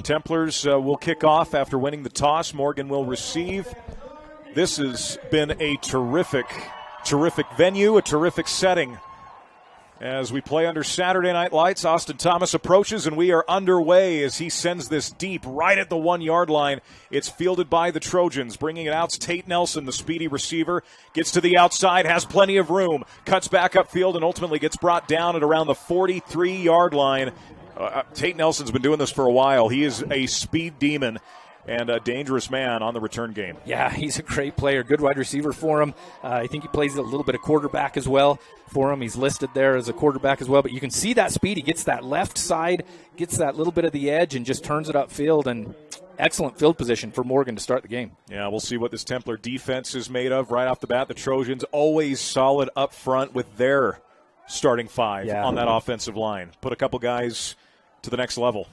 Templars will kick off after winning the toss. Morgan will receive. This has been a terrific venue, a terrific setting. As we play under Saturday Night Lights, Austin Thomas approaches, and we are underway as he sends this deep right at the 1-yard line. It's fielded by the Trojans. Bringing it out, Tate Nelson, the speedy receiver, gets to the outside, has plenty of room, cuts back upfield, and ultimately gets brought down at around the 43-yard line. Tate Nelson's been doing this for a while. He is a speed demon and a dangerous man on the return game. Yeah, he's a great player. Good wide receiver for him. I think he plays a little bit of quarterback as well for him. He's listed there as a quarterback as well. But you can see that speed. He gets that left side, gets that little bit of the edge, and just turns it upfield. And excellent field position for Morgan to start the game. Yeah, we'll see what this Templar defense is made of right off the bat. The Trojans always solid up front with their starting five on that offensive line. Put a couple guys to the next level.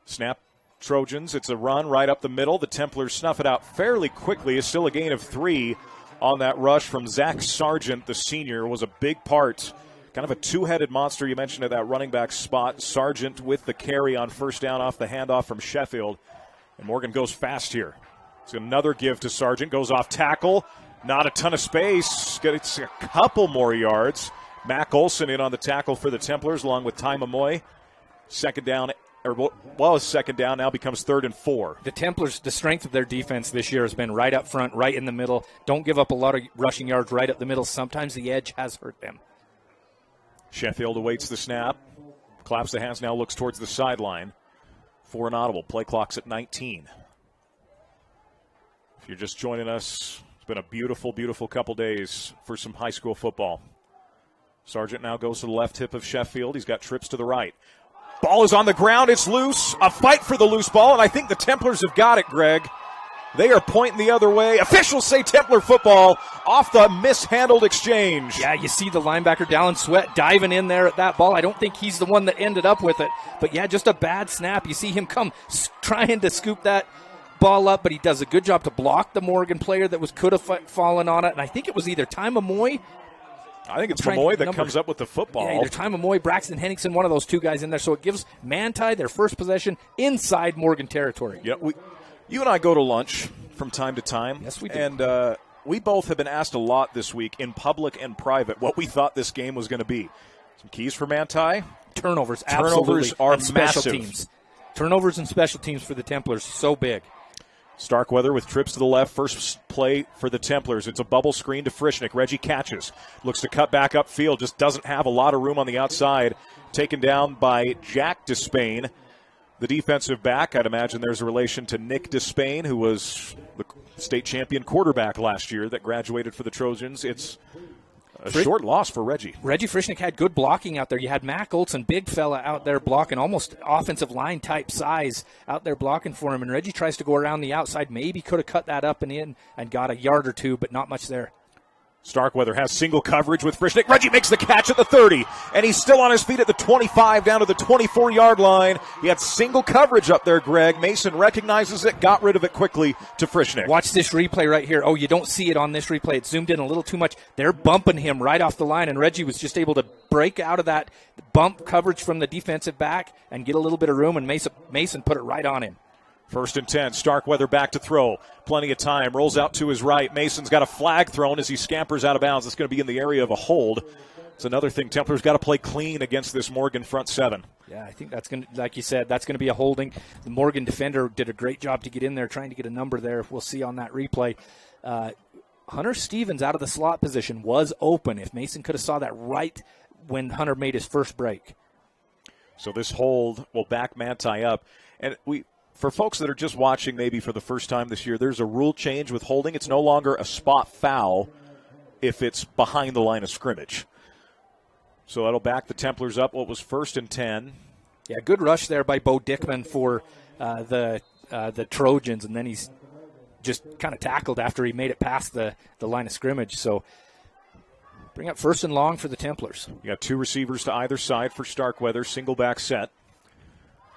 Snap, Trojans. It's a run right up the middle. The Templars snuff it out fairly quickly. It's still a gain of 3 on that rush from Zach Sargent, the senior, was a big part. Kind of a two-headed monster you mentioned at that running back spot. Sargent with the carry on first down off the handoff from Sheffield. And Morgan goes fast here. It's another give to Sargent. Goes off tackle. Not a ton of space. Gets a couple more yards. Mac Olson in on the tackle for the Templars along with Ty Mamoy. Second down. Second down, now becomes 3rd and 4. The Templars, the strength of their defense this year has been right up front, right in the middle. Don't give up a lot of rushing yards right up the middle. Sometimes the edge has hurt them. Sheffield awaits the snap. Claps the hands, now looks towards the sideline for an audible. Play clock's at 19. If you're just joining us, it's been a beautiful, beautiful couple days for some high school football. Sargent now goes to the left hip of Sheffield. He's got trips to the right. Ball is on the ground. It's loose. A fight for the loose ball, and I think the Templars have got it, Greg. They are pointing the other way. Officials say Templar football off the mishandled exchange. Yeah, you see the linebacker, Dallin Sweat, diving in there at that ball. I don't think he's the one that ended up with it. But, yeah, just a bad snap. You see him come trying to scoop that ball up, but he does a good job to block the Morgan player that could have fallen on it. And I think it was either Ty Mamoy. I think it's Mamoy that comes up with the football. Yeah, either Ty Mamoy, Braxton Henningsen, one of those two guys in there. So it gives Manti their first possession inside Morgan territory. Yeah, you and I go to lunch from time to time. Yes, we do. And we both have been asked a lot this week in public and private what we thought this game was going to be. Some keys for Manti. Turnovers, Turnovers are and special massive. Teams. Turnovers and special teams for the Templars, so big. Starkweather with trips to the left. First play for the Templars. It's a bubble screen to Frischnick. Reggie catches. Looks to cut back upfield. Just doesn't have a lot of room on the outside. Taken down by Jack Despain, the defensive back. I'd imagine there's a relation to Nick Despain, who was the state champion quarterback last year that graduated for the Trojans. It's a short loss for Reggie. Reggie Frischnick had good blocking out there. You had Mac Olson, big fella out there blocking, almost offensive line type size out there blocking for him. And Reggie tries to go around the outside. Maybe could have cut that up and in and got a yard or two, but not much there. Starkweather has single coverage with Frischnick. Reggie makes the catch at the 30, and he's still on his feet at the 25 down to the 24-yard line. He had single coverage up there, Greg. Mason recognizes it, got rid of it quickly to Frischnick. Watch this replay right here. Oh, you don't see it on this replay. It's zoomed in a little too much. They're bumping him right off the line, and Reggie was just able to break out of that bump coverage from the defensive back and get a little bit of room, and Mason put it right on him. 1st and 10, Starkweather back to throw. Plenty of time. Rolls out to his right. Mason's got a flag thrown as he scampers out of bounds. It's going to be in the area of a hold. It's another thing. Templars got to play clean against this Morgan front seven. Yeah, I think that's going to, like you said, that's going to be a holding. The Morgan defender did a great job to get in there, trying to get a number there. We'll see on that replay. Hunter Stevens out of the slot position was open. If Mason could have saw that right when Hunter made his first break. So this hold will back Manti up. And for folks that are just watching maybe for the first time this year, there's a rule change with holding. It's no longer a spot foul if it's behind the line of scrimmage. So that'll back the Templars up. What was 1st and 10. Yeah, good rush there by Bo Dickman for the Trojans, and then he's just kind of tackled after he made it past the line of scrimmage. So bring up 1st and long for the Templars. You got two receivers to either side for Starkweather, single back set.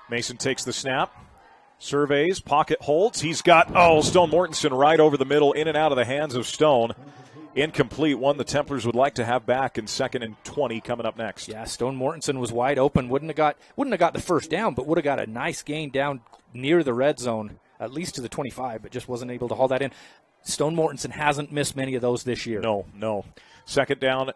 Mason takes the snap. Surveys, pocket holds. He's got, Stone Mortensen right over the middle, in and out of the hands of Stone. incomplete. One the Templars would like to have back in 2nd and 20 coming up next. Yeah, Stone Mortensen was wide open. Wouldn't have got the first down, but would have got a nice gain down near the red zone, at least to the 25, but just wasn't able to haul that in. Stone Mortensen hasn't missed many of those this year. No. 2nd down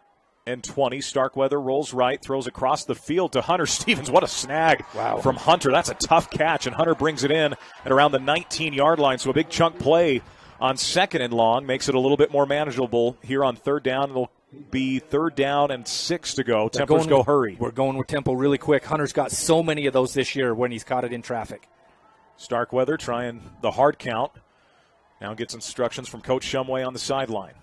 and 20. Starkweather rolls right, throws across the field to Hunter Stevens. What a snag from Hunter. That's a tough catch, and Hunter brings it in at around the 19-yard line. So a big chunk play on 2nd and long makes it a little bit more manageable here on 3rd down. It'll be 3rd down and 6 to go. Templars go hurry. We're going with tempo really quick. Hunter's got so many of those this year when he's caught it in traffic. Starkweather trying the hard count. Now gets instructions from Coach Shumway on the sideline.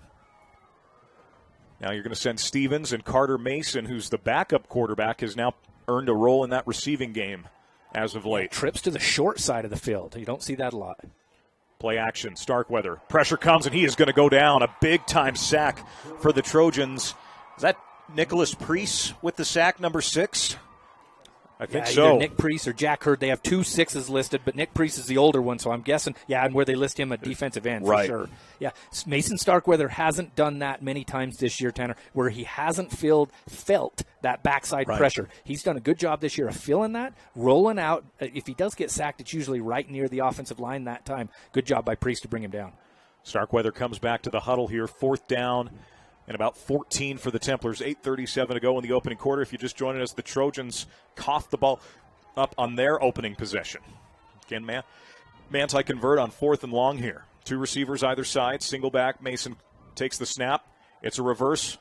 Now you're going to send Stevens, and Carter Mason, who's the backup quarterback, has now earned a role in that receiving game as of late. Trips to the short side of the field. You don't see that a lot. Play action, Starkweather. Pressure comes, and he is going to go down. A big-time sack for the Trojans. Is that Nicholas Priest with the sack, number 6? I think so. Either Nick Priest or Jack Hurd. They have 2 6s listed, but Nick Priest is the older one, so I'm guessing, and where they list him a defensive end for sure. Yeah, Mason Starkweather hasn't done that many times this year, Tanner, where he hasn't felt that backside pressure. He's done a good job this year of feeling that, rolling out. If he does get sacked, it's usually right near the offensive line that time. Good job by Priest to bring him down. Starkweather comes back to the huddle here, 4th down and about 14 for the Templars. 8:37 to go in the opening quarter. If you're just joining us, the Trojans coughed the ball up on their opening possession. Again, Manti convert on 4th and long here. 2 receivers either side. Single back. Mason takes the snap. It's a reverse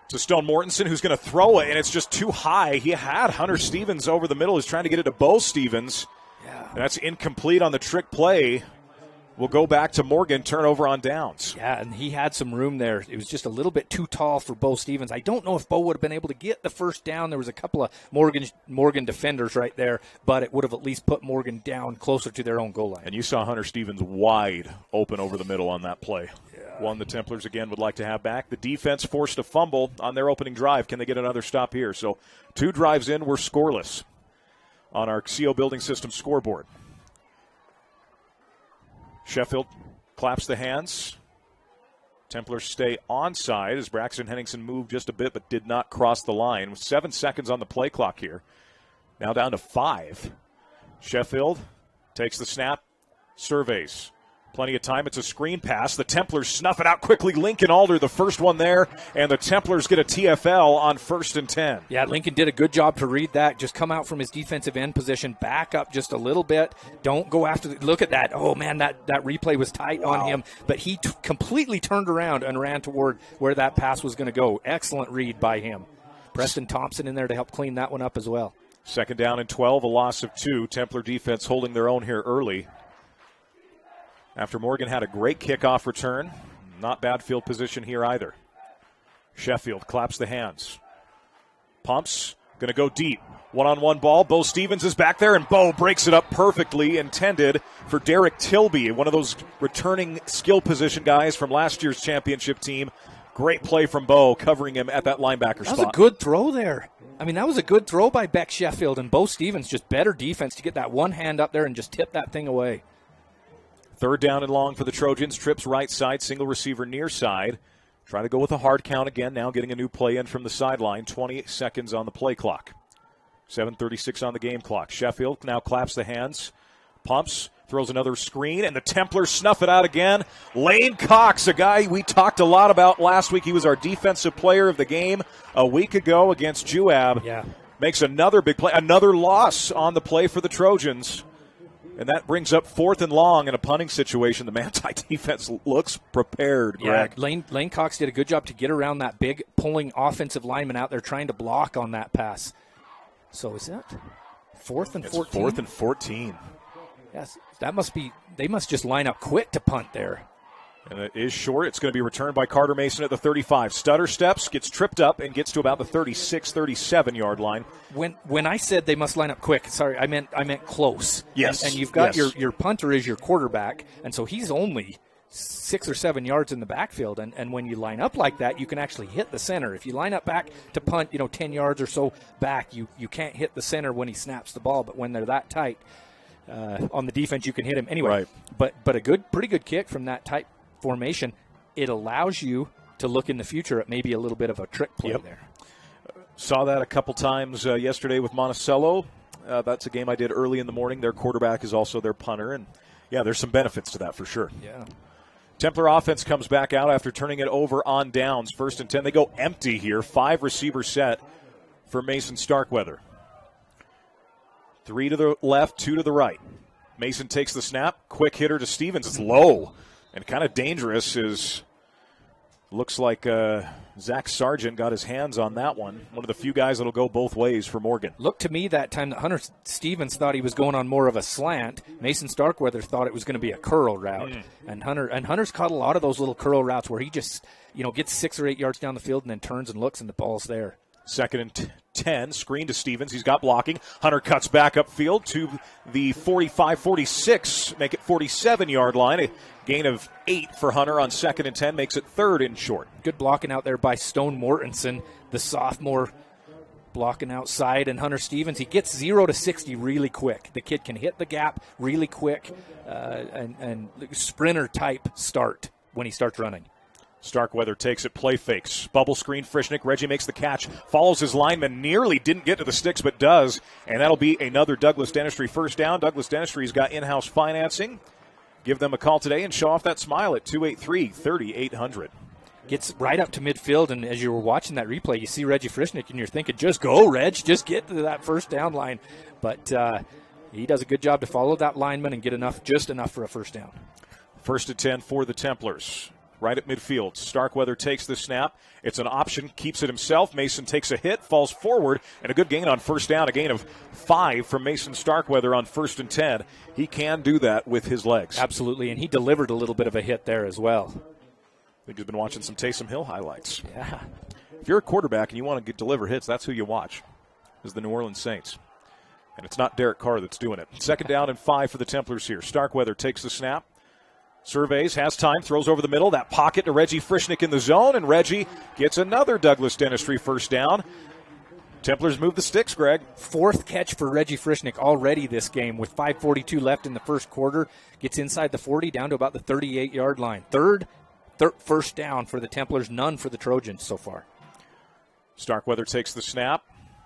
to Stone Mortensen, who's going to throw it, and it's just too high. He had Hunter Stevens over the middle. He's trying to get it to Bo Stevens. Yeah. And that's incomplete on the trick play. We'll go back to Morgan, turnover on downs. Yeah, and he had some room there. It was just a little bit too tall for Bo Stevens. I don't know if Bo would have been able to get the first down. There was a couple of Morgan defenders right there, but it would have at least put Morgan down closer to their own goal line. And you saw Hunter Stevens wide open over the middle on that play. Yeah. One the Templars, again, would like to have back. The defense forced a fumble on their opening drive. Can they get another stop here? So 2 drives in, we're scoreless on our CO Building System scoreboard. Sheffield claps the hands. Templars stay onside as Braxton Henningsen moved just a bit but did not cross the line. With 7 seconds on the play clock here. Now down to 5. Sheffield takes the snap, surveys. Plenty of time. It's a screen pass. The Templars snuff it out quickly. Lincoln Alder, the first one there, and the Templars get a TFL on 1st and 10. Yeah, Lincoln did a good job to read that. Just come out from his defensive end position, back up just a little bit. Don't go after look at that. Oh, man, that replay was tight on him. But he completely turned around and ran toward where that pass was going to go. Excellent read by him. Preston Thompson in there to help clean that one up as well. 2nd down and 12, a loss of 2. Templar defense holding their own here early. After Morgan had a great kickoff return. Not bad field position here either. Sheffield claps the hands. Pumps, going to go deep. One-on-one ball. Bo Stevens is back there, and Bo breaks it up perfectly, intended for Derek Tilby, one of those returning skill position guys from last year's championship team. Great play from Bo, covering him at that linebacker spot. That was a good throw there. I mean, that was a good throw by Beck Sheffield, and Bo Stevens just better defense to get that one hand up there and just tip that thing away. 3rd down and long for the Trojans. Trips right side, single receiver near side. Try to go with a hard count again, now getting a new play in from the sideline. 20 seconds on the play clock. 7:36 on the game clock. Sheffield now claps the hands. Pumps, throws another screen, and the Templars snuff it out again. Lane Cox, a guy we talked a lot about last week. He was our defensive player of the game a week ago against Juab. Yeah. Makes another big play, another loss on the play for the Trojans. And that brings up 4th and long in a punting situation. The Manti defense looks prepared, Greg. Yeah, Lane Cox did a good job to get around that big pulling offensive lineman out there trying to block on that pass. So is that 4th and 14? 4th and 14. Yes, they must just line up quick to punt there. And it is short. It's going to be returned by Carter Mason at the 35. Stutter steps, gets tripped up, and gets to about the 36, 37-yard line. When I said they must line up quick, sorry, I meant close. Yes. And you've got your punter is your quarterback, and so he's only 6 or 7 yards in the backfield. And when you line up like that, you can actually hit the center. If you line up back to punt, 10 yards or so back, you can't hit the center when he snaps the ball. But when they're that tight on the defense, you can hit him anyway. Right. But a pretty good kick from that tight formation. It allows you to look in the future at maybe a little bit of a trick play there. Saw that a couple times yesterday with Monticello. That's a game I did early in the morning. Their quarterback is also their punter, and there's some benefits to that for sure. Yeah. Templar offense comes back out after turning it over on downs. 1st and 10. They go empty here. 5 receiver set for Mason Starkweather. 3 to the left, 2 to the right. Mason takes the snap. Quick hitter to Stevens. It's low and kind of dangerous. Looks like Zach Sargent got his hands on that one. One of the few guys that will go both ways for Morgan. Looked to me that time that Hunter Stevens thought he was going on more of a slant. Mason Starkweather thought it was going to be a curl route. And Hunter's caught a lot of those little curl routes where he just, gets 6 or 8 yards down the field and then turns and looks and the ball's there. 2nd and 10, screen to Stevens. He's got blocking. Hunter cuts back upfield to the 45-46, make it 47-yard line. A gain of 8 for Hunter on 2nd and 10, makes it 3rd and short. Good blocking out there by Stone Mortensen, the sophomore, blocking outside. And Hunter Stevens, he gets 0 to 60 really quick. The kid can hit the gap really quick and sprinter-type start when he starts running. Starkweather takes it, play fakes. Bubble screen, Frischnick. Reggie makes the catch. Follows his lineman. Nearly didn't get to the sticks, but does. And that'll be another Douglas Dentistry first down. Douglas Dentistry's got in-house financing. Give them a call today and show off that smile at 283-3800. Gets right up to midfield, and as you were watching that replay, you see Reggie Frischnick, and you're thinking, just go, Reg. Just get to that first down line. But he does a good job to follow that lineman and get just enough for a first down. 1st and 10 for the Templars. Right at midfield. Starkweather takes the snap. It's an option, keeps it himself. Mason takes a hit, falls forward, and a good gain on first down. A gain of 5 from Mason Starkweather on 1st and 10. He can do that with his legs. Absolutely, and he delivered a little bit of a hit there as well. I think you've been watching some Taysom Hill highlights. Yeah. If you're a quarterback and you want to deliver hits, that's who you watch, is the New Orleans Saints. And it's not Derek Carr that's doing it. 2nd down and 5 for the Templars here. Starkweather takes the snap. Surveys, has time, throws over the middle. That pocket to Reggie Frischnick in the zone, and Reggie gets another Douglas Dentistry first down. Templars move the sticks, Greg. 4th catch for Reggie Frischnick already this game with 5:42 left in the first quarter. Gets inside the 40, down to about the 38-yard line. Third first down for the Templars, none for the Trojans so far. Starkweather takes the snap.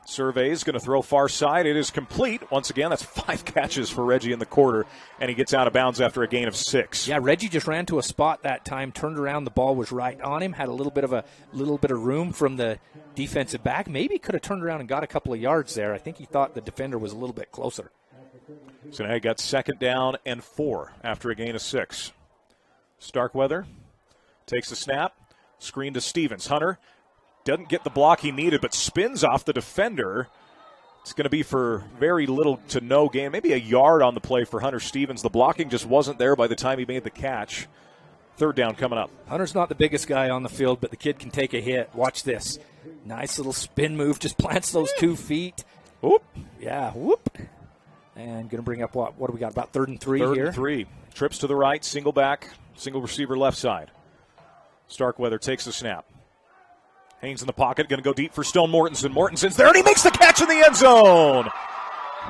Surveys, going to throw far side. It is complete. Once again, that's 5 catches for Reggie in the quarter, and he gets out of bounds after a gain of 6. Yeah, Reggie just ran to a spot that time, turned around, the ball was right on him, had a little bit of room from the defensive back. Maybe could have turned around and got a couple of yards there. I think he thought the defender was a little bit closer. So now he got 2nd down and 4 after a gain of 6. Starkweather takes the snap, screen to Stevens. Hunter doesn't get the block he needed, but spins off the defender. It's going to be for very little to no gain, maybe a yard on the play for Hunter Stevens. The blocking just wasn't there by the time he made the catch. 3rd down coming up. Hunter's not the biggest guy on the field, but the kid can take a hit. Watch this. Nice little spin move, just plants those 2 feet. Whoop. Yeah, whoop. And going to bring up what do we got, about 3rd and 3 here? 3rd and 3. Trips to the right, single back, single receiver left side. Starkweather takes the snap. Haynes in the pocket, going to go deep for Stone Mortensen. Mortensen's there, and he makes the catch in the end zone.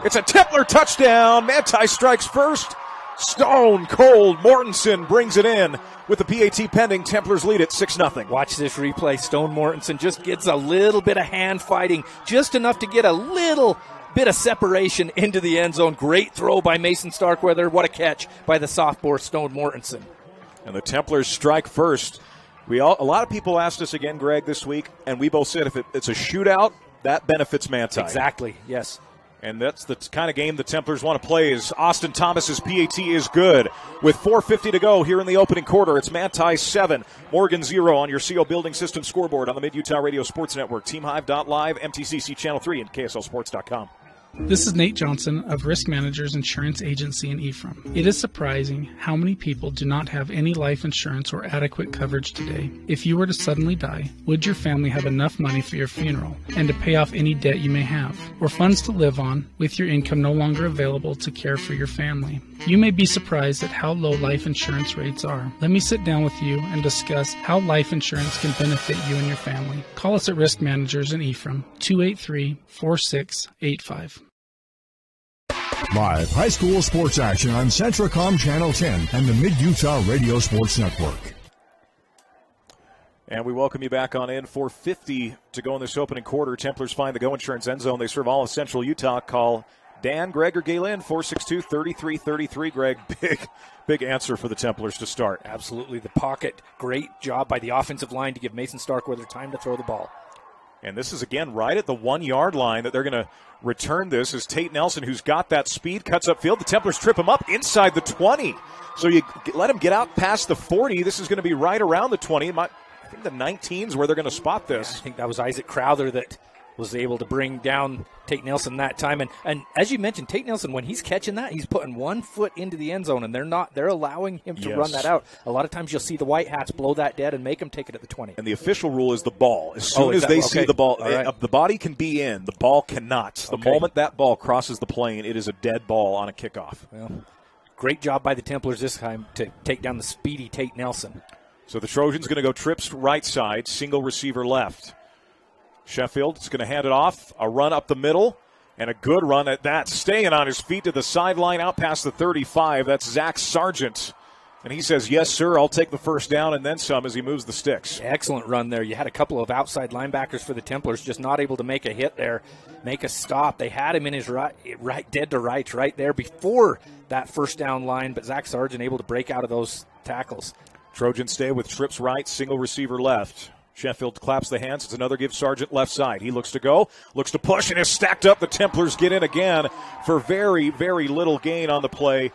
It's a Templar touchdown. Manti strikes first. Stone cold. Mortensen brings it in with the PAT pending. Templars lead at 6-0. Watch this replay. Stone Mortensen just gets a little bit of hand fighting, just enough to get a little bit of separation into the end zone. Great throw by Mason Starkweather. What a catch by the sophomore Stone Mortensen. And the Templars strike first. A lot of people asked us again, Greg, this week, and we both said if it's a shootout, that benefits Manti. Exactly, yes. And that's the kind of game the Templars want to play. Is Austin Thomas's PAT is good. With 4:50 to go here in the opening quarter, it's Manti 7, Morgan 0 on your CO Building System scoreboard on the Mid-Utah Radio Sports Network, TeamHive.live, MTCC Channel 3, and KSLSports.com. This is Nate Johnson of Risk Managers Insurance Agency in Ephraim. It is surprising how many people do not have any life insurance or adequate coverage today. If you were to suddenly die, would your family have enough money for your funeral and to pay off any debt you may have, or funds to live on with your income no longer available to care for your family? You may be surprised at how low life insurance rates are. Let me sit down with you and discuss how life insurance can benefit you and your family. Call us at Risk Managers in Ephraim, 283-4685. Live high school sports action on Centracom Channel 10 and the Mid-Utah Radio Sports Network. And we welcome you back on in. 4:50 to go in this opening quarter. Templars find the Go Insurance end zone. They serve all of Central Utah. Call Dan, Greg, or Galen, 462-3333. Greg, big answer for the Templars to start. Absolutely. The pocket, great job by the offensive line to give Mason Starkweather time to throw the ball. And this is, again, right at the 1-yard line that they're going to return this is Tate Nelson, who's got that speed, cuts upfield. The Templars trip him up inside the 20. So you let him get out past the 40. This is going to be right around the 20. I think the 19 is where they're going to spot this. Yeah, I think that was Isaac Crowther that was able to bring down Tate Nelson that time. And as you mentioned, Tate Nelson, when he's catching that, he's putting 1 foot into the end zone, and they're allowing him to run that out. A lot of times you'll see the White Hats blow that dead and make him take it at the 20. And the official rule is the ball. As soon as they see the ball, the body can be in, the ball cannot. The moment that ball crosses the plane, it is a dead ball on a kickoff. Well, great job by the Templars this time to take down the speedy Tate Nelson. So the Trojans going to go trips right side, single receiver left. Sheffield is going to hand it off, a run up the middle, and a good run at that. Staying on his feet to the sideline, out past the 35. That's Zach Sargent. And he says, yes, sir, I'll take the first down and then some as he moves the sticks. Excellent run there. You had a couple of outside linebackers for the Templars just not able to make a hit there, make a stop. They had him in his right dead to rights right there before that first down line, but Zach Sargent able to break out of those tackles. Trojans stay with trips right, single receiver left. Sheffield claps the hands. It's another give Sargent left side. He looks to go, looks to push, and is stacked up. The Templars get in again for very, very little gain on the play.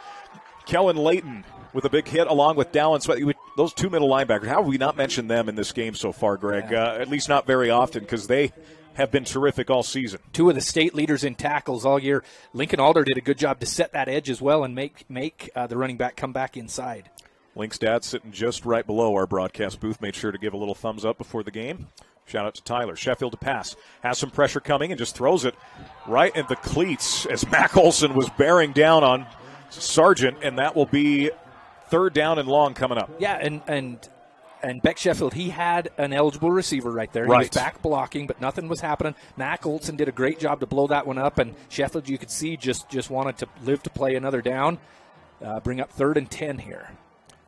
Kellen Layton with a big hit along with Dallin Sweat. Those two middle linebackers, how have we not mentioned them in this game so far, Greg? Yeah. At least not very often because they have been terrific all season. Two of the state leaders in tackles all year. Lincoln Alder did a good job to set that edge as well and make the running back come back inside. Link's dad sitting just right below our broadcast booth. Made sure to give a little thumbs up before the game. Shout out to Tyler. Sheffield to pass. Has some pressure coming and just throws it right at the cleats as Mac Olson was bearing down on Sargent, and that will be third down and long coming up. Yeah, and Beck Sheffield, he had an eligible receiver right there. He was back blocking, but nothing was happening. Mac Olson did a great job to blow that one up, and Sheffield, you could see, just wanted to live to play another down. Bring up 3rd and 10 here.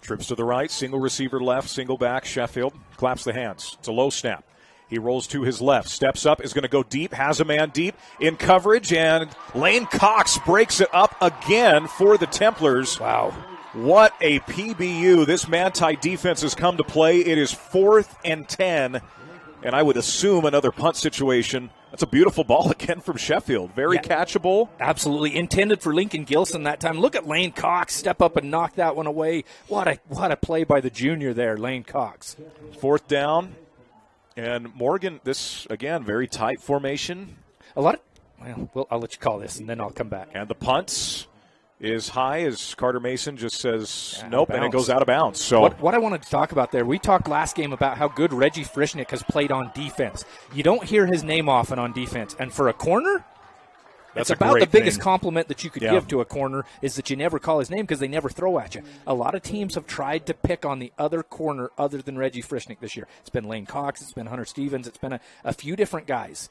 Trips to the right, single receiver left, single back. Sheffield claps the hands. It's a low snap. He rolls to his left, steps up, is going to go deep, has a man deep in coverage, and Lane Cox breaks it up again for the Templars. Wow. What a PBU. This Manti defense has come to play. It is 4th and 10, and I would assume another punt situation. That's a beautiful ball again from Sheffield. Very catchable. Absolutely. Intended for Lincoln Gilson that time. Look at Lane Cox step up and knock that one away. What a play by the junior there, Lane Cox. 4th down. And Morgan, this, again, very tight formation. I'll let you call this, and then I'll come back. And the punts is high as Carter Mason just says nope, and it goes out of bounds. So what I wanted to talk about there, we talked last game about how good Reggie Frischnick has played on defense. You don't hear his name often on defense. And for a corner, that's about the biggest compliment that you could give to a corner is that you never call his name because they never throw at you. A lot of teams have tried to pick on the other corner other than Reggie Frischnick this year. It's been Lane Cox, it's been Hunter Stevens, it's been a few different guys.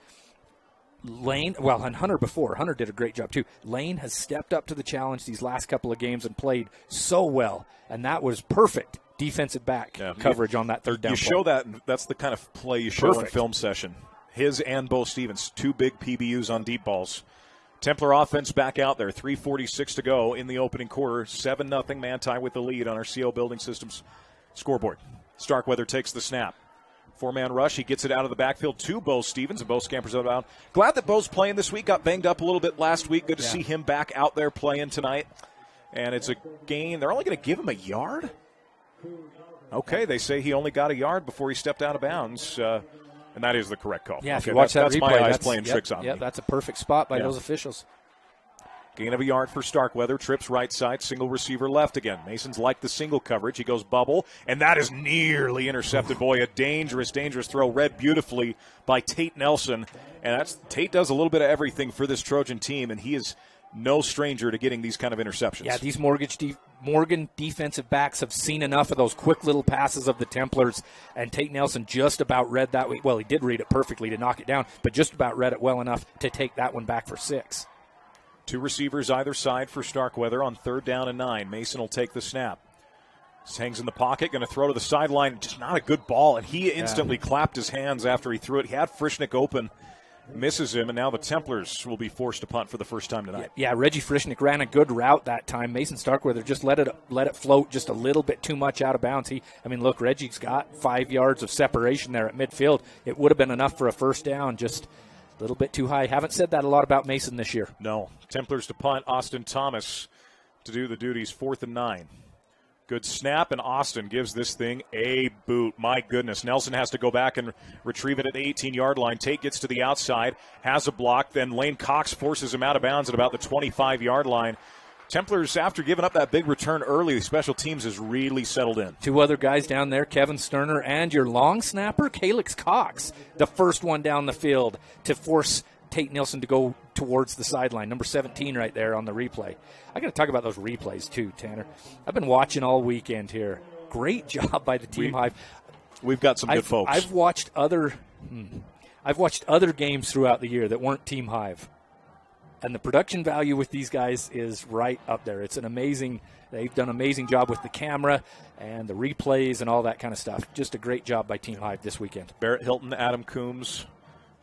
And Hunter before. Hunter did a great job, too. Lane has stepped up to the challenge these last couple of games and played so well, and that was perfect defensive back coverage on that third down. You show that, and that's the kind of play you show in film session. His and Bo Stevens, 2 big PBUs on deep balls. Templar offense back out there, 3:46 to go in the opening quarter. 7-0 Manti with the lead on our CO Building Systems scoreboard. Starkweather takes the snap. 4-man rush. He gets it out of the backfield to Bo Stevens, and Bo scampers out of bounds. Glad that Bo's playing this week. Got banged up a little bit last week. Good to see him back out there playing tonight. And it's a gain. They're only going to give him a yard? Okay, they say he only got a yard before he stepped out of bounds. And that is the correct call. Yeah, if you watch that replay, my eyes playing tricks on me. Yeah, that's a perfect spot by those officials. Gain of a yard for Starkweather. Trips right side. Single receiver left again. Mason's like the single coverage. He goes bubble, and that is nearly intercepted. Boy, a dangerous, dangerous throw. Read beautifully by Tate Nelson. And Tate does a little bit of everything for this Trojan team, and he is no stranger to getting these kind of interceptions. Yeah, these Morgan defensive backs have seen enough of those quick little passes of the Templars, and Tate Nelson just about read that. Well, he did read it perfectly to knock it down, but just about read it well enough to take that one back for 6. 2 receivers either side for Starkweather on 3rd down and 9. Mason will take the snap. Just hangs in the pocket, going to throw to the sideline. Just not a good ball, and he instantly clapped his hands after he threw it. He had Frischnick open, misses him, and now the Templars will be forced to punt for the first time tonight. Yeah, Reggie Frischnick ran a good route that time. Mason Starkweather just let it float just a little bit too much out of bounds. Look, Reggie's got 5 yards of separation there at midfield. It would have been enough for a first down, just a little bit too high. Haven't said that a lot about Mason this year. No. Templars to punt. Austin Thomas to do the duties. 4th and 9. Good snap, and Austin gives this thing a boot. My goodness. Nelson has to go back and retrieve it at the 18-yard line. Tate gets to the outside, has a block. Then Lane Cox forces him out of bounds at about the 25-yard line. Templars, after giving up that big return early, the special teams has really settled in. 2 other guys down there, Kevin Sterner and your long snapper, Calix Cox, the first one down the field to force Tate Nielsen to go towards the sideline. Number 17 right there on the replay. I got to talk about those replays too, Tanner. I've been watching all weekend here. Great job by the Team Hive. We've got some good folks. I've watched other games throughout the year that weren't Team Hive, and the production value with these guys is right up there. It's an amazing. They've done an amazing job with the camera and the replays and all that kind of stuff. Just a great job by Team Hive this weekend. Barrett Hilton, Adam Coombs,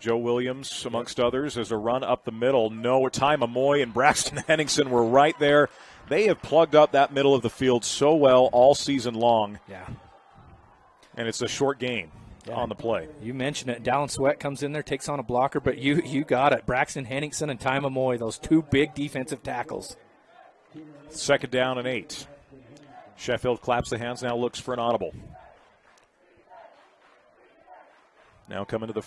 Joe Williams, amongst others, as a run up the middle. Ty Mamoy and Braxton Henningsen were right there. They have plugged up that middle of the field so well all season long. Yeah. And it's a short gain on the play. You mentioned it. Dallin Sweat comes in there, takes on a blocker, but you got it. Braxton Henningsen and Ty Mamoy, those 2 big defensive tackles. 2nd down and 8. Sheffield claps the hands, now looks for an audible. Now coming to the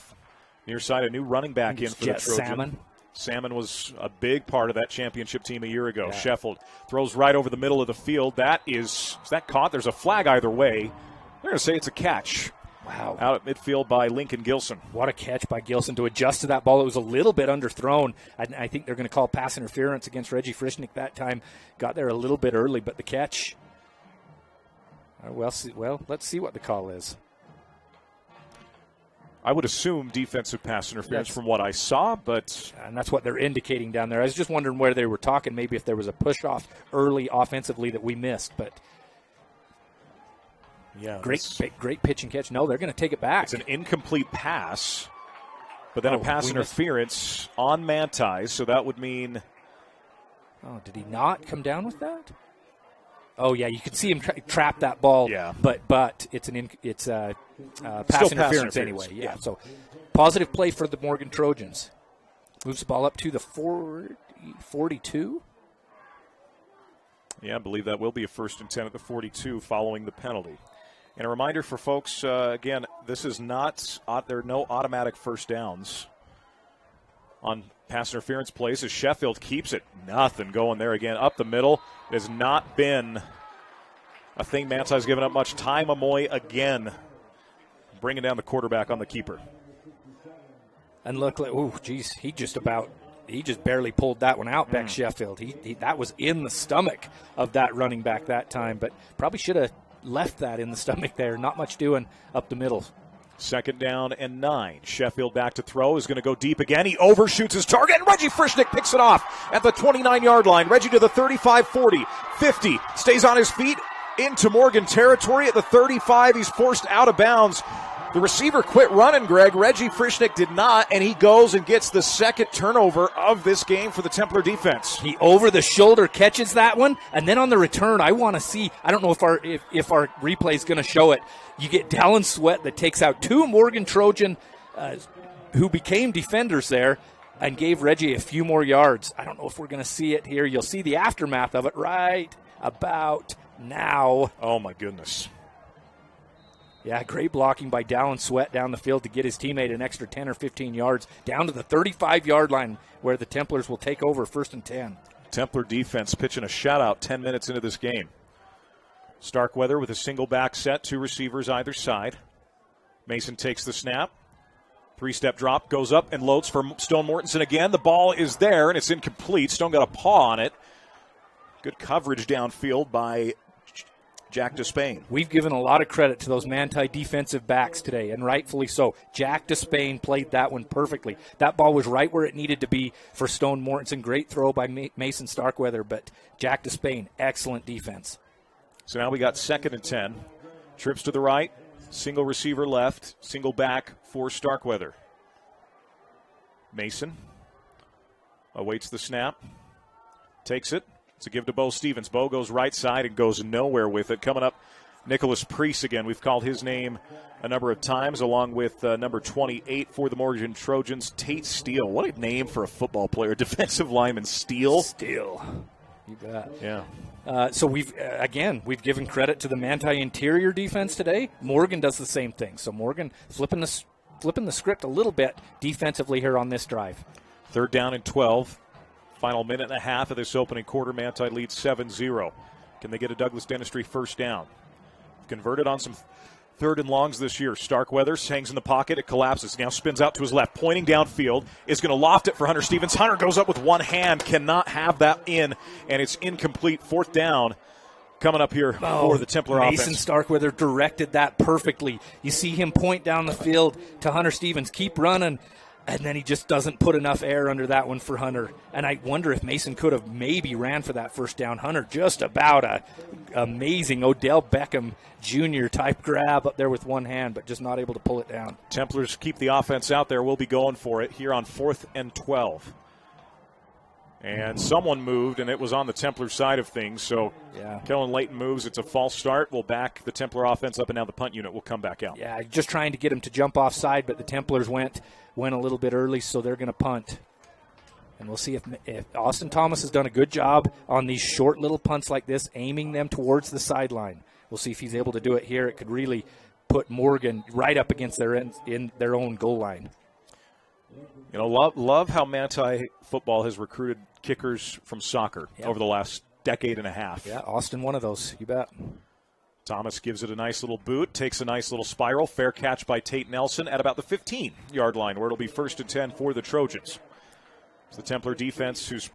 near side, a new running back in for the Trojans. Salmon was a big part of that championship team a year ago. Yeah. Sheffield throws right over the middle of the field. Is that caught? There's a flag either way. They're going to say it's a catch. Wow. Out at midfield by Lincoln Gilson. What a catch by Gilson to adjust to that ball. It was a little bit underthrown. I think they're going to call pass interference against Reggie Frischnick that time. Got there a little bit early, but the catch. Well, let's see what the call is. I would assume defensive pass interference from what I saw, but... And that's what they're indicating down there. I was just wondering where they were talking, maybe if there was a push-off early offensively that we missed, but... Yeah, great pitch and catch. No, they're going to take it back. It's an incomplete pass, but then a pass interference on Manti, so that would mean... Oh, did he not come down with that? Oh, yeah, you can see him trap that ball. Yeah. But it's pass interference anyway. Yeah, so positive play for the Morgan Trojans. Moves the ball up to the 42. Yeah, I believe that will be a 1st and 10 at the 42 following the penalty. And a reminder for folks, again, this is not there are no automatic first downs on pass interference plays as Sheffield keeps it. Nothing going there again. Up the middle. It has not been a thing Manti's given up much. Ty Mamoy again bringing down the quarterback on the keeper. And look, he just barely pulled that one out, Beck Sheffield. That was in the stomach of that running back that time, but probably should have left that in the stomach there. Not much doing up the middle. 2nd down and 9. Sheffield back to throw, is going to go deep again. He overshoots his target, and Reggie Frischnick picks it off at the 29-yard line. Reggie to the 35, 40, 50, stays on his feet into Morgan territory at the 35. He's forced out of bounds. The receiver quit running, Greg. Reggie Frischnick did not, and he goes and gets the 2nd turnover of this game for the Templar defense. He over the shoulder catches that one, and then on the return, I want to see. I don't know if our replay is going to show it. You get Dallin Sweat that takes out 2 Morgan Trojan who became defenders there and gave Reggie a few more yards. I don't know if we're going to see it here. You'll see the aftermath of it right about now. Oh my goodness. Yeah, great blocking by Dallin Sweat down the field to get his teammate an extra 10 or 15 yards down to the 35-yard line where the Templars will take over 1st and 10. Templar defense pitching a shutout 10 minutes into this game. Starkweather with a single back set, 2 receivers either side. Mason takes the snap. 3-step drop, goes up and loads for Stone Mortensen again. The ball is there and it's incomplete. Stone got a paw on it. Good coverage downfield by Jack Despain. We've given a lot of credit to those Manti defensive backs today, and rightfully so. Jack Despain played that one perfectly. That ball was right where it needed to be for Stone Mortensen. Great throw by Mason Starkweather, but Jack Despain, excellent defense. So now we got 2nd and 10. Trips to the right, single receiver left, single back for Starkweather. Mason awaits the snap, takes it. It's a give to Bo Stevens. Bo goes right side and goes nowhere with it. Coming up, Nicholas Priest again. We've called his name a number of times, along with number 28 for the Morgan Trojans, Tate Steele. What a name for a football player. Defensive lineman Steele. Steele. You bet. Yeah. So we've given credit to the Manti interior defense today. Morgan does the same thing. So Morgan flipping the script a little bit defensively here on this drive. 3rd down and 12. Final minute and a half of this opening quarter. Manti leads 7-0. Can they get a Douglas Dentistry first down? Converted on some 3rd and longs this year. Starkweather hangs in the pocket. It collapses. Now spins out to his left. Pointing downfield. Is going to loft it for Hunter Stevens. Hunter goes up with one hand. Cannot have that in. And it's incomplete. 4th down coming up here for the Templar offense. Mason Starkweather directed that perfectly. You see him point down the field to Hunter Stevens. Keep running. And then he just doesn't put enough air under that one for Hunter. And I wonder if Mason could have maybe ran for that first down. Hunter just about a amazing Odell Beckham Jr. type grab up there with one hand, but just not able to pull it down. Templars keep the offense out there. We'll be going for it here on 4th and 12. And someone moved, and it was on the Templar side of things. So Kellen Layton moves. It's a false start. We'll back the Templar offense up, and now the punt unit will come back out. Yeah, just trying to get him to jump offside, but the Templars went a little bit early, so they're going to punt. And we'll see if Austin Thomas has done a good job on these short little punts like this, aiming them towards the sideline. We'll see if he's able to do it here. It could really put Morgan right up against in their own goal line. You know, love how Manti football has recruited kickers from soccer over the last decade and a half. Yeah, Austin, one of those. You bet. Thomas gives it a nice little boot, takes a nice little spiral. Fair catch by Tate Nelson at about the 15-yard line, where it'll be 1st and 10 for the Trojans. It's the Templar defense who's,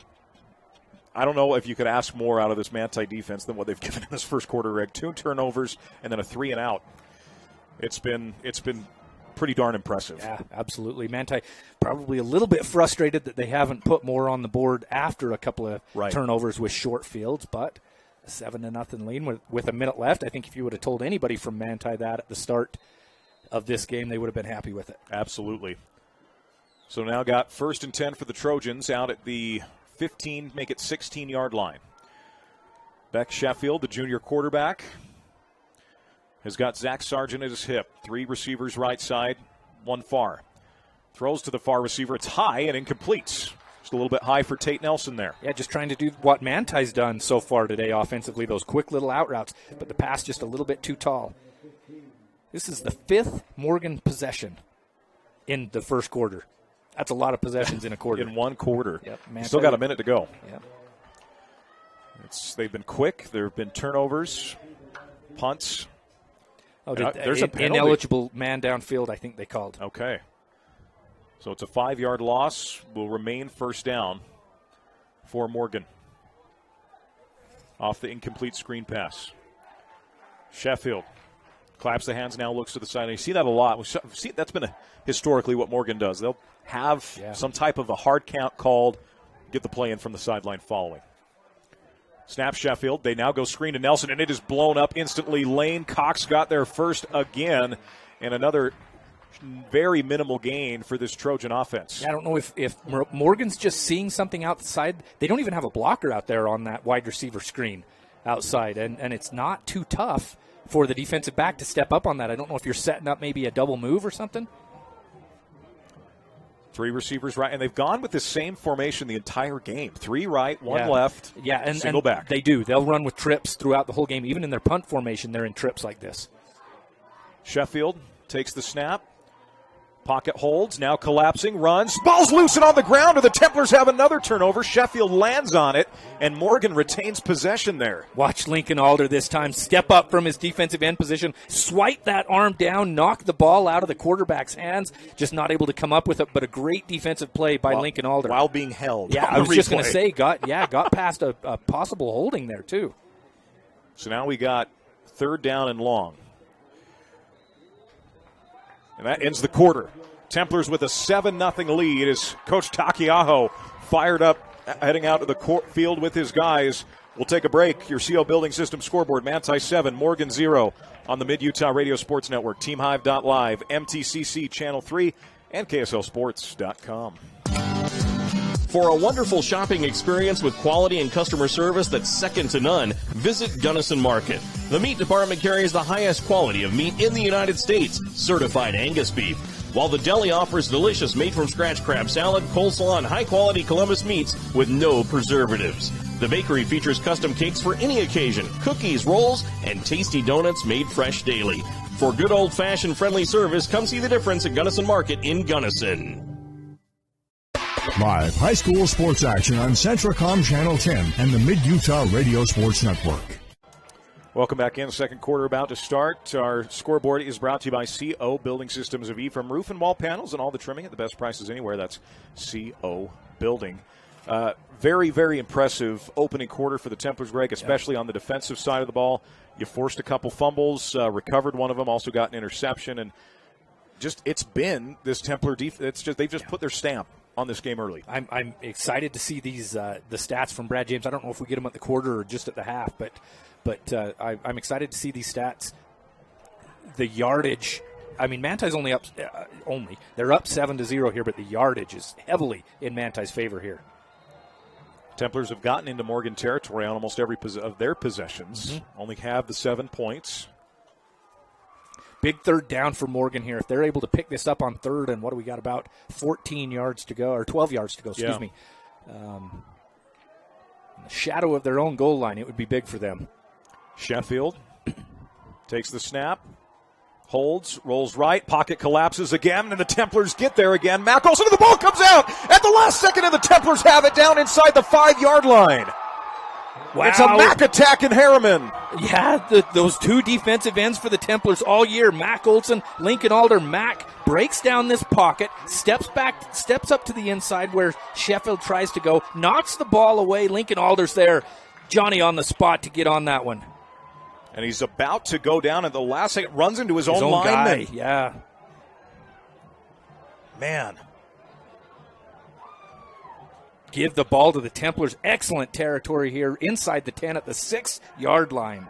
I don't know if you could ask more out of this Manti defense than what they've given in this first quarter, Greg. 2 turnovers and then a 3 and out. It's been pretty darn impressive. Yeah, absolutely. Manti probably a little bit frustrated that they haven't put more on the board after a couple of turnovers with short fields, but 7-0 lead with a minute left. I think if you would have told anybody from Manti that at the start of this game, they would have been happy with it. Absolutely. So now got 1st and 10 for the Trojans out at the 15, make it 16-yard line. Beck Sheffield, the junior quarterback, has got Zach Sargent at his hip. 3 receivers right side, 1 far. Throws to the far receiver. It's high and incomplete. Just a little bit high for Tate Nelson there. Yeah, just trying to do what Manti's done so far today offensively, those quick little out routes, but the pass just a little bit too tall. This is the 5th Morgan possession in the first quarter. That's a lot of possessions in a quarter. In one quarter. Yep, Still got a minute to go. Yep. They've been quick. There have been turnovers, punts. Oh, there's a penalty. Ineligible man downfield, I think they called. Okay. So it's a 5-yard loss. Will remain first down for Morgan. Off the incomplete screen pass. Sheffield claps the hands, now looks to the side. And you see that a lot. See, that's been historically what Morgan does. They'll have some type of a hard count called, get the play in from the sideline following. Snap Sheffield. They now go screen to Nelson, and it is blown up instantly. Lane Cox got there first again, and another very minimal gain for this Trojan offense. I don't know if Morgan's just seeing something outside. They don't even have a blocker out there on that wide receiver screen outside, and it's not too tough for the defensive back to step up on that. I don't know if you're setting up maybe a double move or something. 3 receivers right, and they've gone with the same formation the entire game. 3 right, 1 left, single back. They do. They'll run with trips throughout the whole game. Even in their punt formation, they're in trips like this. Sheffield takes the snap. Pocket holds, now collapsing, runs. Ball's loose and on the ground, or the Templars have another turnover. Sheffield lands on it, and Morgan retains possession there. Watch Lincoln Alder this time step up from his defensive end position, swipe that arm down, knock the ball out of the quarterback's hands. Just not able to come up with it, but a great defensive play by Lincoln Alder. While being held. Yeah, I was just going to say, got past a possible holding there, too. So now we got 3rd down and long. And that ends the quarter. Templars with a 7-0 lead as Coach Takiaho fired up, heading out to the field with his guys. We'll take a break. Your CO Building System scoreboard, Manti 7, Morgan 0 on the Mid-Utah Radio Sports Network, TeamHive.live, MTCC Channel 3, and KSLSports.com. For a wonderful shopping experience with quality and customer service that's second to none, visit Gunnison Market. The meat department carries the highest quality of meat in the United States, certified Angus beef, while the deli offers delicious made-from-scratch crab salad, coleslaw, and high-quality Columbus meats with no preservatives. The bakery features custom cakes for any occasion, cookies, rolls, and tasty donuts made fresh daily. For good old-fashioned friendly service, come see the difference at Gunnison Market in Gunnison. Live high school sports action on Centracom Channel 10 and the Mid-Utah Radio Sports Network. Welcome back in. Second quarter about to start. Our scoreboard is brought to you by CO Building Systems of Ephraim. Roof and wall panels and all the trimming at the best prices anywhere. That's CO Building. Very, very impressive opening quarter for the Templars, Greg, especially on the defensive side of the ball. You forced a couple fumbles, recovered one of them, also got an interception, and just it's been this Templar defense. They've just put their stamp on this game early. I'm excited to see these the stats from Brad James. I don't know if we get them at the quarter or just at the half, but I'm excited to see these stats. The yardage. I mean, Manti's only up. They're up 7-0 here, but the yardage is heavily in Manti's favor here. Templars have gotten into Morgan territory on almost every of their possessions. Mm-hmm. Only have the 7 points. Big third down for Morgan here. If they're able to pick this up on third, and what do we got, about 14 yards to go, or 12 yards to go, excuse me. In the shadow of their own goal line, it would be big for them. Sheffield takes the snap, holds, rolls right, pocket collapses again, and the Templars get there again. Mack Olson, and the ball comes out at the last second, and the Templars have it down inside the 5-yard line. Wow. It's a Mack attack in Harriman. Yeah, those two defensive ends for the Templars all year. Mack Olson, Lincoln Alder. Mack breaks down this pocket, steps up to the inside where Sheffield tries to go, knocks the ball away. Lincoln Alder's there. Johnny on the spot to get on that one. And he's about to go down at the last second, runs into his own lineman. Guy. Yeah. Man. Give the ball to the Templars. Excellent territory here inside the 10 at the 6-yard line.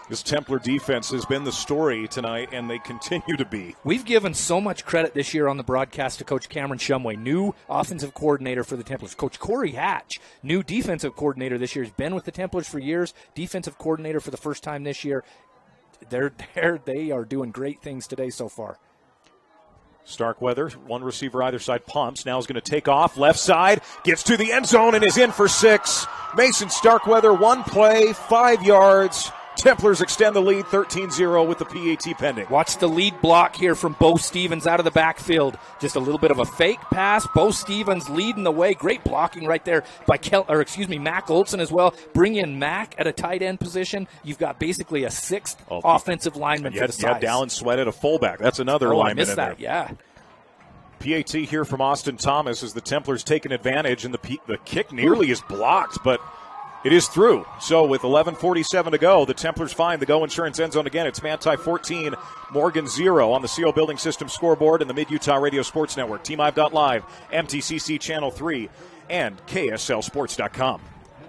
This Templar defense has been the story tonight, and they continue to be. We've given so much credit this year on the broadcast to Coach Cameron Shumway, new offensive coordinator for the Templars. Coach Corey Hatch, new defensive coordinator this year, has been with the Templars for years, defensive coordinator for the first time this year. They are doing great things today so far. Starkweather, one receiver either side, pumps. Now is going to take off. Left side, gets to the end zone and is in for 6. Mason Starkweather, one play, 5 yards. Templars extend the lead 13-0 with the PAT pending. Watch the lead block here from Bo Stevens out of the backfield. Just a little bit of a fake pass. Bo Stevens leading the way. Great blocking right there by Mack Olson as well. Bring in Mack at a tight end position. You've got basically a 6th offensive lineman for the size. You had Dallin Sweat at a fullback. That's another lineman. I missed that, yeah. PAT here from Austin Thomas as the Templars taking advantage, and the kick nearly is blocked, but it is through. So with 11:47 to go, the Templars find the Go Insurance end zone again. It's Manti 14, Morgan 0 on the CO Building System scoreboard and the Mid-Utah Radio Sports Network, TeamHive.live, MTCC Channel 3, and KSLSports.com.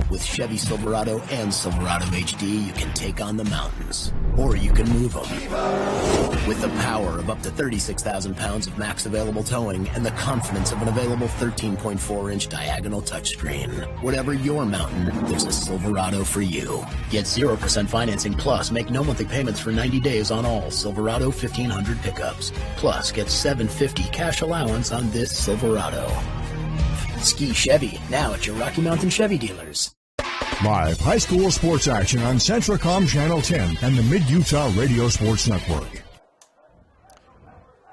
With Chevy Silverado and Silverado HD, you can take on the mountains, or you can move them. With the power of up to 36,000 pounds of max available towing and the confidence of an available 13.4-inch diagonal touchscreen. Whatever your mountain, there's a Silverado for you. Get 0% financing plus make no monthly payments for 90 days on all Silverado 1500 pickups. Plus, get $750 cash allowance on this Silverado. Ski Chevy, now at your Rocky Mountain Chevy dealers. Live high school sports action on Centracom Channel 10 and the Mid-Utah Radio Sports Network.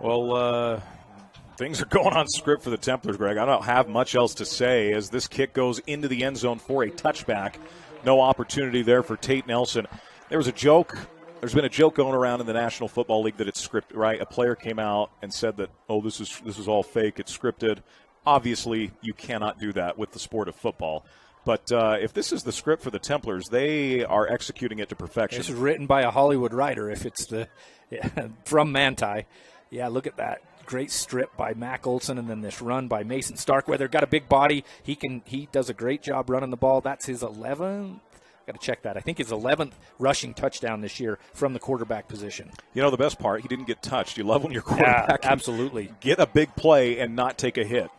Well, things are going on script for the Templars, Greg. I don't have much else to say as this kick goes into the end zone for a touchback. No opportunity there for Tate Nelson. There was a joke. There's been a joke going around in the National Football League that it's scripted, right? A player came out and said that, this is all fake, it's scripted. Obviously, you cannot do that with the sport of football. But if this is the script for the Templars, they are executing it to perfection. This is written by a Hollywood writer, if it's from Manti. Yeah, look at that. great strip by Mac Olson, and then this run by Mason Starkweather. Got a big body. He does a great job running the ball. That's his 11th. Got to check that. I think his 11th rushing touchdown this year from the quarterback position. You know, the best part, he didn't get touched. You love when your quarterback can absolutely get a big play and not take a hit.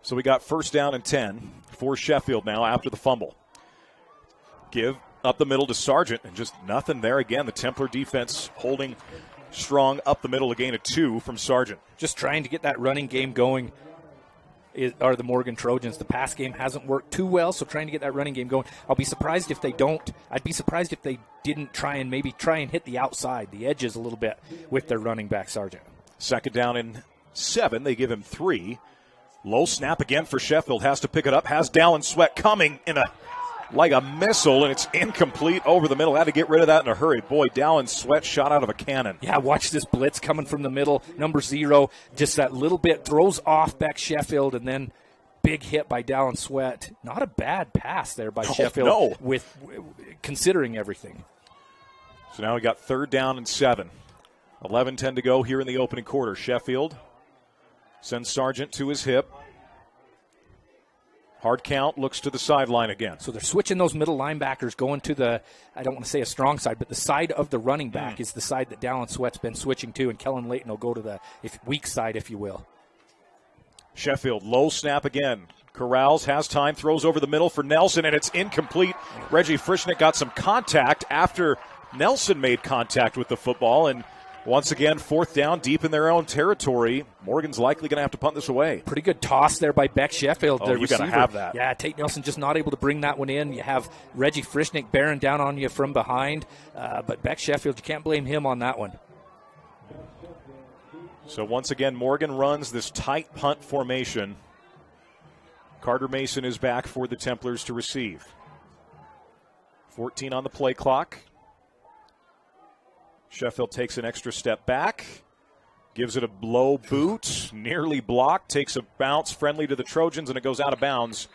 So we got 1st down and 10 for Sheffield now after the fumble. Give up the middle to Sargent, and just nothing there again. The Templar defense holding strong up the middle, a gain of 2 from Sargent. Just trying to get that running game going are the Morgan Trojans. The pass game hasn't worked too well, so trying to get that running game going. I'll be surprised if they don't. I'd be surprised if they didn't try and hit the outside, the edges a little bit with their running back, Sargent. 2nd down and 7. They give him 3. Low snap again for Sheffield. Has to pick it up. Has Dallin Sweat coming like a missile, and it's incomplete over the middle. Had to get rid of that in a hurry. Boy, Dallin Sweat shot out of a cannon. Yeah, watch this blitz coming from the middle. Number 0, just that little bit, throws off back Sheffield, and then big hit by Dallin Sweat. Not a bad pass there by Sheffield with considering everything. So now we got 3rd down and 7. 11-10 to go here in the opening quarter. Sheffield sends Sargent to his hip. Hard count, looks to the sideline again. So they're switching those middle linebackers, going to the, I don't want to say a strong side, but the side of the running back is the side that Dallin Sweat's been switching to, and Kellen Layton will go to the weak side, if you will. Sheffield, low snap again. Corrals has time, throws over the middle for Nelson, and it's incomplete. Reggie Frischnick got some contact after Nelson made contact with the football, and once again, 4th down, deep in their own territory. Morgan's likely going to have to punt this away. Pretty good toss there by Beck Sheffield. Oh, you got to have that. Yeah, Tate Nelson just not able to bring that one in. You have Reggie Frischnick bearing down on you from behind. But Beck Sheffield, you can't blame him on that one. So once again, Morgan runs this tight punt formation. Carter Mason is back for the Templars to receive. 14 on the play clock. Sheffield takes an extra step back, gives it a low boot, nearly blocked, takes a bounce friendly to the Trojans, and it goes out of bounds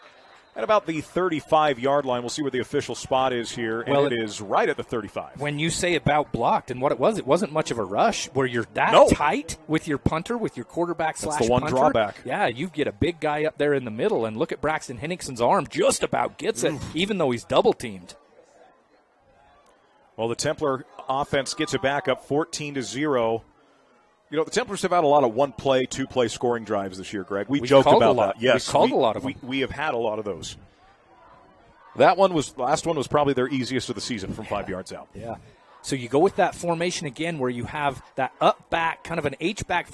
at about the 35-yard line. We'll see where the official spot is here, and it is right at the 35. When you say about blocked, and what it wasn't much of a rush where you're that tight with your punter, with your quarterback slash punter. That's the one drawback. Yeah, you get a big guy up there in the middle, and look at Braxton Henningson's arm, just about gets it, even though he's double-teamed. Well, the Templar offense gets it back up 14-0. You know, the Templars have had a lot of one-play, two-play scoring drives this year, Greg. We joked about that. Yes, we called a lot of them. We have had a lot of those. Last one was probably their easiest of the season from 5 yards out. Yeah. So you go with that formation again where you have that up-back, kind of an H-back.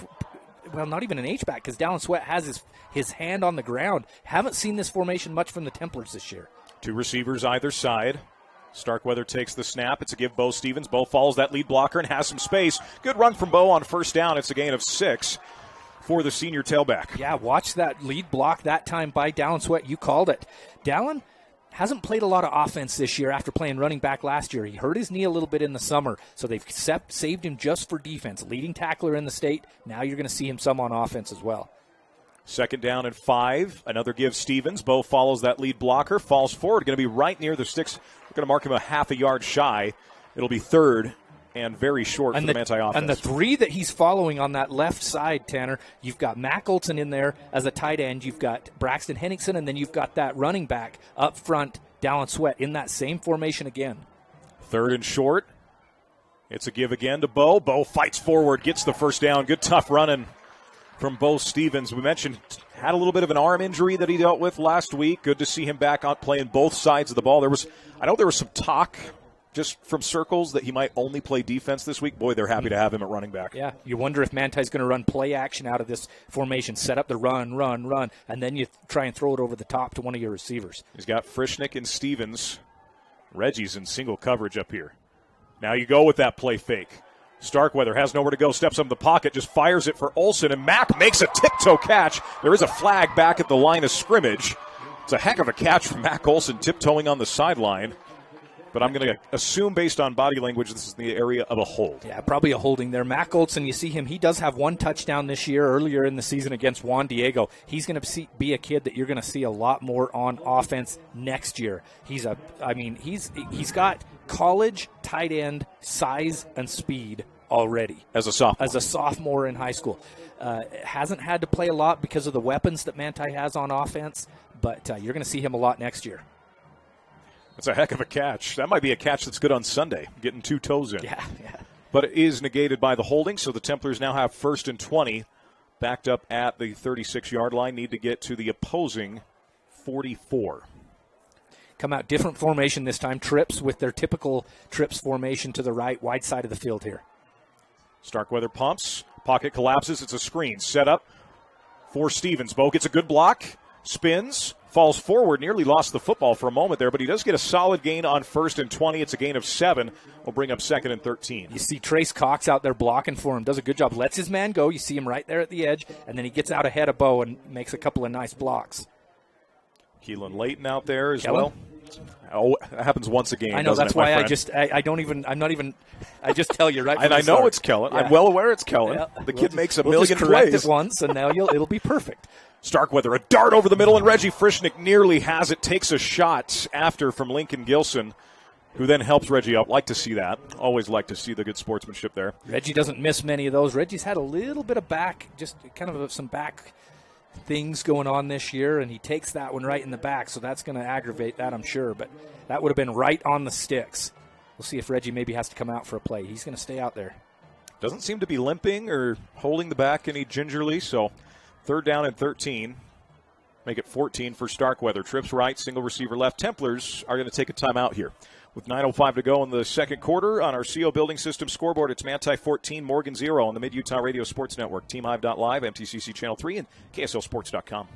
Well, not even an H-back because Dallin Sweat has his hand on the ground. Haven't seen this formation much from the Templars this year. 2 receivers either side. Starkweather takes the snap. It's a give Bo Stevens. Bo follows that lead blocker and has some space. Good run from Bo on 1st down. It's a gain of 6 for the senior tailback. Yeah, watch that lead block that time by Dallin Sweat. You called it. Dallin hasn't played a lot of offense this year after playing running back last year. He hurt his knee a little bit in the summer, so they've saved him just for defense. Leading tackler in the state. Now you're going to see him some on offense as well. 2nd down and 5. Another give Stevens. Bo follows that lead blocker, falls forward. Going to be right near the sticks. We're going to mark him a half a yard shy. It'll be 3rd and very short for the Manti offense. And the 3 that he's following on that left side, Tanner, you've got Mac Olson in there as a tight end. You've got Braxton Henningson, and then you've got that running back up front, Dallin Sweat, in that same formation again. 3rd and short. It's a give again to Bo. Bo fights forward, gets the 1st down. Good tough running from Bo Stevens. We mentioned had a little bit of an arm injury that he dealt with last week. Good to see him back out playing both sides of the ball. I know there was some talk just from circles that he might only play defense this week. Boy, they're happy to have him at running back. Yeah, you wonder if Manti's going to run play action out of this formation, set up the run, and then you try and throw it over the top to one of your receivers. He's got Frischnick and Stevens. Reggie's in single coverage up here. Now you go with that play fake. Starkweather has nowhere to go, steps up in the pocket, just fires it for Olson, and Mack makes a tiptoe catch. There is a flag back at the line of scrimmage. It's a heck of a catch from Mack Olson, tiptoeing on the sideline. But I'm going to assume, based on body language, this is the area of a hold. Yeah, probably a holding there. Mack Olson, you see him, he does have 1 touchdown this year earlier in the season against Juan Diego. He's going to be a kid that you're going to see a lot more on offense next year. He's got college tight end size and speed already. As a sophomore. As a sophomore in high school. Hasn't had to play a lot because of the weapons that Manti has on offense, but you're going to see him a lot next year. That's a heck of a catch. That might be a catch that's good on Sunday, getting 2 toes in. Yeah. But it is negated by the holding, so the Templars now have 1st and 20, backed up at the 36-yard line, need to get to the opposing 44. Come out different formation this time. Trips with their typical trips formation to the right, wide side of the field here. Starkweather pumps. Pocket collapses. It's a screen. Set up for Stevens. Bo gets a good block. Spins. Falls forward. Nearly lost the football for a moment there, but he does get a solid gain on 1st and 20. It's a gain of 7. Will bring up 2nd and 13. You see Trace Cox out there blocking for him. Does a good job. Lets his man go. You see him right there at the edge, and then he gets out ahead of Bo and makes a couple of nice blocks. Keelan Layton out there as Kellen? well. Oh, that happens once a game. I know, that's why I just tell you right from and I know start. It's Kellen. Yeah. I'm well aware it's Kellen. Yeah. The kid makes a we'll million just correct plays. it once, and now it'll be perfect. Starkweather, a dart over the middle, and Reggie Frischnick nearly has it. Takes a shot after from Lincoln Gilson, who then helps Reggie up. Like to see that. Always like to see the good sportsmanship there. Reggie doesn't miss many of those. Reggie's had a little bit of back, just kind of some back things going on this year, and he takes that one right in the back, so that's going to aggravate that, I'm sure. But that would have been right on the sticks. We'll see if Reggie maybe has to come out for a play. He's going to stay out there. Doesn't seem to be limping or holding the back any gingerly, so 3rd down and 13. Make it 14 for Starkweather. Trips right, single receiver left. Templars are going to take a timeout here. With 9:05 to go in the second quarter on our CO Building System scoreboard, it's Manti 14, Morgan 0 on the Mid-Utah Radio Sports Network, TeamHive.live, MTCC Channel 3, and KSLSports.com.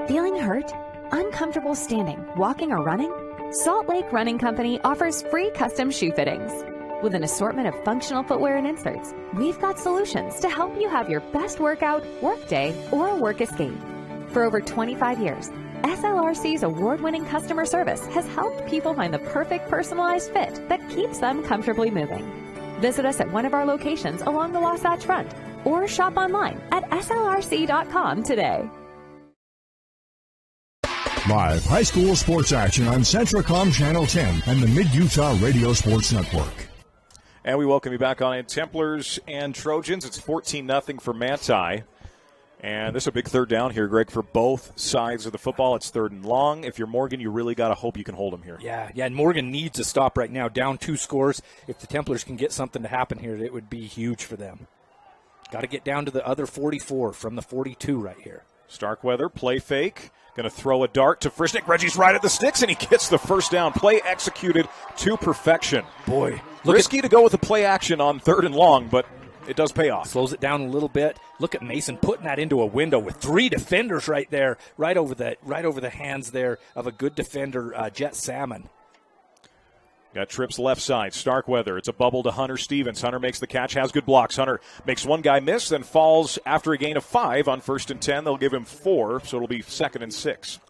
Feeling hurt? Uncomfortable standing, walking, or running? Salt Lake Running Company offers free custom shoe fittings. With an assortment of functional footwear and inserts, we've got solutions to help you have your best workout, work day, or work escape. For over 25 years, SLRC's award-winning customer service has helped people find the perfect personalized fit that keeps them comfortably moving. Visit us at one of our locations along the Wasatch Front or shop online at slrc.com today. Live high school sports action on Centracom Channel 10 and the Mid-Utah Radio Sports Network. And we welcome you back on in Templars and Trojans. It's 14-0 for Manti. And this is a big 3rd down here, Greg, for both sides of the football. It's 3rd and long. If you're Morgan, you really got to hope you can hold him here. Yeah, and Morgan needs a stop right now. Down 2 scores. If the Templars can get something to happen here, it would be huge for them. Got to get down to the other 44 from the 42 right here. Starkweather, play fake. Going to throw a dart to Frischnick. Reggie's right at the sticks, and he gets the 1st down. Play executed to perfection. Boy. Risky to go with the play action on 3rd and long, but it does pay off. Slows it down a little bit. Look at Mason putting that into a window with 3 defenders right there, right over the hands there of a good defender, Jet Salmon. Got trips left side. Starkweather. It's a bubble to Hunter Stevens. Hunter makes the catch, has good blocks. Hunter makes one guy miss, then falls after a gain of 5 on 1st and 10. They'll give him 4, so it'll be 2nd and 6.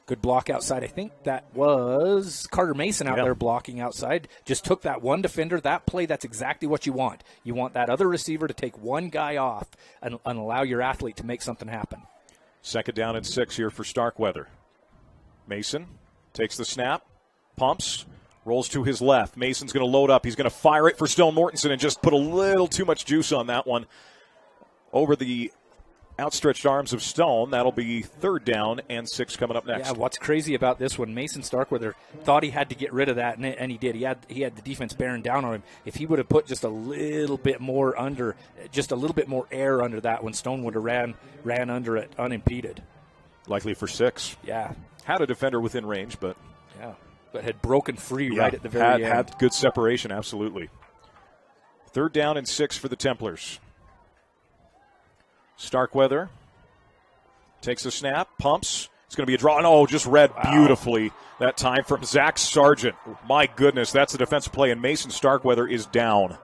Good block outside. I think that was Carter Mason out there blocking outside. Just took that one defender. That play, that's exactly what you want. You want that other receiver to take one guy off and allow your athlete to make something happen. 2nd down and 6 here for Starkweather. Mason takes the snap, pumps, rolls to his left. Mason's going to load up. He's going to fire it for Stone Mortensen and just put a little too much juice on that one over the outstretched arms of Stone. That'll be 3rd down and 6 coming up next. Yeah, what's crazy about this one, Mason Starkweather thought he had to get rid of that, and he did. He had the defense bearing down on him. If he would have put just a little bit more under, just a little bit more air under that one, Stone would have ran under it unimpeded. Likely for 6. Yeah. Had a defender within range, but had broken free right at the very end. Had good separation, absolutely. 3rd down and 6 for the Templars. Starkweather takes a snap, pumps. It's going to be a draw. Oh, just read beautifully that time from Zach Sargent. My goodness, that's the defensive play, and Mason Starkweather is down.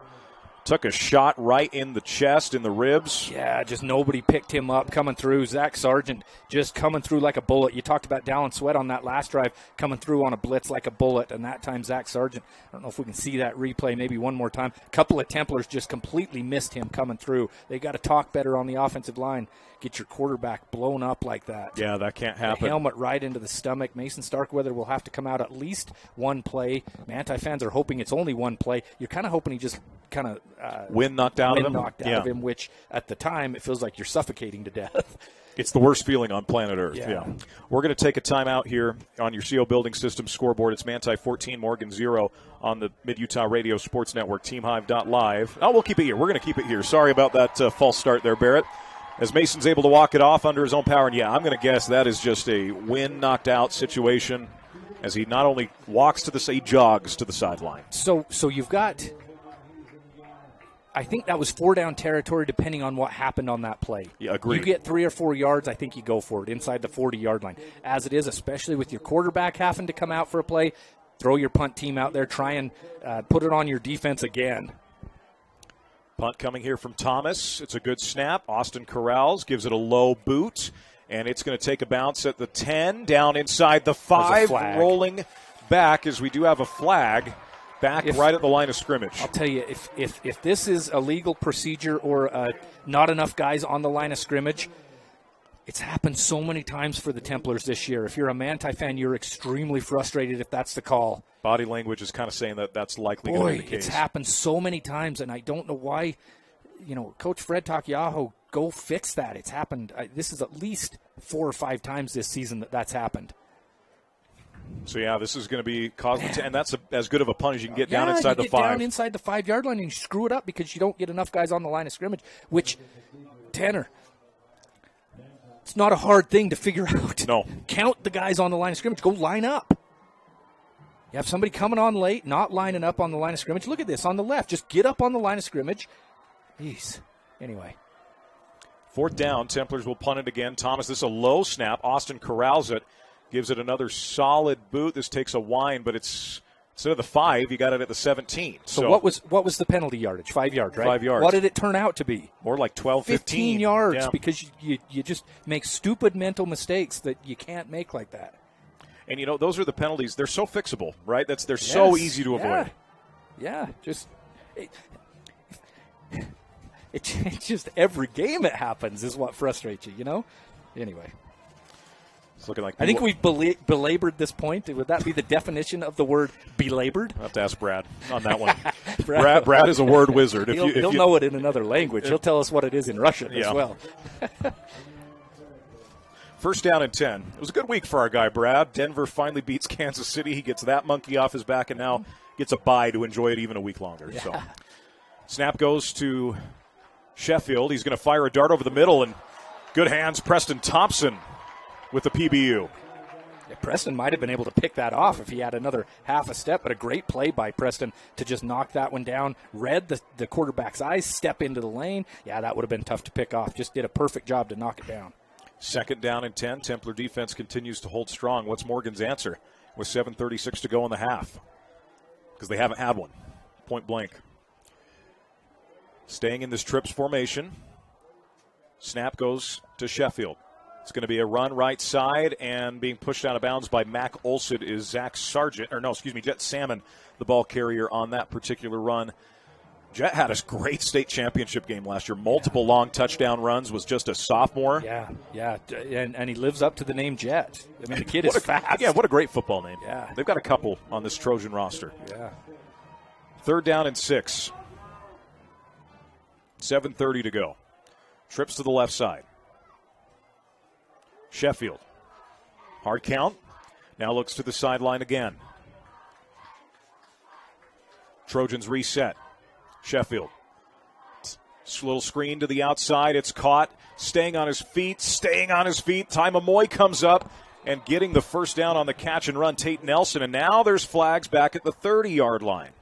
Took a shot right in the chest, in the ribs. Yeah, just nobody picked him up coming through. Zach Sargent just coming through like a bullet. You talked about Dallin Sweat on that last drive coming through on a blitz like a bullet, and that time Zach Sargent, I don't know if we can see that replay maybe one more time. A couple of Templars just completely missed him coming through. They got to talk better on the offensive line. Get your quarterback blown up like that. Yeah, that can't happen. The helmet right into the stomach. Mason Starkweather will have to come out at least one play. Manti fans are hoping it's only one play. You're kind of hoping he just kind of wind knocked out of him, which at the time it feels like you're suffocating to death. It's the worst feeling on planet Earth. Yeah. We're going to take a timeout here on your CO Building Systems scoreboard. It's Manti 14, Morgan 0 on the Mid-Utah Radio Sports Network, teamhive.live. Oh, we'll keep it here. We're going to keep it here. Sorry about that false start there, Barrett. As Mason's able to walk it off under his own power. And, I'm going to guess that is just a wind knocked out situation as he not only walks to he jogs to the sideline. So you've got, I think that was 4-down territory depending on what happened on that play. Yeah, agreed. You get 3 or 4 yards, I think you go for it inside the 40-yard line. As it is, especially with your quarterback having to come out for a play, throw your punt team out there, try and put it on your defense again. Punt coming here from Thomas. It's a good snap. Austin Corrals gives it a low boot, and it's going to take a bounce at the 10, down inside the 5, rolling back as we do have a flag back right at the line of scrimmage. I'll tell you, if this is a legal procedure or not enough guys on the line of scrimmage, it's happened so many times for the Templars this year. If you're a Manti fan, you're extremely frustrated if that's the call. Body language is kind of saying that that's likely going to be the case. It's happened so many times, and I don't know why. Coach Fred Takiaho, go fix that. It's happened. This is at least 4 or 5 times this season that's happened. So, this is going to be causing, and that's as good of a punt as you can get down inside the 5. Down inside the 5-yard line, and you screw it up because you don't get enough guys on the line of scrimmage, which, Tanner, it's not a hard thing to figure out. No. Count the guys on the line of scrimmage. Go line up. You have somebody coming on late, not lining up on the line of scrimmage. Look at this on the left. Just get up on the line of scrimmage. Jeez. Anyway. 4th down. Templars will punt it again. Thomas, this is a low snap. Austin corrals it. Gives it another solid boot. This takes a wind, but it's instead of the 5, you got it at the 17. So what was the penalty yardage? 5 yards, right? 5 yards. What did it turn out to be? More like 12, 15 yards because you just make stupid mental mistakes that you can't make like that. And, those are the penalties. They're so fixable, right? They're so easy to avoid. Yeah, just it's just every game it happens is what frustrates you, Anyway. It's looking like I think we've belabored this point. Would that be the definition of the word belabored? I'll have to ask Brad on that one. Brad is a word wizard. He'll know it in another language. He'll tell us what it is in Russian as well. 1st down and 10. It was a good week for our guy, Brad. Denver finally beats Kansas City. He gets that monkey off his back and now gets a bye to enjoy it even a week longer. Yeah. So, snap goes to Sheffield. He's going to fire a dart over the middle, and good hands, Preston Thompson with the PBU. Yeah, Preston might have been able to pick that off if he had another half a step, but a great play by Preston to just knock that one down. Read the quarterback's eyes, step into the lane. Yeah, that would have been tough to pick off. Just did a perfect job to knock it down. 2nd down and 10. Templar defense continues to hold strong. What's Morgan's answer with 7:36 to go in the half? Because they haven't had one. Point blank. Staying in this trips formation. Snap goes to Sheffield. It's going to be a run right side, and being pushed out of bounds by Mac Olson is Jet Salmon, the ball carrier on that particular run. Jet had a great state championship game last year. Multiple long touchdown runs, was just a sophomore. Yeah. And he lives up to the name Jet. I mean, the kid is fast. Yeah, what a great football name. Yeah. They've got a couple on this Trojan roster. Yeah. 3rd down and 6. 7:30 to go. Trips to the left side. Sheffield. Hard count. Now looks to the sideline again. Trojans reset. Sheffield. Little screen to the outside. It's caught. Staying on his feet. Ty Mamoy comes up and getting the 1st down on the catch and run. Tate Nelson. And now there's flags back at the 30-yard line.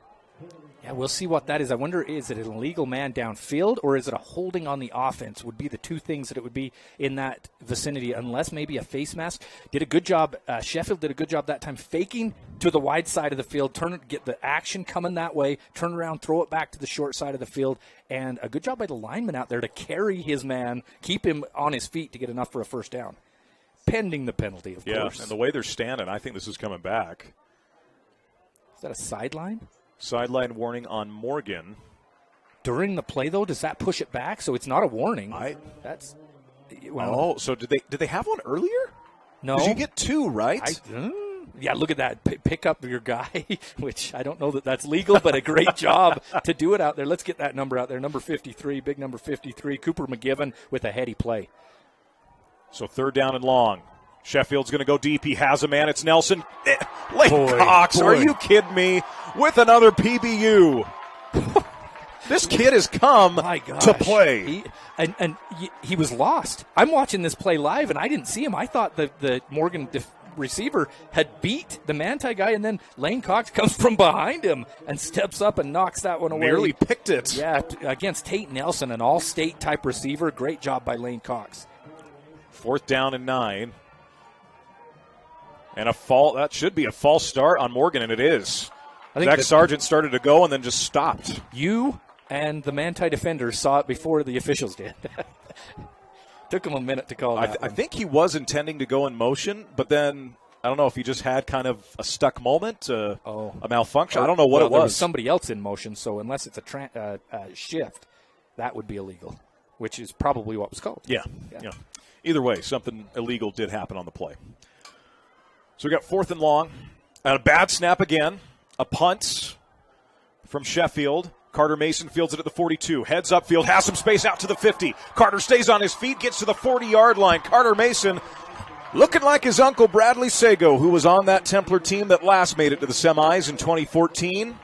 Yeah, we'll see what that is. I wonder, is it an illegal man downfield or is it a holding on the offense would be the two things that it would be in that vicinity, unless maybe a face mask. Did a good job. Sheffield did a good job that time faking to the wide side of the field, get the action coming that way, turn around, throw it back to the short side of the field, and a good job by the lineman out there to carry his man, keep him on his feet to get enough for a 1st down. Pending the penalty, of course. Yeah, and the way they're standing, I think this is coming back. Is that a sideline? Sideline warning on Morgan. During the play, though, does that push it back? So it's not a warning. So did they have one earlier? No. Because you get 2, right? Yeah, look at that. Pick up your guy, which I don't know that that's legal, but a great job to do it out there. Let's get that number out there. Number 53, big number 53, Cooper McGivern with a heady play. So 3rd down and long. Sheffield's going to go deep. He has a man. It's Nelson. Lane Cox, are you kidding me? With another PBU. This kid has come to play. He was lost. I'm watching this play live, and I didn't see him. I thought the Morgan receiver had beat the Manti guy, and then Lane Cox comes from behind him and steps up and knocks that one away. Nearly picked it. Yeah, against Tate Nelson, an all-state type receiver. Great job by Lane Cox. 4th down and 9. And that should be a false start on Morgan, and it is. Zach Sargent started to go and then just stopped. You and the Manti defenders saw it before the officials did. Took him a minute to call that. I think he was intending to go in motion, but then I don't know if he just had kind of a stuck moment, a malfunction. I don't know what it was. There was somebody else in motion, so unless it's a shift, that would be illegal, which is probably what was called. Yeah. Either way, something illegal did happen on the play. So we got 4th and long, and a bad snap again. A punt from Sheffield. Carter Mason fields it at the 42. Heads upfield, has some space out to the 50. Carter stays on his feet, gets to the 40-yard line. Carter Mason looking like his uncle Bradley Sago, who was on that Templar team that last made it to the semis in 2014.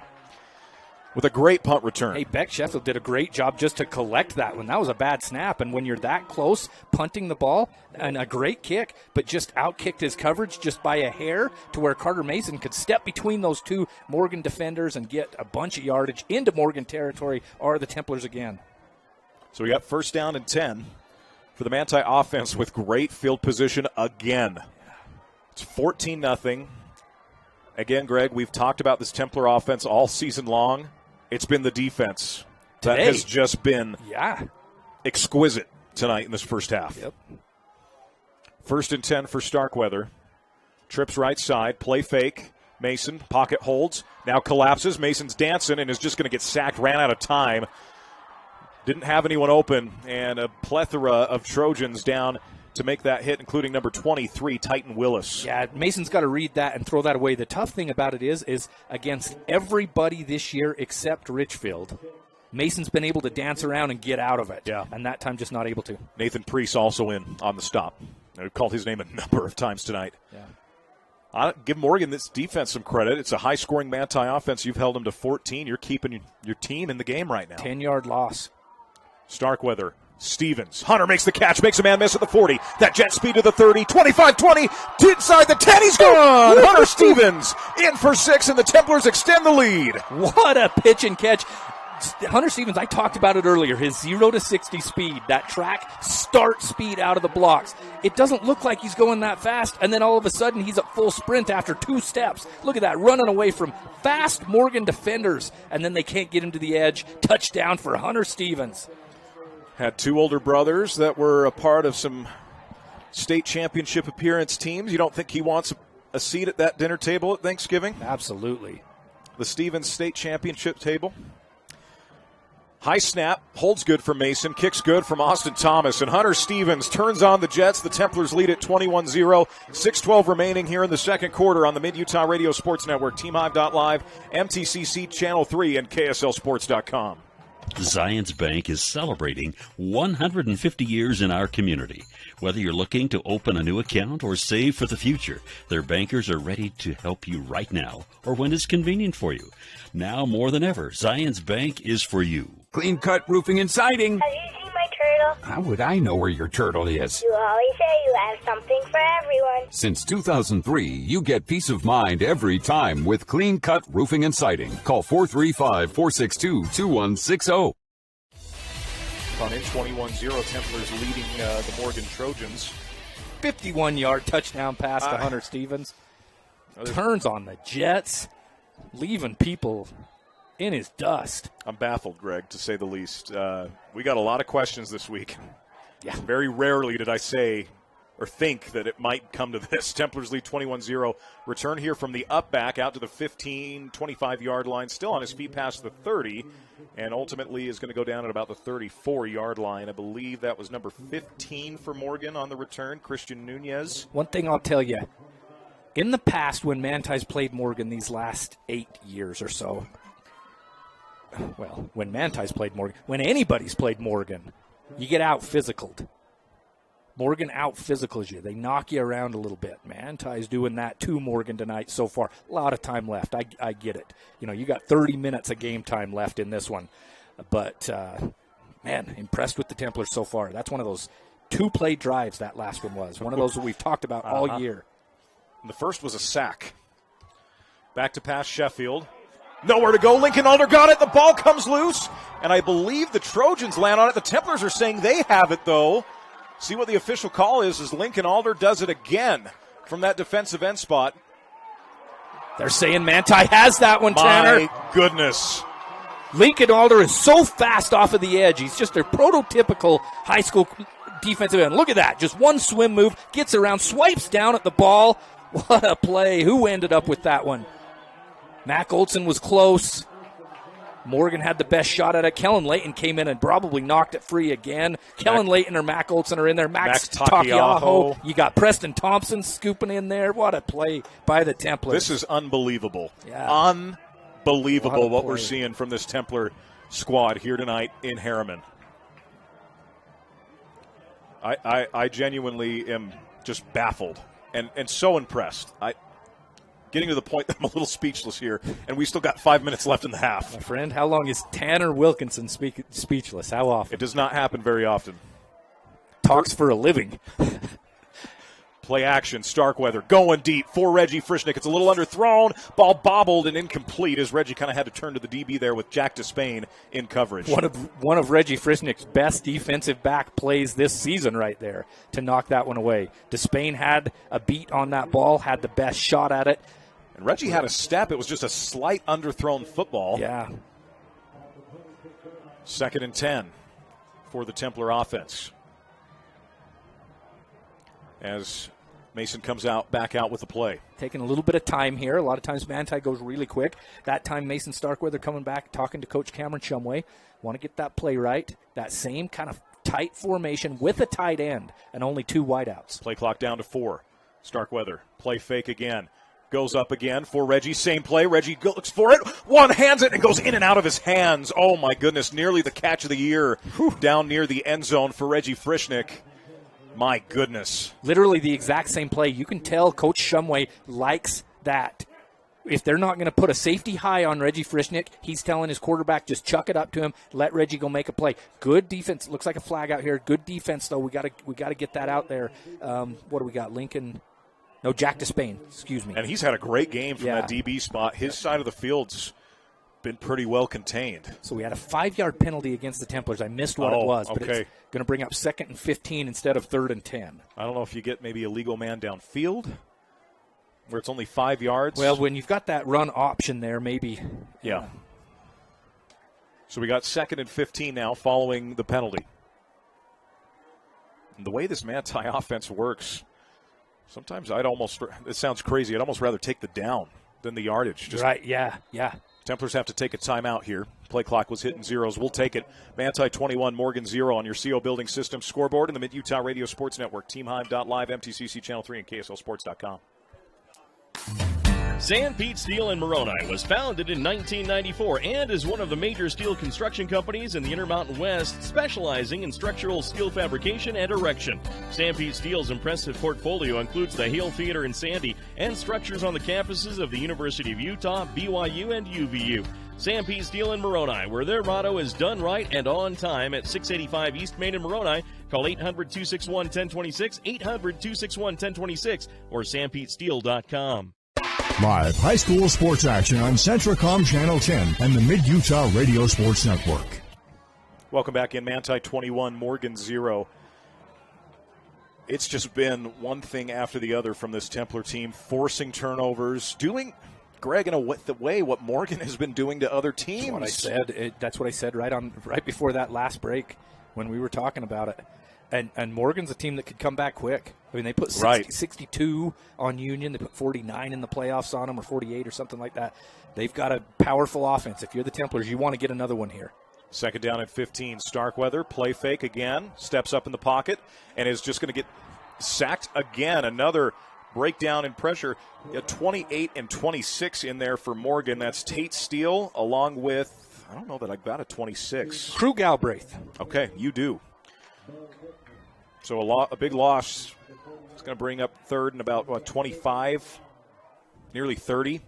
With a great punt return. Hey, Beck Sheffield did a great job just to collect that one. That was a bad snap, and when you're that close, punting the ball, and a great kick, but just outkicked his coverage just by a hair to where Carter Mason could step between those two Morgan defenders and get a bunch of yardage into Morgan territory, or the Templars again. So we got 1st down and 10 for the Manti offense with great field position again. It's 14-0. Again, Greg, we've talked about this Templar offense all season long. It's been the defense that has just been exquisite tonight in this first half. Yep. 1st and 10 for Starkweather. Trips right side, play fake. Mason, pocket holds, now collapses. Mason's dancing and is just going to get sacked, ran out of time. Didn't have anyone open, and a plethora of Trojans down to make that hit, including number 23, Titan Willis. Yeah, Mason's got to read that and throw that away. The tough thing about it is against everybody this year except Richfield, Mason's been able to dance around and get out of it. Yeah. And that time just not able to. Nathan Priest also in on the stop. We've called his name a number of times tonight. Yeah. I'll give Morgan this defense some credit. It's a high-scoring Manti offense. You've held them to 14. You're keeping your team in the game right now. 10-yard loss. Starkweather. Stevens. Hunter makes the catch, makes a man miss at the 40. That jet speed to the 30, 25-20, inside the 10, he's gone! Hunter Stevens in for 6, and the Templars extend the lead. What a pitch and catch. Hunter Stevens, I talked about it earlier, his 0 to 60 speed, that track start speed out of the blocks. It doesn't look like he's going that fast, and then all of a sudden he's at full sprint after 2 steps. Look at that, running away from fast Morgan defenders, and then they can't get him to the edge. Touchdown for Hunter Stevens. Had 2 older brothers that were a part of some state championship appearance teams. You don't think he wants a seat at that dinner table at Thanksgiving? Absolutely. The Stevens State Championship table. High snap, holds good for Mason, kicks good from Austin Thomas, and Hunter Stevens turns on the Jets. The Templars lead at 21-0. 6:12 remaining here in the second quarter on the Mid-Utah Radio Sports Network, TeamHive.live, MTCC Channel 3, and KSLSports.com. Zions Bank is celebrating 150 years in our community. Whether you're looking to open a new account or save for the future, their bankers are ready to help you right now or when it's convenient for you. Now more than ever, Zions Bank is for you. Clean Cut Roofing and Siding. Have you seen my turtle? How would I know where your turtle is? You always say you have something for everyone. Since 2003, you get peace of mind every time with Clean Cut Roofing and Siding. Call 435-462-2160. On in 21-0, Templars leading the Morgan Trojans. 51-yard touchdown pass to Hunter Stevens. Turns on the Jets, leaving people in his dust. I'm baffled, Greg, to say the least. We got a lot of questions this week. Yeah. Very rarely did I say or think that it might come to this. Templars lead 21-0. Return here from the up back out to the 15, 25-yard line. Still on his feet past the 30, and ultimately is going to go down at about the 34-yard line. I believe that was number 15 for Morgan on the return, Christian Nunez. One thing I'll tell you, In the past, when Manti's played Morgan these last 8 years or so, well, when Manti's played Morgan, when anybody's played Morgan, you get out-physicaled. Morgan out-physicals you. They knock you around a little bit. Manti's doing that to Morgan tonight so far. A lot of time left. I get it. You know, you got 30 minutes of game time left in this one. But, man, impressed with the Templars so far. That's one of those 2-play drives that last one was. One of those that we've talked about all year. And the first was a sack. Back to pass Sheffield. Nowhere to go. Lincoln Alder got it. The ball comes loose. And I believe the Trojans land on it. The Templars are saying they have it, though. See what the official call is as Lincoln Alder does it again from that defensive end spot. They're saying Manti has that one, Tanner. My goodness. Lincoln Alder is so fast off of the edge. He's just a prototypical high school defensive end. Look at that. Just one swim move, gets around, swipes down at the ball. What a play. Who ended up with that one? Mac Olson was close. Morgan had the best shot at it. Kellen Layton came in and probably knocked it free again. Kellen Layton or Mac Olson are in there. Max Takiaho. You got Preston Thompson scooping in there. What a play by the Templars. This is unbelievable. Yeah. Unbelievable what we're seeing from this Templar squad here tonight in Harriman. I genuinely am just baffled and so impressed. Getting to the point that I'm a little speechless here, and we still got 5 minutes left in the half. My friend, how long is Tanner Wilkinson speechless? How often? It does not happen very often. Talks for a living. Play action, Starkweather going deep for Reggie Frischnick. It's a little underthrown, ball bobbled and incomplete as Reggie kind of had to turn to the DB there with Jack Despain in coverage. One of Reggie Frischnick's best defensive back plays this season right there to knock that one away. Despain had a beat on that ball, had the best shot at it. And Reggie had a step. It was just a slight underthrown football. Yeah. 2nd and 10 for the Templar offense. As Mason comes back out with the play. Taking a little bit of time here. A lot of times Manti goes really quick. That time Mason Starkweather coming back, talking to Coach Cameron Shumway. Want to get that play right. That same kind of tight formation with a tight end and only 2 wideouts. Play clock down to 4. Starkweather, play fake again. Goes up again for Reggie. Same play. Reggie looks for it. One hands it and goes in and out of his hands. Oh, my goodness. Nearly the catch of the year down near the end zone for Reggie Frischnick. My goodness. Literally the exact same play. You can tell Coach Shumway likes that. If they're not going to put a safety high on Reggie Frischnick, he's telling his quarterback, just chuck it up to him, let Reggie go make a play. Good defense. Looks like a flag out here. Good defense, though. We got to get that out there. What do we got? Jack Despain, excuse me. And he's had a great game from that DB spot. His side of the field's been pretty well contained. So we had a 5-yard penalty against the Templars. I missed what it was, but it's going to bring up 2nd and 15 instead of 3rd and 10. I don't know if you get maybe a legal man downfield where it's only 5 yards. Well, when you've got that run option there, maybe. Yeah. So we got 2nd and 15 now following the penalty. And the way this Manti offense works, sometimes it sounds crazy, I'd almost rather take the down than the yardage. Right, yeah. Templars have to take a timeout here. Play clock was hitting zeros. We'll take it. Manti 21, Morgan 0 on your CO Building System scoreboard in the Mid-Utah Radio Sports Network. TeamHive.live, MTCC Channel 3, and KSLSports.com. San Pete Steel in Moroni was founded in 1994 and is one of the major steel construction companies in the Intermountain West, specializing in structural steel fabrication and erection. San Pete Steel's impressive portfolio includes the Hale Theater in Sandy and structures on the campuses of the University of Utah, BYU, and UVU. San Pete Steel in Moroni, where their motto is done right and on time, at 685 East Main in Moroni. Call 800-261-1026, 800-261-1026, or sanpetesteel.com. Live high school sports action on Centracom Channel 10 and the Mid-Utah Radio Sports Network. Welcome back in. Manti 21, Morgan 0. It's just been one thing after the other from this Templar team, forcing turnovers, doing, Greg, in the way what Morgan has been doing to other teams. That's what I said right before that last break when we were talking about it. And Morgan's a team that could come back quick. I mean, they put 62 on Union. They put 49 in the playoffs on them, or 48 or something like that. They've got a powerful offense. If you're the Templars, you want to get another one here. 2nd down and 15. Starkweather, play fake again, steps up in the pocket, and is just going to get sacked again. Another breakdown in pressure. 28 and 26 in there for Morgan. That's Tate Steele along with, I don't know that I got a 26. Crew Galbraith. Okay, you do. So a big loss. It's going to bring up third and about, 25, nearly 30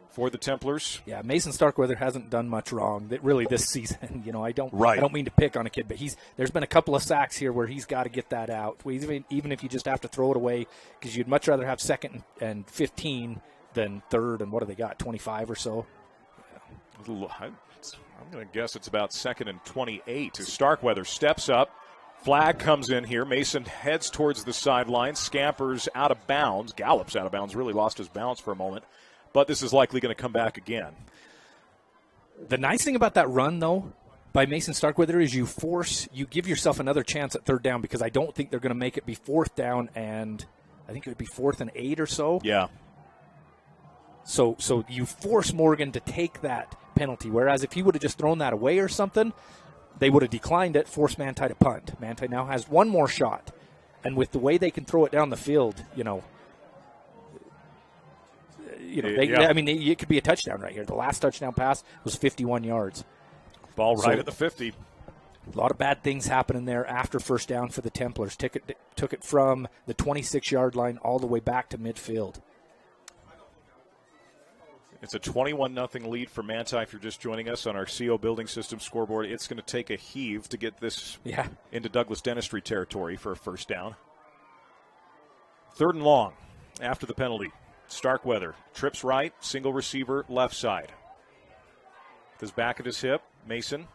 for the Templars. Yeah, Mason Starkweather hasn't done much wrong really this season. I don't mean to pick on a kid, but there's been a couple of sacks here where he's got to get that out. Even if you just have to throw it away, because you'd much rather have second and 15 than third and what do they got, 25 or so? I'm going to guess it's about second and 28 as Starkweather steps up. Flag comes in here. Mason heads towards the sideline, scampers out of bounds, gallops out of bounds, really lost his balance for a moment. But this is likely going to come back again. The nice thing about that run, though, by Mason Starkweather is you give yourself another chance at third down, because I don't think they're going to make it be fourth down, and I think it would be 4th and 8 or so. Yeah. So you force Morgan to take that penalty, whereas if he would have just thrown that away or something, they would have declined it, forced Manti to punt. Manti now has one more shot, and with the way they can throw it down the field, it could be a touchdown right here. The last touchdown pass was 51 yards. Ball right at the 50. A lot of bad things happening there after first down for the Templars. Took it from the 26-yard line all the way back to midfield. It's a 21-0 lead for Manti. If you're just joining us on our CO Building System scoreboard, it's going to take a heave to get this into Douglas Dentistry territory for a first down. 3rd and long after the penalty. Starkweather trips right, single receiver left side. With his back at his hip, Mason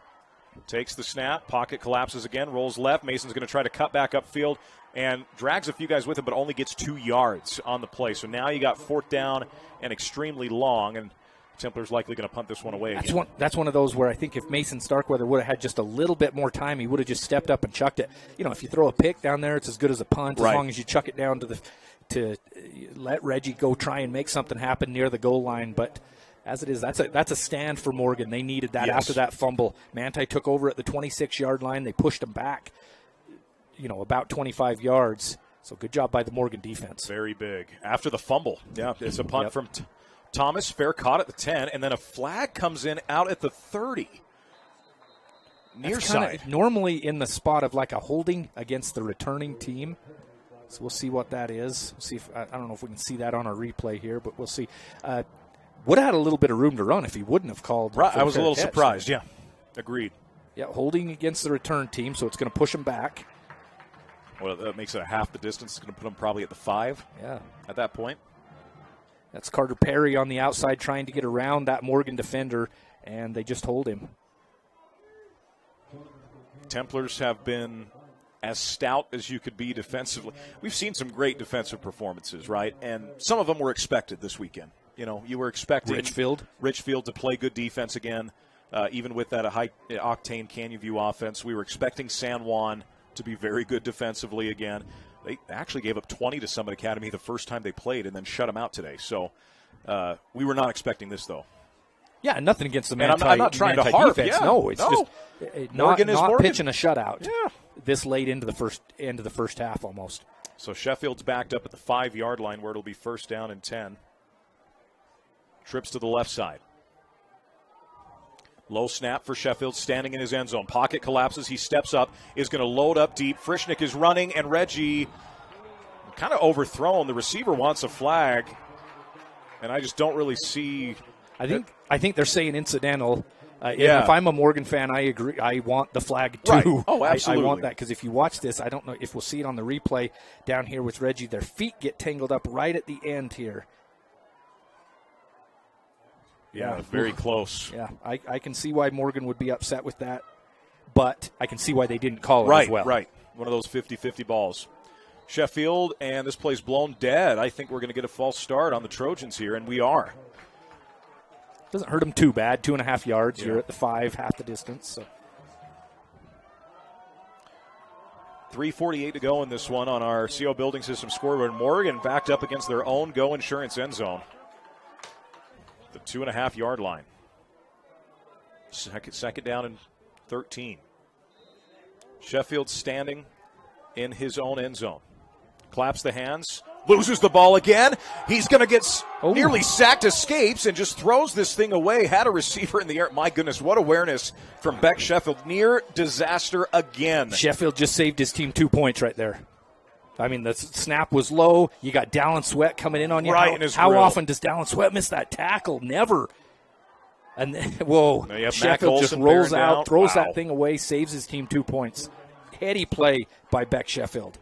takes the snap, pocket collapses again, rolls left. Mason's going to try to cut back upfield and drags a few guys with him, but only gets 2 yards on the play. So now you got 4th down and extremely long, and Templars likely going to punt this one away again. That's one of those where I think if Mason Starkweather would have had just a little bit more time, he would have just stepped up and chucked it. If you throw a pick down there, it's as good as a punt, right, as long as you chuck it down to let Reggie go try and make something happen near the goal line. But as it is, that's a stand for Morgan. They needed that after that fumble. Manti took over at the 26-yard line. They pushed him back, about 25 yards. So good job by the Morgan defense. Very big. After the fumble, it's a punt from Thomas. Fair caught at the 10, and then a flag comes in out at the 30. Near side. Normally in the spot of like a holding against the returning team. So we'll see what that is. We'll see if I don't know if we can see that on our replay here, but we'll see. Would have had a little bit of room to run if he wouldn't have called. Right, I was a little surprised. Yeah, agreed. Yeah, holding against the return team, so it's going to push him back. Well, that makes it a half the distance. It's going to put him probably at the 5. Yeah, at that point. That's Carter Perry on the outside trying to get around that Morgan defender, and they just hold him. Templars have been as stout as you could be defensively. We've seen some great defensive performances, right? And some of them were expected this weekend. You were expecting Richfield to play good defense again, even with that high-octane Canyon View offense. We were expecting San Juan to be very good defensively again. They actually gave up 20 to Summit Academy the first time they played and then shut them out today. So we were not expecting this, though. Yeah, nothing against the Manti. I'm not trying to harp. Defense. Yeah, no, it's just Morgan not pitching a shutout. Yeah. This late into the first half almost. So Sheffield's backed up at the 5-yard line where it'll be first down and 10. Trips to the left side. Low snap for Sheffield, standing in his end zone. Pocket collapses. He steps up, is going to load up deep. Frischnick is running, and Reggie kind of overthrown. The receiver wants a flag, and I just don't really see. I think they're saying incidental. If I'm a Morgan fan, I agree. I want the flag too. Right. Oh, absolutely. I want that because if you watch this, I don't know if we'll see it on the replay down here with Reggie. Their feet get tangled up right at the end here. Yeah, very close. Yeah, I can see why Morgan would be upset with that, but I can see why they didn't call it as well. Right, one of those 50-50 balls. Sheffield, and this play's blown dead. I think we're going to get a false start on the Trojans here, and we are. Doesn't hurt them too bad, 2.5 yards. Yeah. You're at the 5, half the distance. So. 3:48 to go in this one on our CO Building System scoreboard. Morgan backed up against their own Go Insurance end zone. The 2.5-yard line. Second down and 13. Sheffield standing in his own end zone. Claps the hands, Loses the ball again. He's going to get nearly sacked, escapes, and just throws this thing away. Had a receiver in the air. My goodness, what awareness from Beck Sheffield. Near disaster again. Sheffield just saved his team 2 points right there. I mean, the snap was low. You got Dallin Sweat coming in on you. Right in his how grill. often does Dallin Sweat miss that tackle? Never. And then, whoa, Sheffield just rolls out, throws that thing away, saves his team 2 points. Heady play by Beck Sheffield.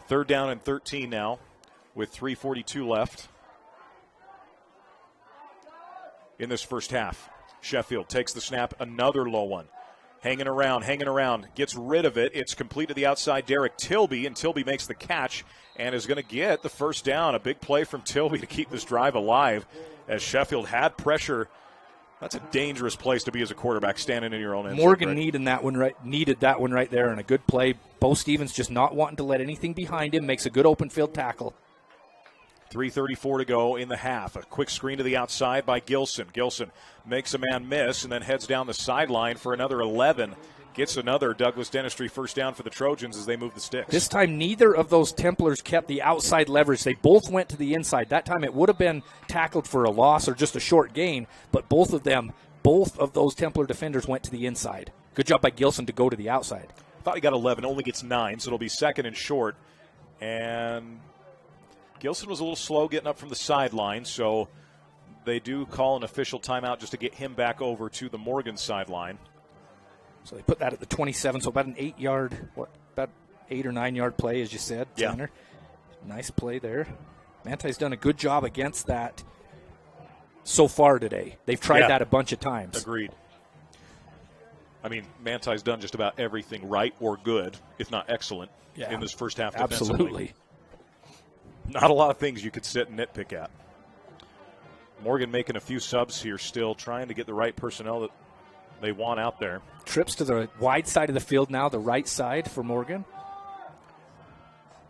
3rd down and 13 now with 3:42 left in this first half. Sheffield takes the snap, another low one. Hanging around, gets rid of it. It's complete to the outside, Derek Tilby, and Tilby makes the catch and is going to get the first down. A big play from Tilby to keep this drive alive as Sheffield had pressure. That's a dangerous place to be as a quarterback, standing in your own end zone. Morgan needed that one right there, and a good play. Bo Stevens just not wanting to let anything behind him, makes a good open field tackle. 3:34 to go in the half. A quick screen to the outside by Gilson. Gilson makes a man miss and then heads down the sideline for another 11. Gets another Douglas Dentistry first down for the Trojans as they move the sticks. This time, neither of those Templars kept the outside leverage. They both went to the inside. That time, it would have been tackled for a loss or just a short gain, but both of those Templar defenders went to the inside. Good job by Gilson to go to the outside. Thought he got 11, only gets 9, so it'll be 2nd and short. And Gilson was a little slow getting up from the sideline, so they do call an official timeout just to get him back over to the Morgan sideline. So they put that at the 27, so about an 8 or 9 yard play, as you said, Tanner. Yeah. Nice play there. Manti's done a good job against that so far today. They've tried that a bunch of times. Agreed. I mean, Manti's done just about everything right or good, if not excellent, in this first half defensively. Absolutely. Not a lot of things you could sit and nitpick at. Morgan making a few subs here still, trying to get the right personnel that they want out there. Trips to the wide side of the field now, the right side for Morgan.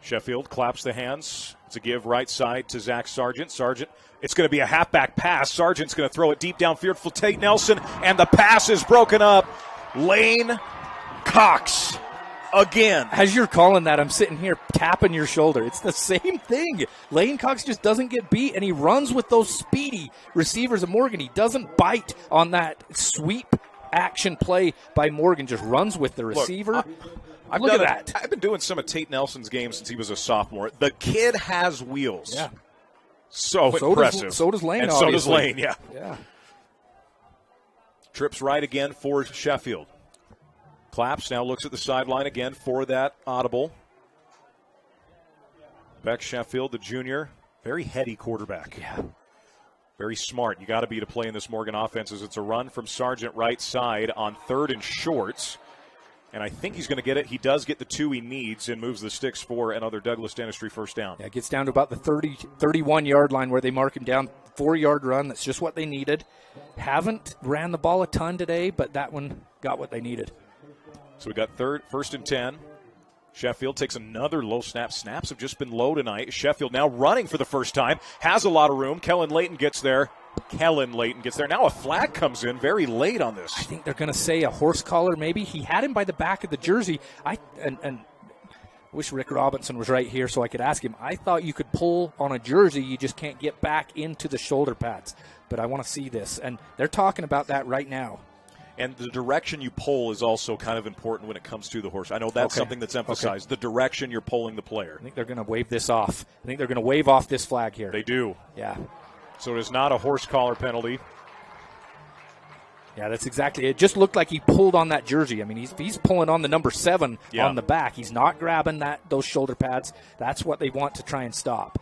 Sheffield claps the hands. It's a give right side to Zach Sargent. Sargent, it's going to be a halfback pass. Sargent's going to throw it deep downfield for Tate Nelson, and the pass is broken up. Lane Cox again. As you're calling that, I'm sitting here tapping your shoulder. It's the same thing. Lane Cox just doesn't get beat, and he runs with those speedy receivers of Morgan. He doesn't bite on that sweep action play by Morgan, just runs with the receiver. Look at that. I've been doing some of Tate Nelson's games since he was a sophomore. The kid has wheels. Yeah. So impressive. So does Lane, and obviously. So does Lane, yeah. Yeah. Trips right again for Sheffield. Claps, now looks at the sideline again for that audible. Beck Sheffield, the junior, very heady quarterback. Yeah. Very smart. You got to be to play in this Morgan offense as it's a run from Sargent right side on 3rd and short. And I think he's going to get it. He does get the 2 he needs and moves the sticks for another Douglas Dentistry first down. Yeah, it gets down to about the 31-yard line where they mark him down. 4-yard run. That's just what they needed. Haven't ran the ball a ton today, but that one got what they needed. So we got 1st and 10. Sheffield takes another low snap. Snaps have just been low tonight. Sheffield now running for the first time. Has a lot of room. Kellen Layton gets there. Now a flag comes in very late on this. I think they're going to say a horse collar maybe. He had him by the back of the jersey. I wish Rick Robinson was right here so I could ask him. I thought you could pull on a jersey. You just can't get back into the shoulder pads. But I want to see this. And they're talking about that right now. And the direction you pull is also kind of important when it comes to the horse. I know that's something that's emphasized, the direction you're pulling the player. I think they're going to wave this off. I think they're going to wave off this flag here. They do. Yeah. So it is not a horse collar penalty. Yeah, that's exactly it. It just looked like he pulled on that jersey. I mean, he's pulling on the number 7 on the back. He's not grabbing those shoulder pads. That's what they want to try and stop.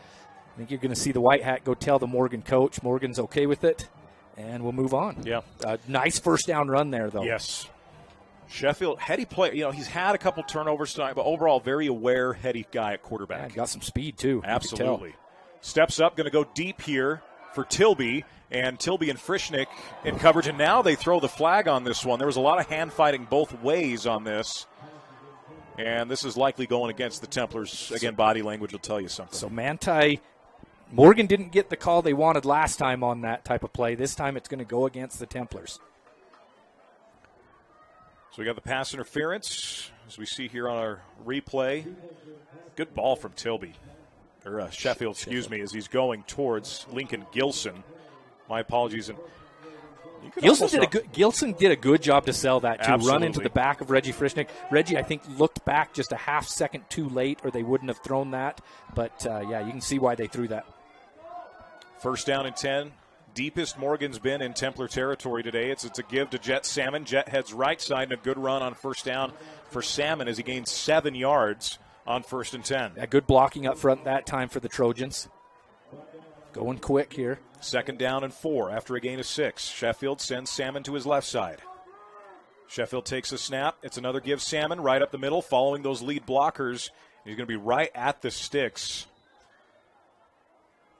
I think you're going to see the white hat go tell the Morgan coach. Morgan's okay with it. And we'll move on. Yeah. Nice first down run there, though. Yes. Sheffield, heady play. You know, he's had a couple turnovers tonight, but overall, very aware, heady guy at quarterback. Yeah, got some speed, too. Absolutely. Steps up, going to go deep here for Tilby. And Tilby and Frischnick in coverage. And now they throw the flag on this one. There was a lot of hand fighting both ways on this. And this is likely going against the Templars. Again, body language will tell you something. So Manti... Morgan didn't get the call they wanted last time on that type of play. This time it's going to go against the Templars. So we got the pass interference. as we see here on our replay. Good ball from Tilby, or Sheffield, excuse me, as he's going towards Lincoln Gilson. My apologies. And Gilson did a good job to sell that, to Absolutely. run into the back of Reggie Frischnick. Reggie, I think, looked back just a half second too late, or they wouldn't have thrown that. But, yeah, you can see why they threw that. First down and 10. Deepest Morgan's been in Templar territory today. It's a give to Jet Salmon. Jet heads right side, and a good run on first down for Salmon as he gains 7 yards on 1st and 10. Yeah, good blocking up front that time for the Trojans. Going quick here. 2nd down and 4 after a gain of 6. Sheffield sends Salmon to his left side. Sheffield takes a snap. It's another give Salmon right up the middle, following those lead blockers. He's going to be right at the sticks.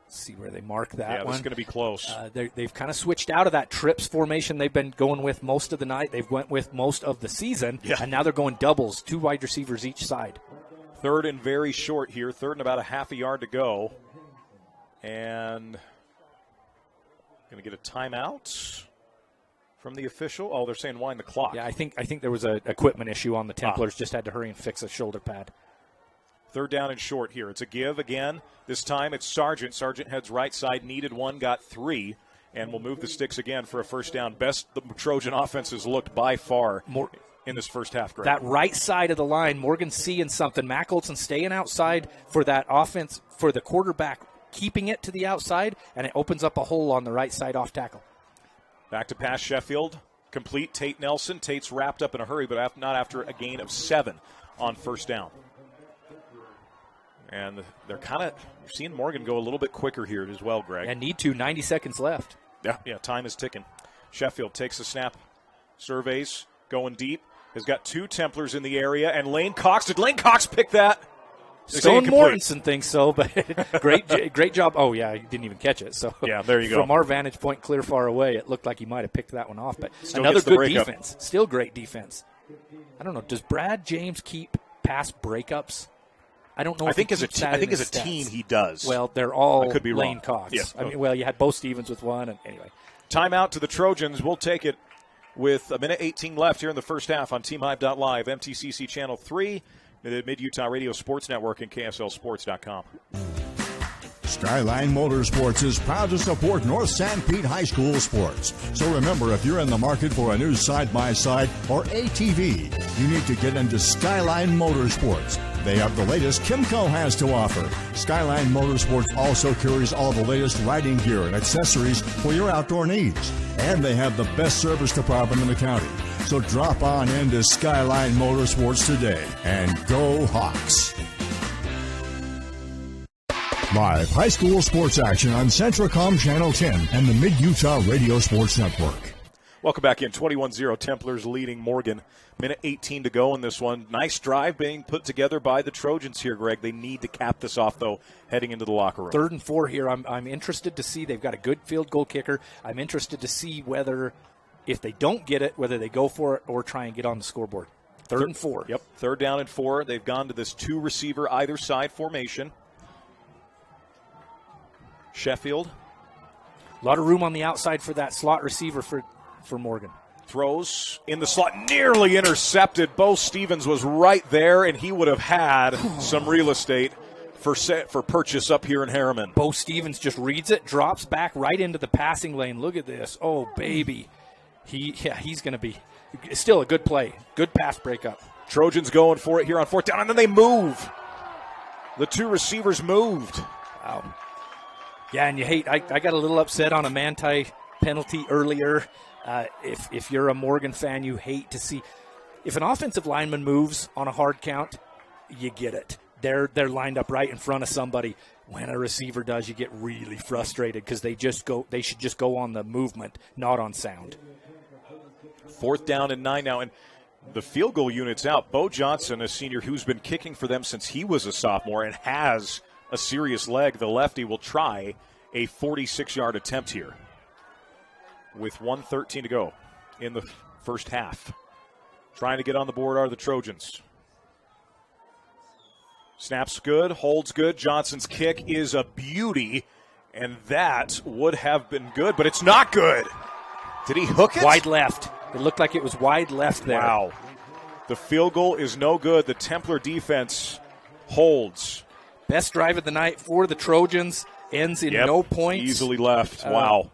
Let's see where they mark that Yeah, one. this is going to be close. They've kind of switched out of that trips formation they've been going with most of the night. They've went with most of the season, and now they're going doubles, 2 wide receivers each side. 3rd and very short here. 3rd and about a half a yard to go. And going to get a timeout from the official. Oh, they're saying wind the clock. Yeah, I think there was an equipment issue on the Templars. Just had to hurry and fix a shoulder pad. 3rd down and short here. It's a give again. This time it's Sargent. Sargent heads right side. Needed 1, got 3. And will move the sticks again for a first down. Best the Trojan offense has looked by far in this first half, Greg. That right side of the line, Morgan's seeing something. Mac Olson staying outside for that offense, for the quarterback keeping it to the outside, and it opens up a hole on the right side off tackle. Back to pass Sheffield. Complete. Tate Nelson. Tate's wrapped up in a hurry, but not after a gain of 7 on first down. And they're you're seeing Morgan go a little bit quicker here as well, Greg. And need to. 90 seconds left. Yeah, time is ticking. Sheffield takes a snap, surveys, going deep. Has got 2 Templars in the area, and Lane Cox. Did Lane Cox pick that? Stone Mortensen thinks so, but great job. Oh, yeah, he didn't even catch it. So yeah, there you go. From our vantage point, clear far away, it looked like he might have picked that one off. But Still another good breakup. defense. Still great defense. I don't know. Does Brad James keep pass breakups? I don't know. I think as a team he does. Well, they're all I could be Lane wrong. Cox. Yeah. I mean, well, you had Bo Stevens with one, and anyway. Timeout to the Trojans. We'll take it with 1:18 left here in the first half on TeamHive.live, MTCC Channel 3, the Mid-Utah Radio Sports Network, and KSLSports.com. Skyline Motorsports is proud to support North San Pete High School sports. So remember, if you're in the market for a new side-by-side or ATV, you need to get into Skyline Motorsports. They have the latest Kimco has to offer. Skyline Motorsports also carries all the latest riding gear and accessories for your outdoor needs. And they have the best service department in the county. So drop on into Skyline Motorsports today and go Hawks. Live high school sports action on Centracom Channel 10 and the Mid-Utah Radio Sports Network. Welcome back in. 21-0 Templars leading Morgan. 1:18 to go in this one. Nice drive being put together by the Trojans here, Greg. They need to cap this off, though, heading into the locker room. 3rd and 4 here. I'm interested to see. They've got a good field goal kicker. I'm interested to see whether, if they don't get it, whether they go for it or try and get on the scoreboard. 3rd and 4. Yep, 3rd down and 4. They've gone to this 2-receiver either side formation. Sheffield. A lot of room on the outside for that slot receiver for Morgan. Throws in the slot, nearly intercepted. Bo Stevens was right there, and he would have had some real estate for purchase up here in Harriman. Bo Stevens just reads it, drops back right into the passing lane. Look at this. Oh, baby. He's going to be still a good play. Good pass breakup. Trojans going for it here on 4th down, and then they move. The 2 receivers moved. Wow. Yeah, and you hate. I got a little upset on a Manti penalty earlier. If you're a Morgan fan, you hate to see. If an offensive lineman moves on a hard count, you get it. They're lined up right in front of somebody. When a receiver does, you get really frustrated because they should just go on the movement, not on sound. 4th down and 9 now, and the field goal unit's out. Bo Johnson, a senior who's been kicking for them since he was a sophomore and has a serious leg. The lefty will try a 46-yard attempt here with 1:13 to go in the first half. Trying to get on the board are the Trojans. Snaps good, holds good. Johnson's kick is a beauty, and that would have been good, but it's not good. Did he hook it? Wide left. It looked like it was wide left there. Wow. The field goal is no good. The Templar defense holds. Best drive of the night for the Trojans. Ends in no points. Easily left. Wow.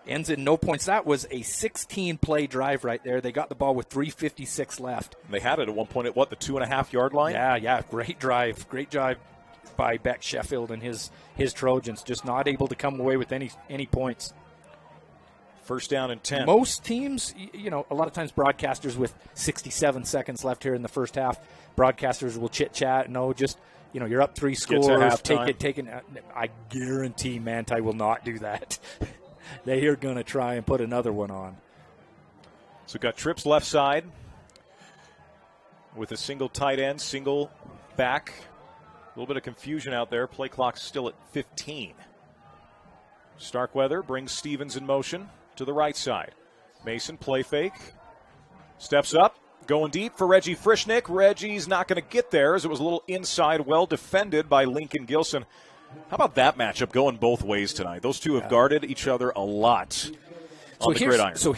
Ends in no points. That was a 16-play drive right there. They got the ball with 3:56 left. They had it at one point at, the 2.5-yard line? Yeah. Great drive. Great drive by Beck Sheffield and his Trojans. Just not able to come away with any points. First down and 10. Most teams, a lot of times broadcasters with 67 seconds left here in the first half, broadcasters will chit-chat. No, just, you're up 3 scores. Take it. I guarantee Manti will not do that. They are going to try and put another one on. So we've got trips left side with a single tight end, single back. A little bit of confusion out there. Play clock still at 15. Starkweather brings Stevens in motion to the right side. Mason, play fake. Steps up, going deep for Reggie Frischnick. Reggie's not going to get there as it was a little inside, well defended by Lincoln Gilson. How about that matchup going both ways tonight? Those two have guarded each other a lot on the gridiron. So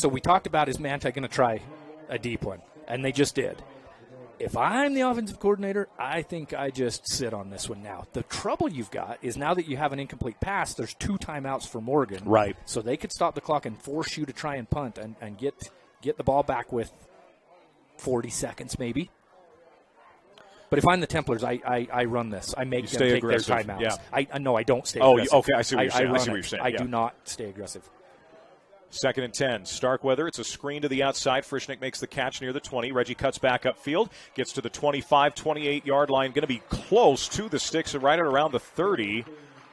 we talked about, is Manti going to try a deep one? And they just did. If I'm the offensive coordinator, I think I just sit on this one now. The trouble you've got is now that you have an incomplete pass, there's 2 timeouts for Morgan. Right. So they could stop the clock and force you to try and punt and get the ball back with 40 seconds maybe. But if I'm the Templars, I run this. I make them take aggressive. their timeouts. Yeah. I don't stay aggressive. Okay, I see what you're saying. I do not stay aggressive. 2nd and 10. Starkweather. It's a screen to the outside. Frischnick makes the catch near the 20. Reggie cuts back upfield. Gets to the 25, 28-yard line. Going to be close to the sticks and right at around the 30.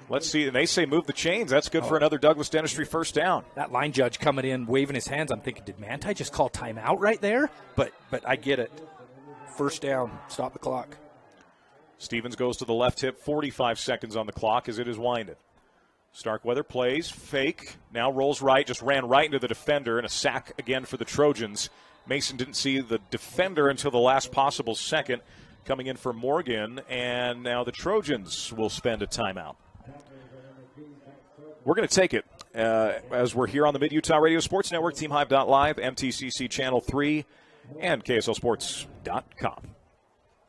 Let's see. And they say move the chains. That's good for another Douglas Dentistry first down. That line judge coming in, waving his hands. I'm thinking, did Manti just call timeout right there? But I get it. First down. Stop the clock. Stevens goes to the left hip. 45 seconds on the clock as it is winded. Starkweather plays, fake, now rolls right, just ran right into the defender, and a sack again for the Trojans. Mason didn't see the defender until the last possible second, coming in for Morgan, and now the Trojans will spend a timeout. We're going to take it as we're here on the Mid-Utah Radio Sports Network, TeamHive.live, MTCC Channel 3, and KSLSports.com.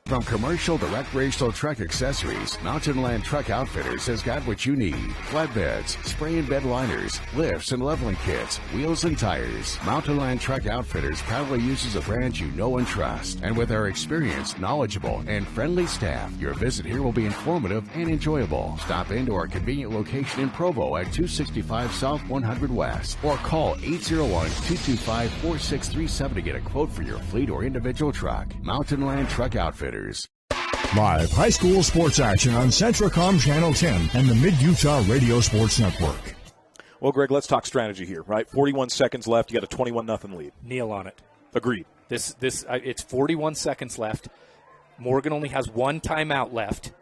From commercial to recreational truck accessories, Mountain Land Truck Outfitters has got what you need. Flatbeds, spray and bed liners, lifts and leveling kits, wheels and tires. Mountain Land Truck Outfitters proudly uses a brand you know and trust. And with our experienced, knowledgeable, and friendly staff, your visit here will be informative and enjoyable. Stop into our convenient location in Provo at 265 South 100 West or call 801-225-4637 to get a quote for your fleet or individual truck. Mountain Land Truck Outfitters. Live high school sports action on Centracom Channel 10 and the Mid-Utah Radio Sports Network. Well, Greg, let's talk strategy here, right? 41 seconds left. You got a 21-0 lead. Kneel on it. Agreed. It's 41 seconds left. Morgan only has 1 timeout left.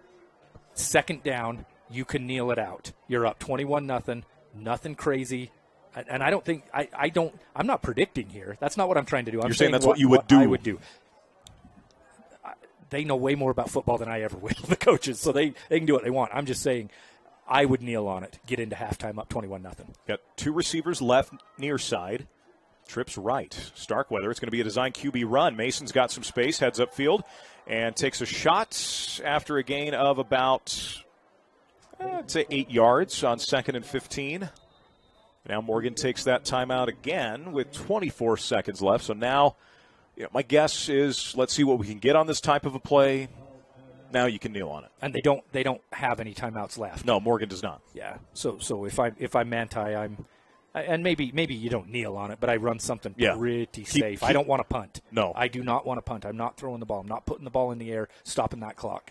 2nd down, you can kneel it out. You're up 21-0. Nothing crazy. And I don't think I'm not predicting here. That's not what I'm trying to do. You're saying that's what you would do. I would do. They know way more about football than I ever will, the coaches, so they can do what they want. I'm just saying I would kneel on it, get into halftime up 21-0. Got 2 receivers left near side. Trips right. Starkweather, it's going to be a design QB run. Mason's got some space, heads upfield, and takes a shot after a gain of about, I'd say 8 yards on 2nd and 15. Now Morgan takes that timeout again with 24 seconds left, so now my guess is let's see what we can get on this type of a play. Now you can kneel on it. And they don't have any timeouts left. No, Morgan does not. Yeah. So if I'm Manti, and maybe you don't kneel on it, but I run something pretty safe. I don't want to punt. No. I do not want to punt. I'm not throwing the ball. I'm not putting the ball in the air, stopping that clock.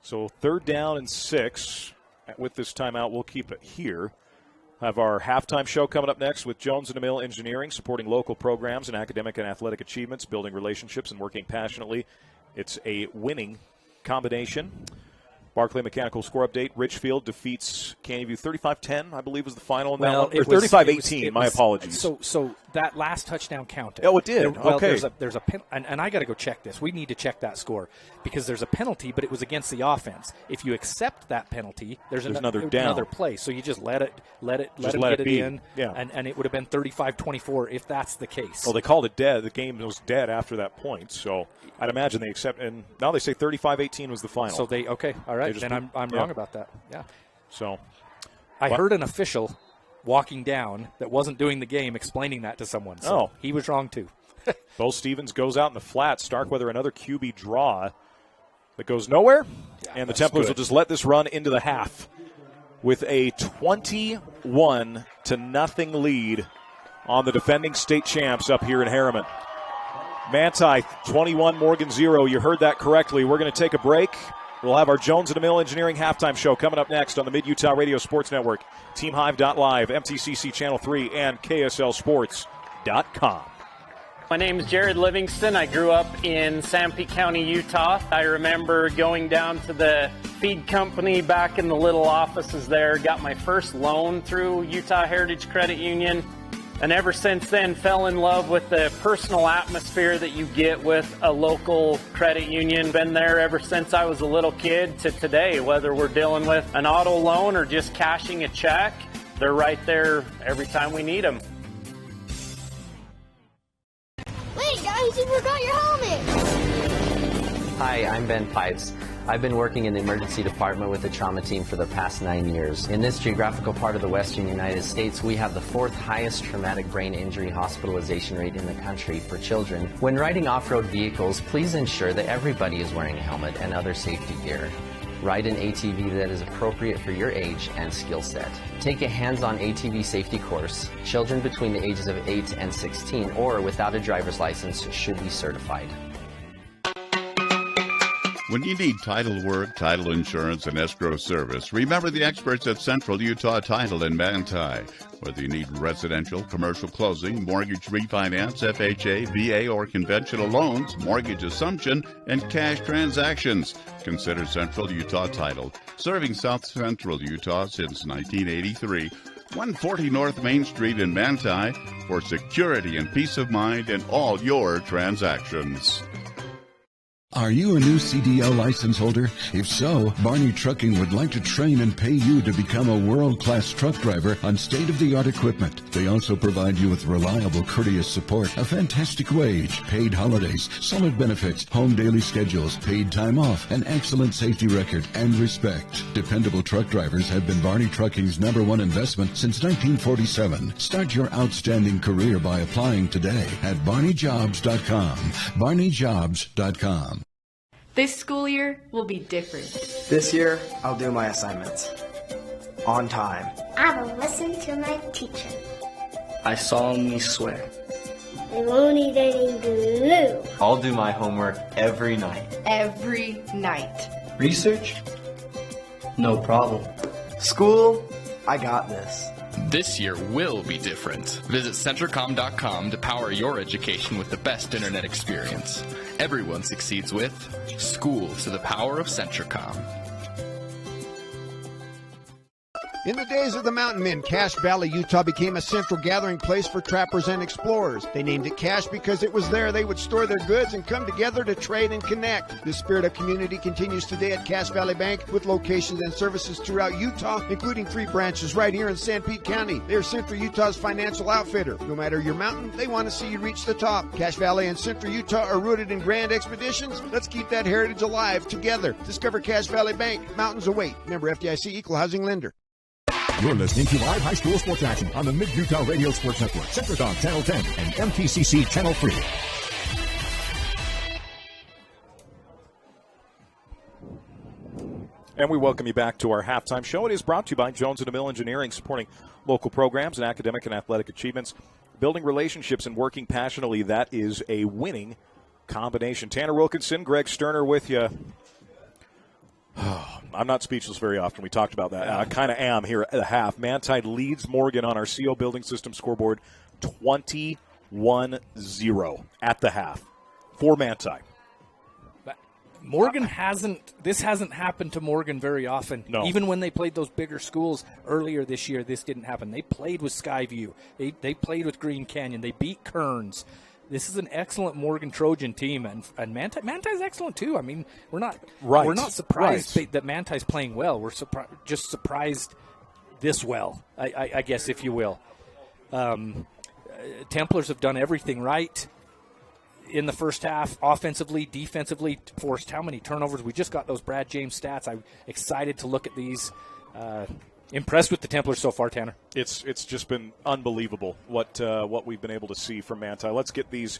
So 3rd down and 6. With this timeout, we'll keep it here. Have our halftime show coming up next with Jones & DeMille Engineering, supporting local programs and academic and athletic achievements, building relationships and working passionately. It's a winning combination. Barclay Mechanical score update. Richfield defeats Canyon View 35-10, I believe was the final in that Well, one. Or 35-18, my apologies. So that last touchdown counted. Oh, it did? Okay. There's a and I got to go check this. We need to check that score because there's a penalty, but it was against the offense. If you accept that penalty, there's another play. So you just let it get it in, yeah. and it would have been 35-24 if that's the case. Well, they called it dead. The game was dead after that point. So I'd imagine they accept. And now they say 35-18 was the final. So all right. Then I'm wrong about that. Yeah. So I heard an official walking down that wasn't doing the game explaining that to someone. So he was wrong too. Bo Stevens goes out in the flat. Starkweather another QB draw that goes nowhere. Yeah, and the Templars will just let this run into the half with a 21-0 lead on the defending state champs up here in Harriman. Manti 21, Morgan 0. You heard that correctly. We're going to take a break. We'll have our Jones & DeMille Engineering halftime show coming up next on the Mid-Utah Radio Sports Network, TeamHive.live, MTCC Channel 3, and KSLSports.com. My name is Jared Livingston. I grew up in Sanpete County, Utah. I remember going down to the feed company back in the little offices there, got my first loan through Utah Heritage Credit Union, and ever since then fell in love with the personal atmosphere that you get with a local credit union. Been there ever since I was a little kid to today, whether we're dealing with an auto loan or just cashing a check, they're right there every time we need them. Wait, guys, you forgot your helmet! Hi, I'm Ben Pipes. I've been working in the emergency department with the trauma team for the past 9 years. In this geographical part of the western United States, we have the 4th highest traumatic brain injury hospitalization rate in the country for children. When riding off-road vehicles, please ensure that everybody is wearing a helmet and other safety gear. Ride an ATV that is appropriate for your age and skill set. Take a hands-on ATV safety course. Children between the ages of 8 and 16 or without a driver's license should be certified. When you need title work, title insurance, and escrow service, remember the experts at Central Utah Title in Manti. Whether you need residential, commercial closing, mortgage refinance, FHA, VA, or conventional loans, mortgage assumption, and cash transactions, consider Central Utah Title. Serving South Central Utah since 1983. 140 North Main Street in Manti for security and peace of mind in all your transactions. Are you a new CDL license holder? If so, Barney Trucking would like to train and pay you to become a world-class truck driver on state-of-the-art equipment. They also provide you with reliable, courteous support, a fantastic wage, paid holidays, solid benefits, home daily schedules, paid time off, an excellent safety record, and respect. Dependable truck drivers have been Barney Trucking's #1 investment since 1947. Start your outstanding career by applying today at barneyjobs.com. barneyjobs.com. This school year will be different. This year, I'll do my assignments on time. I will listen to my teacher. I solemnly swear. I won't eat any glue. I'll do my homework every night. Every night. Research? No problem. School? I got this. This year will be different. Visit Centricom.com to power your education with the best internet experience. Everyone succeeds with School to the Power of Centricom. In the days of the mountain men, Cache Valley, Utah became a central gathering place for trappers and explorers. They named it Cache because it was there they would store their goods and come together to trade and connect. This spirit of community continues today at Cache Valley Bank with locations and services throughout Utah, including 3 branches right here in Sanpete County. They are Central Utah's financial outfitter. No matter your mountain, they want to see you reach the top. Cache Valley and Central Utah are rooted in grand expeditions. Let's keep that heritage alive together. Discover Cache Valley Bank. Mountains await. Member FDIC, Equal Housing Lender. You're listening to live high school sports action on the Mid-Utah Radio Sports Network, Centricom Channel 10, and MTCC Channel 3. And we welcome you back to our halftime show. It is brought to you by Jones & DeMille Engineering, supporting local programs and academic and athletic achievements, building relationships and working passionately. That is a winning combination. Tanner Wilkinson, Greg Sterner with you. I'm not speechless very often. We talked about that. I kind of am here at the half. Manti leads Morgan on our CO Building System scoreboard 21-0 at the half for Manti. Morgan this hasn't happened to Morgan very often. No. Even when they played those bigger schools earlier this year, this didn't happen. They played with Skyview. They played with Green Canyon. They beat Kearns. This is an excellent Morgan Trojan team, and Manti's excellent too. I mean, we're not surprised that Manti's playing well. We're just surprised this well, I guess, if you will. Templars have done everything right in the first half, offensively, defensively, forced how many turnovers? We just got those Brad James stats. I'm excited to look at these. Impressed with the Templars so far, Tanner. It's just been unbelievable what we've been able to see from Manti. Let's get these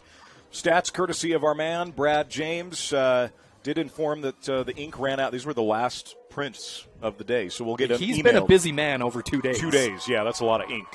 stats courtesy of our man, Brad James. Did inform that the ink ran out. These were the last prints of the day, so we'll get them emailed. He's been a busy man over 2 days. 2 days, yeah, that's a lot of ink.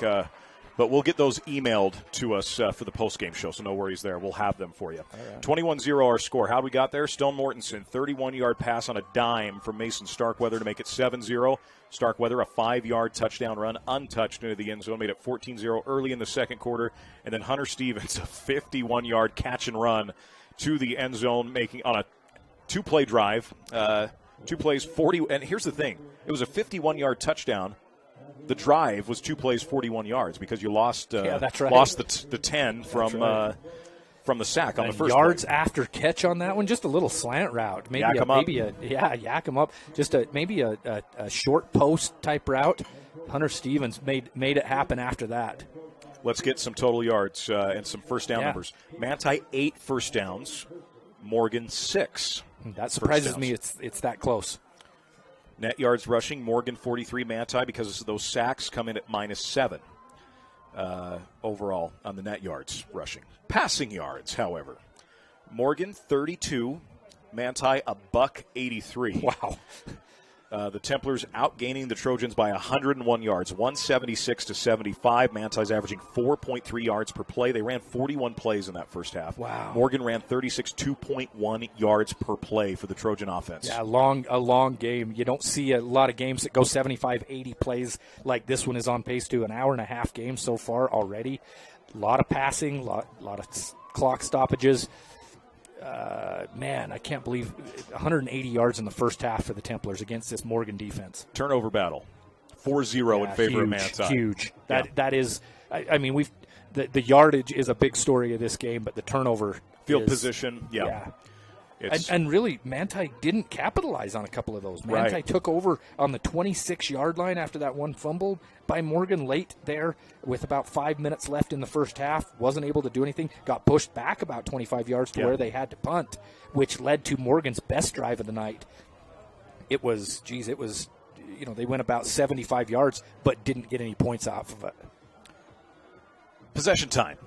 But we'll get those emailed to us for the post-game show, so no worries there. We'll have them for you. Right. 21-0 our score. How we got there? Stone Mortensen, 31-yard pass on a dime from Mason Starkweather to make it 7-0. Starkweather, a 5-yard touchdown run, untouched into the end zone, made it 14-0 early in the second quarter. And then Hunter Stevens, a 51-yard catch and run to the end zone, making on a two-play drive. 2 plays, 40. And here's the thing. It was a 51-yard touchdown. The drive was 2 plays, 41 yards because you lost lost the 10 from the sack on the first yards play. After catch on that one, just a little slant route, yak 'em up, just maybe a short post type route. Hunter Stevens made it happen after that. Let's get some total yards and some first down numbers. Manti 8 first downs, Morgan 6. That surprises me. It's that close. Net yards rushing, Morgan 43, Manti, because those sacks come in at -7 overall on the net yards rushing. Passing yards, however, Morgan 32, Manti a $183. Wow. The Templars outgaining the Trojans by 101 yards, 176 to 75. Manti's averaging 4.3 yards per play. They ran 41 plays in that first half. Wow. Morgan ran 36, 2.1 yards per play for the Trojan offense. Yeah, a long game. You don't see a lot of games that go 75, 80 plays like this one is on pace to. An hour and a half game so far already. A lot of passing, lot of clock stoppages. Man, I can't believe 180 yards in the first half for the Templars against this Morgan defense. Turnover battle, 4-0 in favor of Manti. Huge. That is, I mean, the yardage is a big story of this game, but the turnover field position, yeah. And really, Manti didn't capitalize on a couple of those. Manti took over on the 26-yard line after that one fumble by Morgan late there with about 5 minutes left in the first half. Wasn't able to do anything. Got pushed back about 25 yards to where they had to punt, which led to Morgan's best drive of the night. It was, they went about 75 yards, but didn't get any points off of it. Possession time.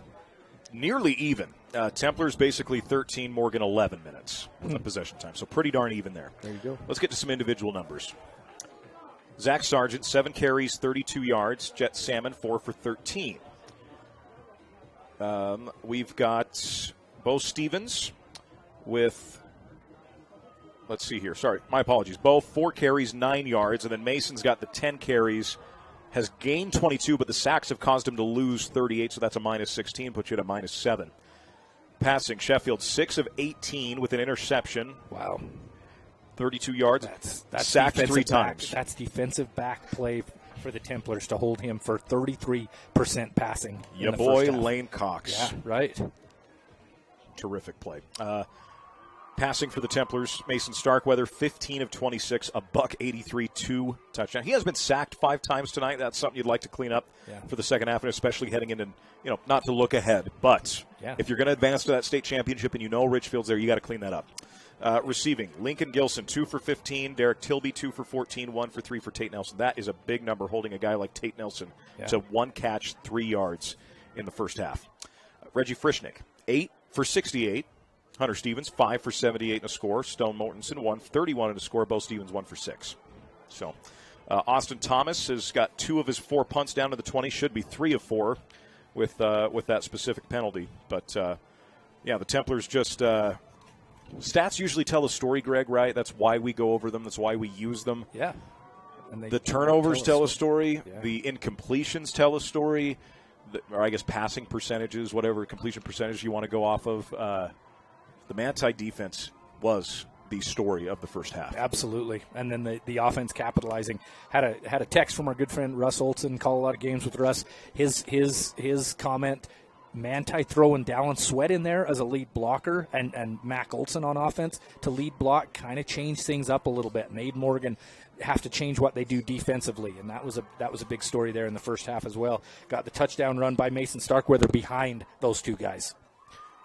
Nearly even. Templars basically 13, Morgan 11 minutes of possession time. So pretty darn even there. There you go. Let's get to some individual numbers. Zach Sargent, 7 carries, 32 yards. Jet Salmon, 4 for 13. We've got Bo Stevens with, let's see here. Sorry, my apologies. Bo, 4 carries, 9 yards. And then Mason's got the 10 carries, has gained 22, but the sacks have caused him to lose 38, so that's a -16, puts you at a -7. Passing, Sheffield 6 of 18 with an interception. Wow. 32 yards. That's sacked 3 times. That's defensive back play for the Templars to hold him for 33% passing. Yeah, boy, Lane Cox. Yeah, right. Terrific play. Passing for the Templars, Mason Starkweather, 15 of 26, a $183, 2 touchdown. He has been sacked 5 times tonight. That's something you'd like to clean up for the second half, and especially heading into, not to look ahead. But if you're going to advance to that state championship and you know Richfield's there, you got to clean that up. Receiving, Lincoln Gilson, 2 for 15. Derek Tilby, 2 for 14, 1 for 3 for Tate Nelson. That is a big number, holding a guy like Tate Nelson to 1 catch, 3 yards in the first half. Reggie Frischnick, 8 for 68. Hunter Stevens, 5 for 78 in a score. Stone Mortensen, 1 for 31 in a score. Bo Stevens, 1 for 6. So, Austin Thomas has got 2 of his 4 punts down to the 20. Should be 3 of 4 with that specific penalty. But, the Templars just stats usually tell a story, Greg, right? That's why we go over them. That's why we use them. Yeah. And the turnovers tell a story. Yeah. The incompletions tell a story. Or I guess passing percentages, whatever completion percentage you want to go off of. The Manti defense was the story of the first half. Absolutely. And then the offense capitalizing. Had a text from our good friend Russ Olson, call a lot of games with Russ. His comment, Manti throwing Dallin Sweat in there as a lead blocker and Mac Olson on offense to lead block kind of changed things up a little bit. Made Morgan have to change what they do defensively, and that was a big story there in the first half as well. Got the touchdown run by Mason Starkweather behind those two guys.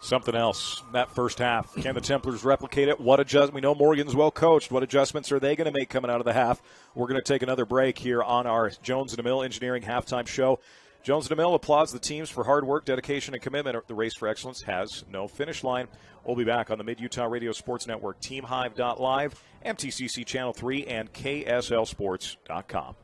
Something else, that first half. Can the Templars replicate it? We know Morgan's well coached. What adjustments are they going to make coming out of the half? We're going to take another break here on our Jones and DeMille Engineering Halftime Show. Jones and DeMille applauds the teams for hard work, dedication, and commitment. The race for excellence has no finish line. We'll be back on the Mid-Utah Radio Sports Network, TeamHive.live, MTCC Channel 3, and KSLSports.com.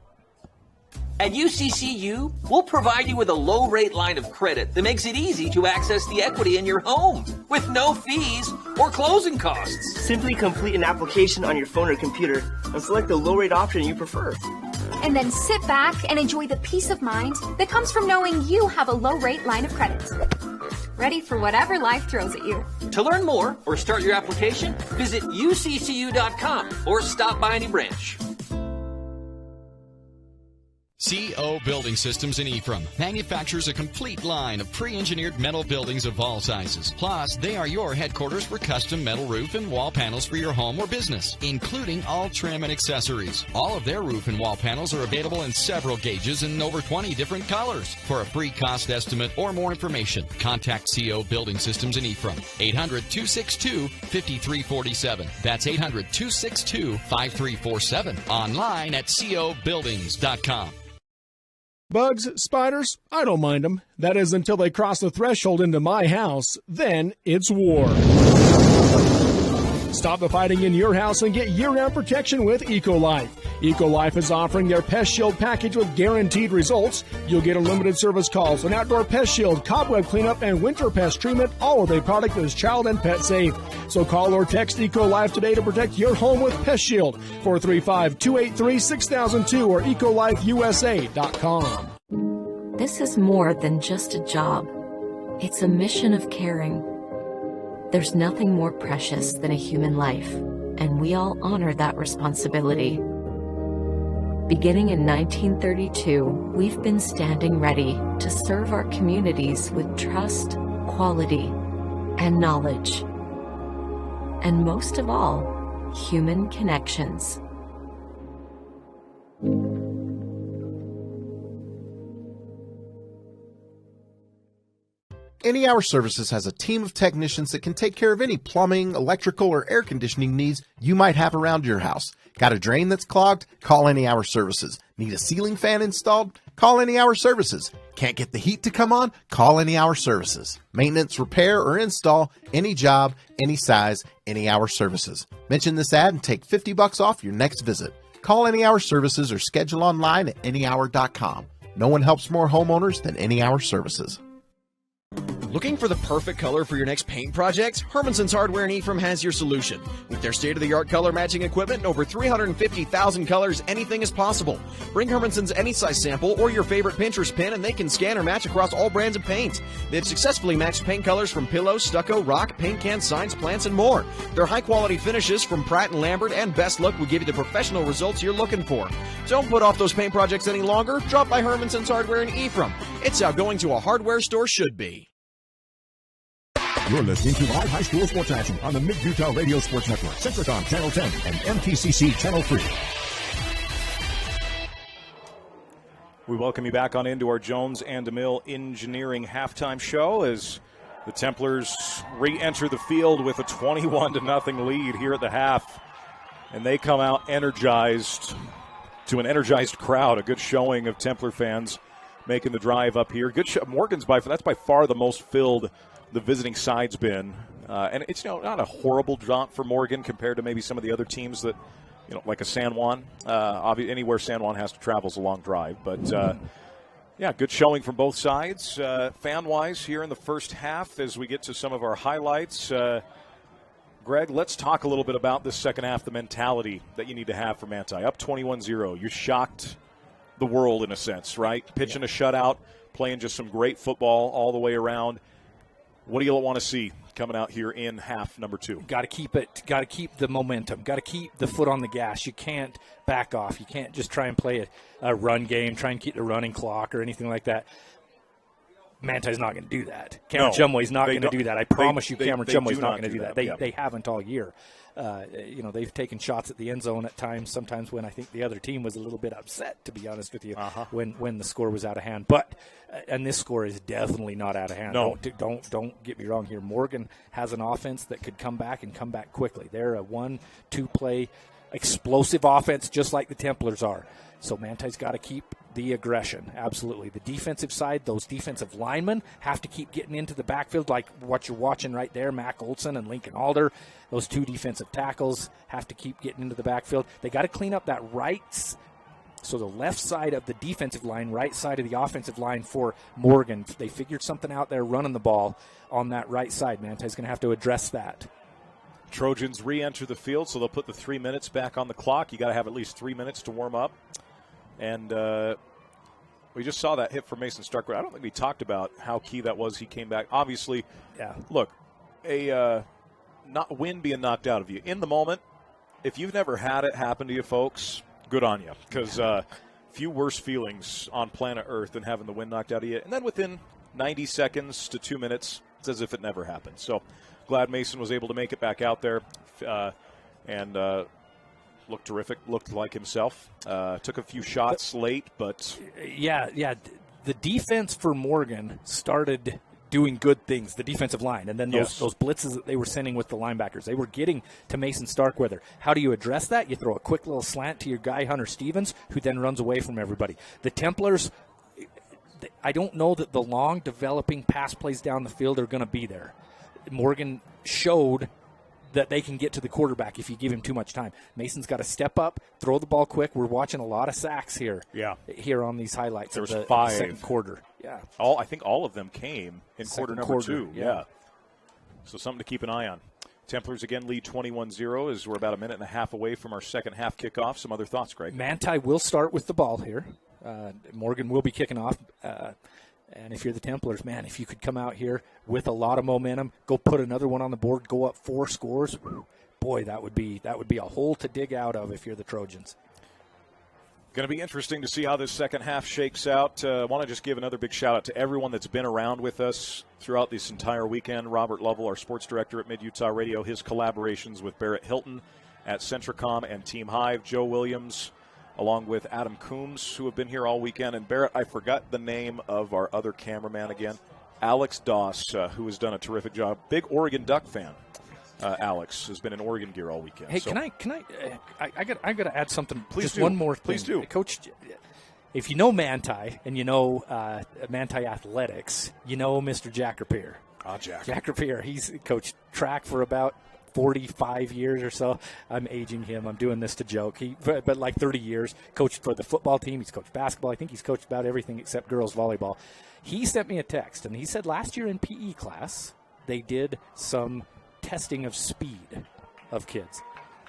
At UCCU, we'll provide you with a low-rate line of credit that makes it easy to access the equity in your home with no fees or closing costs. Simply complete an application on your phone or computer and select the low-rate option you prefer. And then sit back and enjoy the peace of mind that comes from knowing you have a low-rate line of credit. Ready for whatever life throws at you. To learn more or start your application, visit uccu.com or stop by any branch. CO Building Systems in Ephraim manufactures a complete line of pre-engineered metal buildings of all sizes. Plus, they are your headquarters for custom metal roof and wall panels for your home or business, including all trim and accessories. All of their roof and wall panels are available in several gauges and over 20 different colors. For a free cost estimate or more information, contact CO Building Systems in Ephraim. 800-262-5347. That's 800-262-5347. Online at cobuildings.com. Bugs, spiders, I don't mind them. That is until they cross the threshold into my house. Then it's war. Stop the fighting in your house and get year-round protection with EcoLife. EcoLife is offering their Pest Shield package with guaranteed results. You'll get unlimited service calls, an outdoor pest shield, cobweb cleanup, and winter pest treatment, all with a product that is child and pet safe. So call or text EcoLife today to protect your home with Pest Shield. 435-283-6002 or ecolifeusa.com. This is more than just a job. It's a mission of caring. There's nothing more precious than a human life, and we all honor that responsibility. Beginning in 1932, we've been standing ready to serve our communities with trust, quality, and knowledge. And most of all, human connections. Any Hour Services has a team of technicians that can take care of any plumbing, electrical, or air conditioning needs you might have around your house. Got a drain that's clogged? Call Any Hour Services. Need a ceiling fan installed? Call Any Hour Services. Can't get the heat to come on? Call Any Hour Services. Maintenance, repair, or install, any job, any size, Any Hour Services. Mention this ad and take $50 off your next visit. Call Any Hour Services or schedule online at anyhour.com. No one helps more homeowners than Any Hour Services. Looking for the perfect color for your next paint project? Hermanson's Hardware in Ephraim has your solution. With their state-of-the-art color matching equipment and over 350,000 colors, anything is possible. Bring Hermanson's any size sample or your favorite Pinterest pin and they can scan or match across all brands of paint. They've successfully matched paint colors from pillows, stucco, rock, paint cans, signs, plants, and more. Their high-quality finishes from Pratt & Lambert and Best Look will give you the professional results you're looking for. Don't put off those paint projects any longer. Drop by Hermanson's Hardware in Ephraim. It's how going to a hardware store should be. You're listening to Live High School Sports Action on the Mid-Utah Radio Sports Network, Centricom Channel 10, and MTCC Channel 3. We welcome you back on into our Jones and DeMille Engineering halftime show as the Templars re-enter the field with a 21-0 lead here at the half. And they come out energized to an energized crowd, a good showing of Templar fans making the drive up here. Good show. Morgan's that's by far the most filled the visiting side's been, and it's not a horrible jaunt for Morgan compared to maybe some of the other teams that, like a San Juan. Anywhere San Juan has to travel is a long drive, but good showing from both sides. Fan-wise here in the first half, as we get to some of our highlights, Greg, let's talk a little bit about this second half, the mentality that you need to have for Manti. Up 21-0, you shocked the world in a sense, right? Pitching a shutout, playing just some great football all the way around. What do you want to see coming out here in half number 2. Got to keep it. Got to keep the momentum. Got to keep the foot on the gas. You can't back off. You can't just try and play a run game, try and keep the running clock or anything like that. Manti's not going to do that. Cameron Chumway's not going to do that. I promise you, Cameron Chumway's not going to do that. They haven't all year. They've taken shots at the end zone at times, sometimes when I think the other team was a little bit upset, to be honest with you, when the score was out of hand. But and this score is definitely not out of hand. No. Don't get me wrong here. Morgan has an offense that could come back and come back quickly. They're a 1-2 play explosive offense just like the Templars are. So Manti's got to keep the aggression, absolutely. The defensive side, those defensive linemen have to keep getting into the backfield like what you're watching right there, Mac Olson and Lincoln Alder. Those 2 defensive tackles have to keep getting into the backfield. They got to clean up that so the left side of the defensive line, right side of the offensive line for Morgan. They figured something out there running the ball on that right side. Manti's going to have to address that. Trojans re-enter the field, so they'll put the 3 minutes back on the clock. You got to have at least 3 minutes to warm up. And we just saw that hit for Mason Starkwood. I don't think we talked about how key that was. He came back. Obviously, look, a wind being knocked out of you. In the moment, if you've never had it happen to you, folks, good on you. Because few worse feelings on planet Earth than having the wind knocked out of you. And then within 90 seconds to 2 minutes, it's as if it never happened. So glad Mason was able to make it back out there and looked terrific, looked like himself. Took a few shots late, but... Yeah. The defense for Morgan started doing good things, the defensive line, and then those blitzes that they were sending with the linebackers. They were getting to Mason Starkweather. How do you address that? You throw a quick little slant to your guy, Hunter Stevens, who then runs away from everybody. The Templars, I don't know that the long developing pass plays down the field are going to be there. Morgan showed that they can get to the quarterback if you give him too much time. Mason's got to step up, throw the ball quick. We're watching a lot of sacks here. Here on these highlights. There was the 5 second quarter. Yeah, I think all of them came in quarter number 2. Yeah. So something to keep an eye on. Templars again lead 21-0 as we're about a minute and a half away from our second half kickoff. Some other thoughts, Greg? Manti will start with the ball here. Morgan will be kicking off. And if you're the Templars, man, if you could come out here with a lot of momentum, go put another one on the board, go up 4 scores, boy, that would be a hole to dig out of if you're the Trojans. Going to be interesting to see how this second half shakes out. I want to just give another big shout out to everyone that's been around with us throughout this entire weekend. Robert Lovell, our sports director at Mid-Utah Radio, his collaborations with Barrett Hilton at Centricom and Team Hive, Joe Williams, along with Adam Coombs, who have been here all weekend. And Barrett, I forgot the name of our other cameraman again, Alex Doss, who has done a terrific job. Big Oregon Duck fan. Alex has been in Oregon gear all weekend. Hey, so. I got to add something. Please just do. One more thing. Please do. Coach, if you know Manti and you know Manti Athletics, you know Mr. Jack Rapier. Jack Rapier, he's coached track for about 45 years or so. I'm aging him. I'm doing this to joke. But like 30 years. Coached for the football team. He's coached basketball. I think he's coached about everything except girls volleyball. He sent me a text, and he said last year in PE class they did some testing of speed of kids.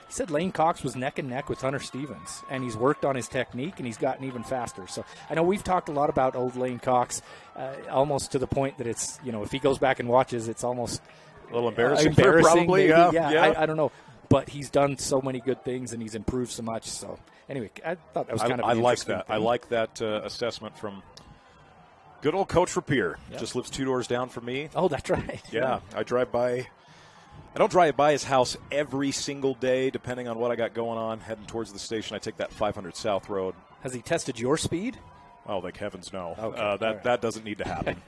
He said Lane Cox was neck and neck with Hunter Stevens, and he's worked on his technique, and he's gotten even faster. So I know we've talked a lot about old Lane Cox, almost to the point that it's, if he goes back and watches, it's almost a little embarrassing probably. Maybe. Yeah. I don't know. But he's done so many good things, and he's improved so much. So anyway, I thought that was kind of an interesting thing. I like that assessment from good old Coach Rapier. Yep. Just lives 2 doors down from me. Oh, that's right. Yeah, I drive by. I don't drive by his house every single day, depending on what I got going on. Heading towards the station, I take that 500 South Road. Has he tested your speed? Oh, thank heavens, no. Okay. That doesn't need to happen.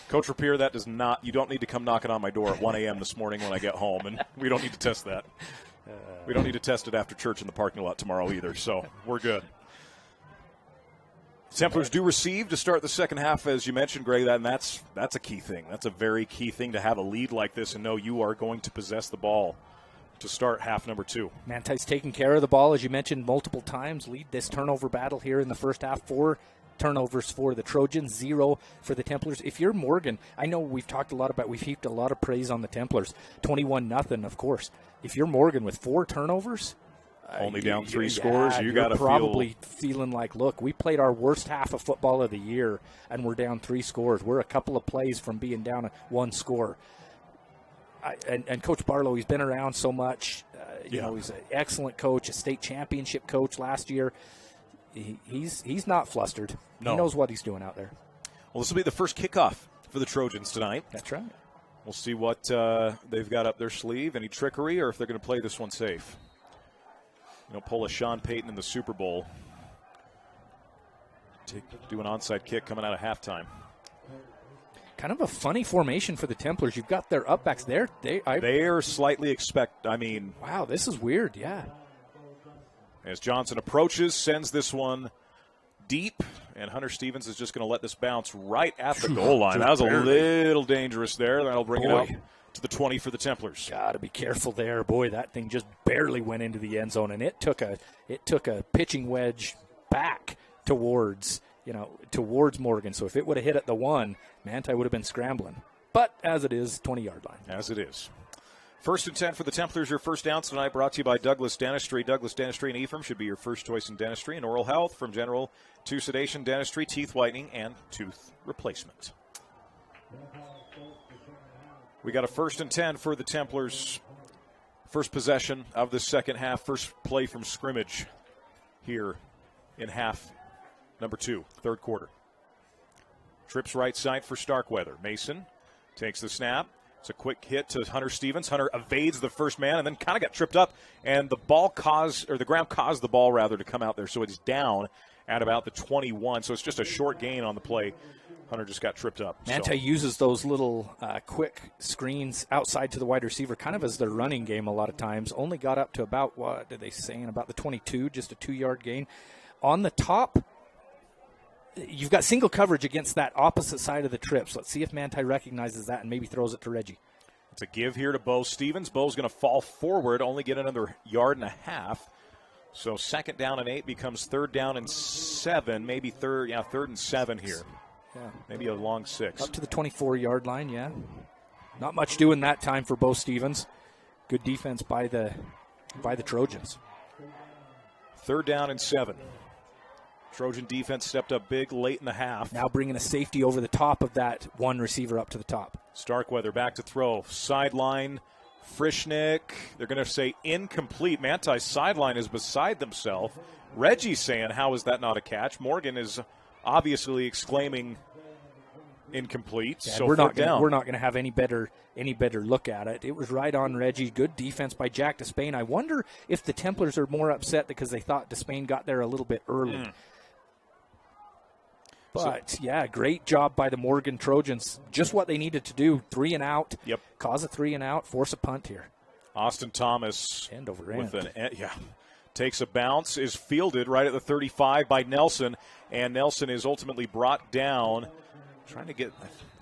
Coach Rapier, that does not. You don't need to come knocking on my door at 1 a.m. this morning when I get home, and we don't need to test that. We don't need to test it after church in the parking lot tomorrow either, so we're good. Templars do receive to start the second half, as you mentioned, Greg, and that's a key thing. That's a very key thing to have a lead like this and know you are going to possess the ball to start half number 2. Manti's taking care of the ball, as you mentioned multiple times. Lead this turnover battle here in the first half. 4 turnovers for the Trojans, 0 for the Templars. If you're Morgan, I know we've heaped a lot of praise on the Templars. 21-0, of course. If you're Morgan with 4 turnovers, only down 3 scores, you got to probably feeling like, look, we played our worst half of football of the year, and we're down 3 scores. We're a couple of plays from being down 1 score. and Coach Barlow, he's been around so much. You know, he's an excellent coach, a state championship coach last year. He's not flustered. No. He knows what he's doing out there. Well, this will be the first kickoff for the Trojans tonight. That's right. We'll see what they've got up their sleeve, any trickery, or if they're going to play this one safe. You know, pull a Sean Payton in the Super Bowl. Do an onside kick coming out of halftime. Kind of a funny formation for the Templars. You've got their upbacks there. They are slightly wow, this is weird, yeah. As Johnson approaches, sends this one deep, and Hunter Stevens is just going to let this bounce right at the goal line. That was a little dangerous there. That'll bring it out to the 20 for the Templars. Got to be careful there. Boy, that thing just barely went into the end zone, and it took a pitching wedge back towards Morgan. So if it would have hit at the 1, Manti would have been scrambling. But as it is, 20-yard line. As it is. 1st and 10 for the Templars. Your first down tonight brought to you by Douglas Dentistry. Douglas Dentistry in Ephraim should be your first choice in dentistry and oral health, from general to sedation, dentistry, teeth whitening, and tooth replacement. We got a 1st and 10 for the Templars. First possession of the second half. First play from scrimmage here in half number 2, third quarter. Trips right side for Starkweather. Mason takes the snap. It's a quick hit to Hunter Stevens. Hunter evades the first man and then kind of got tripped up, and the ground caused the ball rather to come out there. So it's down at about the 21. So it's just a short gain on the play. Hunter just got tripped up. Manti uses those little quick screens outside to the wide receiver kind of as their running game a lot of times. Only got up to about, what did they say, about the 22, just a 2-yard gain. On the top, you've got single coverage against that opposite side of the trips. Let's see if Manti recognizes that and maybe throws it to Reggie. It's a give here to Bo Stevens. Bo's going to fall forward, only get another 1.5 yards. So 2nd down and 8 becomes 3rd down and 7, maybe 3rd and 7 here. Yeah. Maybe a long 6. Up to the 24-yard line, yeah. Not much doing that time for Bo Stevens. Good defense by the Trojans. 3rd down and 7. Trojan defense stepped up big late in the half. Now bringing a safety over the top of that one receiver up to the top. Starkweather back to throw. Sideline, Frischnick. They're going to say incomplete. Manti's sideline is beside themselves. Reggie's saying, how is that not a catch? Morgan is obviously exclaiming incomplete. Yeah, so we're not going to have any better look at it. It was right on Reggie. Good defense by Jack Despain. I wonder if the Templars are more upset because they thought Despain got there a little bit early. But, great job by the Morgan Trojans. Just what they needed to do. 3 and out. Yep. Cause a 3 and out. Force a punt here. Austin Thomas. End over end. Takes a bounce. Is fielded right at the 35 by Nelson. And Nelson is ultimately brought down. Trying to get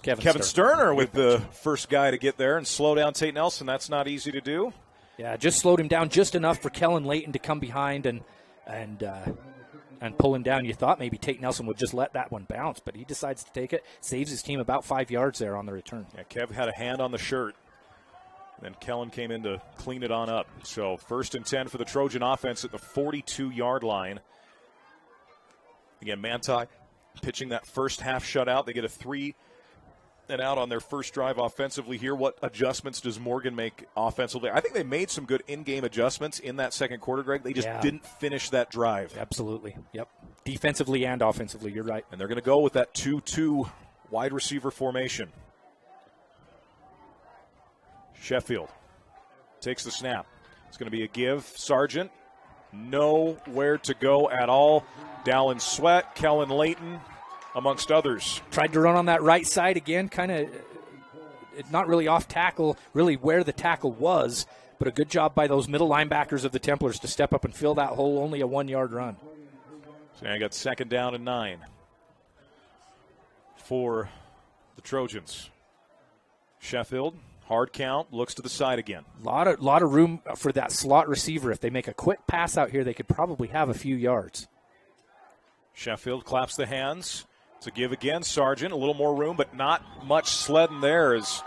Kevin Sterner with the first guy to get there and slow down Tate Nelson. That's not easy to do. Yeah, just slowed him down just enough for Kellen Layton to come behind and pull him down. You thought maybe Tate Nelson would just let that one bounce, but he decides to take it. Saves his team about 5 yards there on the return. Yeah, Kev had a hand on the shirt. Then Kellen came in to clean it on up. So 1st and 10 for the Trojan offense at the 42-yard line. Again, Manti pitching that first half shutout. They get a 3 and out on their first drive offensively here. What adjustments does Morgan make offensively? I think they made some good in-game adjustments in that second quarter, Greg. They just didn't finish that drive. Absolutely. Yep. Defensively and offensively, you're right. And they're going to go with that 2-2 wide receiver formation. Sheffield takes the snap. It's going to be a give. Sargent, nowhere to go at all. Dallin Sweat, Kellen Layton, amongst others. Tried to run on that right side again, kind of not really off tackle, really where the tackle was, but a good job by those middle linebackers of the Templars to step up and fill that hole, only a 1-yard run. So now you got 2nd down and 9 for the Trojans. Sheffield, hard count, looks to the side again. Lot of room for that slot receiver. If they make a quick pass out here, they could probably have a few yards. Sheffield claps the hands. It's a give again. Sargent, a little more room, but not much sledding there as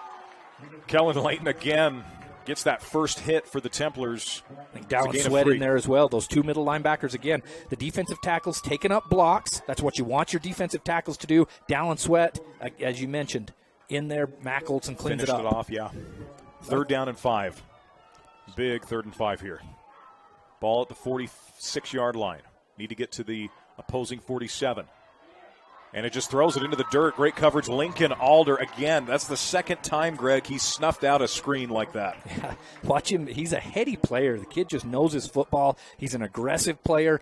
Kellen Layton again gets that first hit for the Templars. I think Dallin Sweat in there as well. Those 2 middle linebackers again. The defensive tackles taking up blocks. That's what you want your defensive tackles to do. Dallin Sweat, as you mentioned, in there, Mack Olson cleans it up. Finished it off, yeah. Third down and 5. Big 3rd and 5 here. Ball at the 46-yard line. Need to get to the opposing 47. And it just throws it into the dirt. Great coverage. Lincoln Alder again. That's the second time, Greg, he's snuffed out a screen like that. Yeah, watch him. He's a heady player. The kid just knows his football. He's an aggressive player.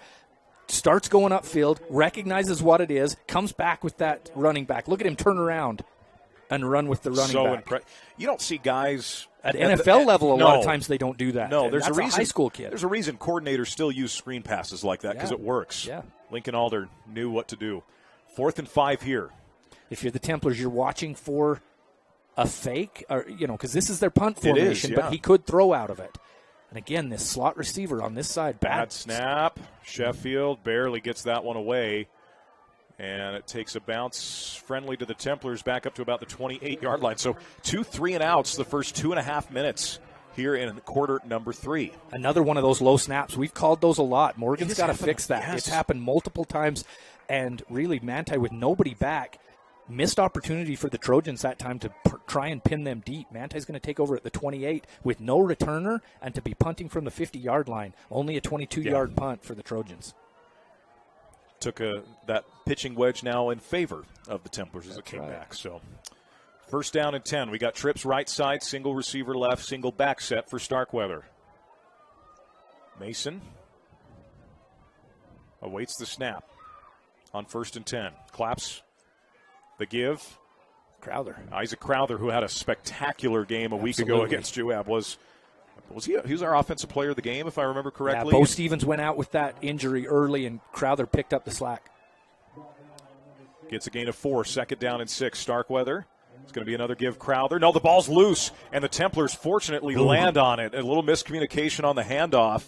Starts going upfield, recognizes what it is, comes back with that running back. Look at him turn around and run with the running back. You don't see guys at NFL level. A lot of times they don't do that. No, there's a reason. High school kid. There's a reason coordinators still use screen passes like that because it works. Yeah. Lincoln Alder knew what to do. 4th and 5 here. If you're the Templars, you're watching for a fake, or because this is their punt formation, but he could throw out of it. And again, this slot receiver on this side. Bad snap. Sheffield barely gets that one away. And it takes a bounce friendly to the Templars back up to about the 28-yard line. So 2 3-and-outs the first 2.5 minutes here in quarter number 3. Another one of those low snaps. We've called those a lot. Morgan's got to fix that. Yes. It's happened multiple times. And really, Manti with nobody back, missed opportunity for the Trojans that time to try and pin them deep. Manti's going to take over at the 28 with no returner and to be punting from the 50-yard line. Only a 22-yard punt for the Trojans. Took that pitching wedge now in favor of the Templars as it came back. So 1st down and 10. We got trips right side, single receiver left, single back set for Starkweather. Mason awaits the snap on 1st and 10. Claps the give. Isaac Crowther, who had a spectacular game a week ago against Joab, was he was our offensive player of the game, if I remember correctly? Yeah, Bo Stevens went out with that injury early, and Crowther picked up the slack. Gets a gain of 4, 2nd down and 6. Starkweather. It's going to be another give. Crowther. No, the ball's loose, and the Templars fortunately land on it. A little miscommunication on the handoff,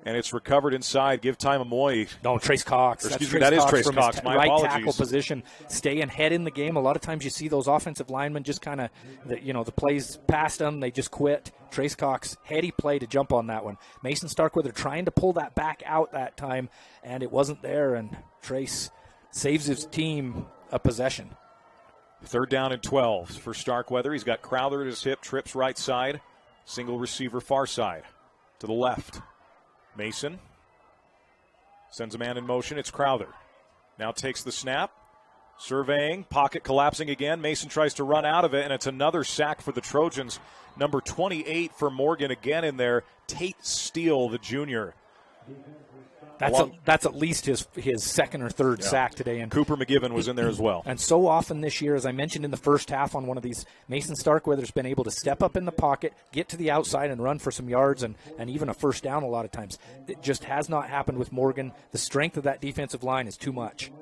and it's recovered inside. Give time Amoy. No, Trace Cox. That is Trace Cox. My right apologies. Tackle position, stay and head in the game. A lot of times you see those offensive linemen just kind of, the plays past them, they just quit. Trace Cox, heady play to jump on that one. Mason Starkweather trying to pull that back out that time, and it wasn't there, and Trace saves his team a possession. 3rd down and 12 for Starkweather. He's got Crowther at his hip, trips right side, single receiver far side to the left. Mason sends a man in motion. It's Crowther. Now takes the snap. Surveying. Pocket collapsing again. Mason tries to run out of it, and it's another sack for the Trojans. Number 28 for Morgan again in there. Tate Steele, the junior. That's at least his 2nd or 3rd sack today. And Cooper McGivern was in there as well. And so often this year, as I mentioned in the first half on one of these, Mason Starkweather's been able to step up in the pocket, get to the outside and run for some yards and even a 1st down a lot of times. It just has not happened with Morgan. The strength of that defensive line is too much.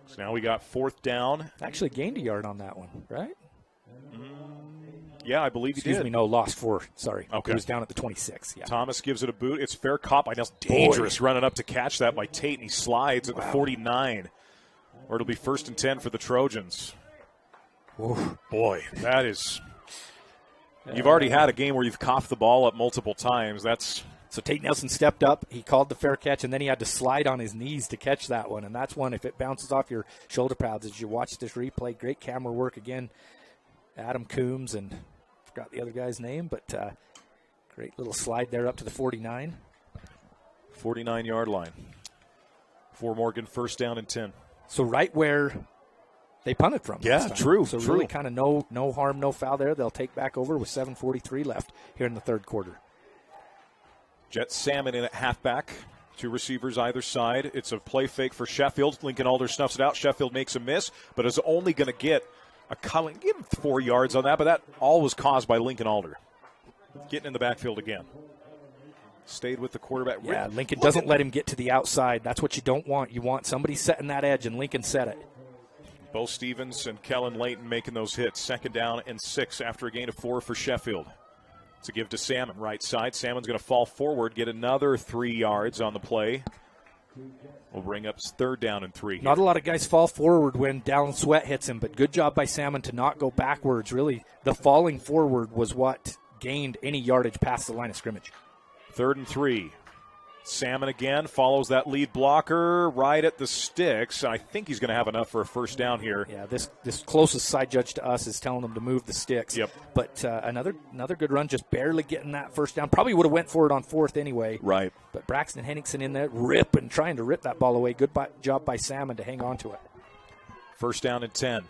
So now we got 4th down. Actually gained a yard on that one, right? Yeah, I believe he did. Excuse me, no, lost 4. Sorry. Okay. He was down at the 26. Yeah. Thomas gives it a boot. It's fair caught by Nelson. Dangerous running up to catch that by Tate, and he slides at the 49. Or it'll be 1st and 10 for the Trojans. Whoa. Boy, that is... You've already had a game where you've coughed the ball up multiple times. So Tate Nelson stepped up, he called the fair catch, and then he had to slide on his knees to catch that one. And that's one, if it bounces off your shoulder pads, as you watch this replay, great camera work again. Adam Coombs, and I forgot the other guy's name, but great little slide there up to the 49. 49-yard line. For Morgan, 1st down and 10. So right where they punted from. Yeah, true. So true. really kind of no harm, no foul there. They'll take back over with 7:43 left here in the 3rd quarter. Jet Salmon in at halfback. 2 receivers either side. It's a play fake for Sheffield. Lincoln Alder snuffs it out. Sheffield makes a miss, but is only going to get a culling. Give him 4 yards on that, but that all was caused by Lincoln Alder. Getting in the backfield again. Stayed with the quarterback. Yeah, Lincoln doesn't let him get to the outside. That's what you don't want. You want somebody setting that edge, and Lincoln set it. Bo Stevens and Kellen Layton making those hits. 2nd down and 6 after a gain of 4 for Sheffield. To give to Salmon, right side. Salmon's going to fall forward, get another 3 yards on the play. Will bring up 3rd down and 3. Not a lot of guys fall forward when Dallin Sweat hits him, but good job by Salmon to not go backwards. Really, the falling forward was what gained any yardage past the line of scrimmage. 3rd and 3. Salmon again follows that lead blocker right at the sticks. I think he's going to have enough for a first down here. Yeah, this closest side judge to us is telling them to move the sticks. Yep. But another good run, just barely getting that first down. Probably would have went for it on fourth anyway. Right. But Braxton Henningsen in there trying to rip that ball away. Good job by Salmon to hang on to it. First down and 10.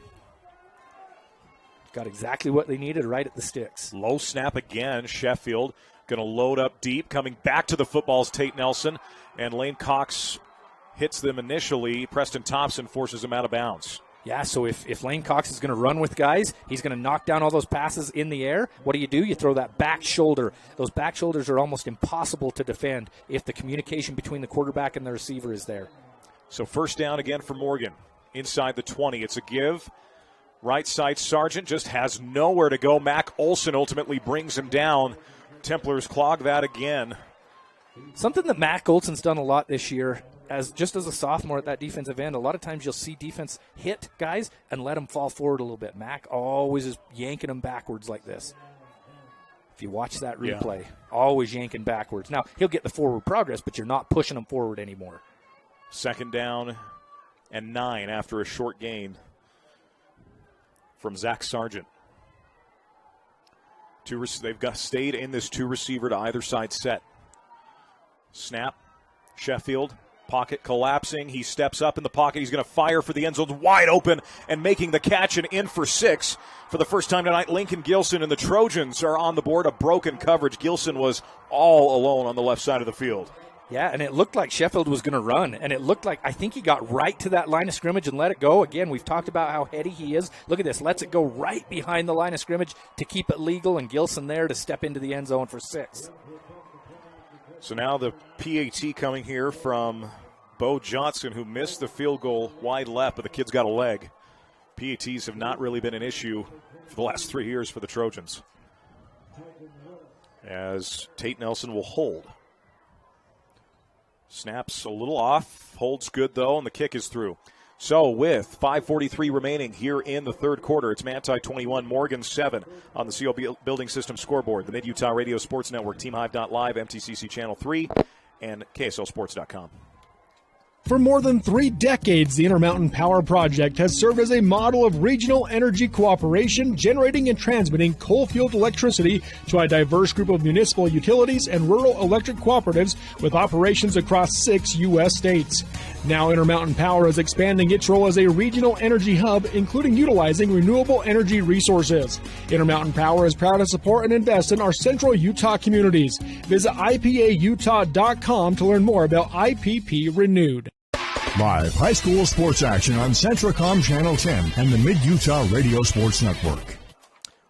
Got exactly what they needed right at the sticks. Low snap again. Sheffield going to load up deep. Coming back to the football's Tate Nelson. And Lane Cox hits them initially. Preston Thompson forces him out of bounds. Yeah, so if Lane Cox is going to run with guys, he's going to knock down all those passes in the air. What do? You throw that back shoulder. Those back shoulders are almost impossible to defend if the communication between the quarterback and the receiver is there. So first down again for Morgan. Inside the 20. It's a give. Right side Sargent just has nowhere to go. Mac Olson ultimately brings him down. Templars clog that again. Something that Mac Olson's done a lot this year, as a sophomore at that defensive end, a lot of times you'll see defense hit guys and let them fall forward a little bit. Mac always is yanking them backwards like this. If you watch that replay, always yanking backwards. Now, he'll get the forward progress, but you're not pushing him forward anymore. Second down and 9 after a short gain from Zach Sargent. They've stayed in this two-receiver to either side set. Snap. Sheffield. Pocket collapsing. He steps up in the pocket. He's going to fire for the end zone. Wide open and making the catch and in for 6. For the first time tonight, Lincoln Gilson and the Trojans are on the board. A broken coverage. Gilson was all alone on the left side of the field. Yeah, and it looked like Sheffield was going to run, and it looked like I think he got right to that line of scrimmage and let it go. Again, we've talked about how heady he is. Look at this. Lets it go right behind the line of scrimmage to keep it legal, and Gilson there to step into the end zone for 6. So now the PAT coming here from Bo Johnson, who missed the field goal wide left, but the kid's got a leg. PATs have not really been an issue for the last 3 years for the Trojans, as Tate Nelson will hold. Snaps a little off, holds good though, and the kick is through. So with 5:43 remaining here in the third quarter, it's Manti 21, Morgan 7 on the CO Building System scoreboard. The Mid-Utah Radio Sports Network, TeamHive.live, MTCC Channel 3, and KSLSports.com. For more than 3 decades, the Intermountain Power Project has served as a model of regional energy cooperation, generating and transmitting coal-fueled electricity to a diverse group of municipal utilities and rural electric cooperatives with operations across 6 U.S. states. Now Intermountain Power is expanding its role as a regional energy hub, including utilizing renewable energy resources. Intermountain Power is proud to support and invest in our central Utah communities. Visit IPAUtah.com to learn more about IPP Renewed. Live high school sports action on Centracom Channel 10 and the Mid-Utah Radio Sports Network.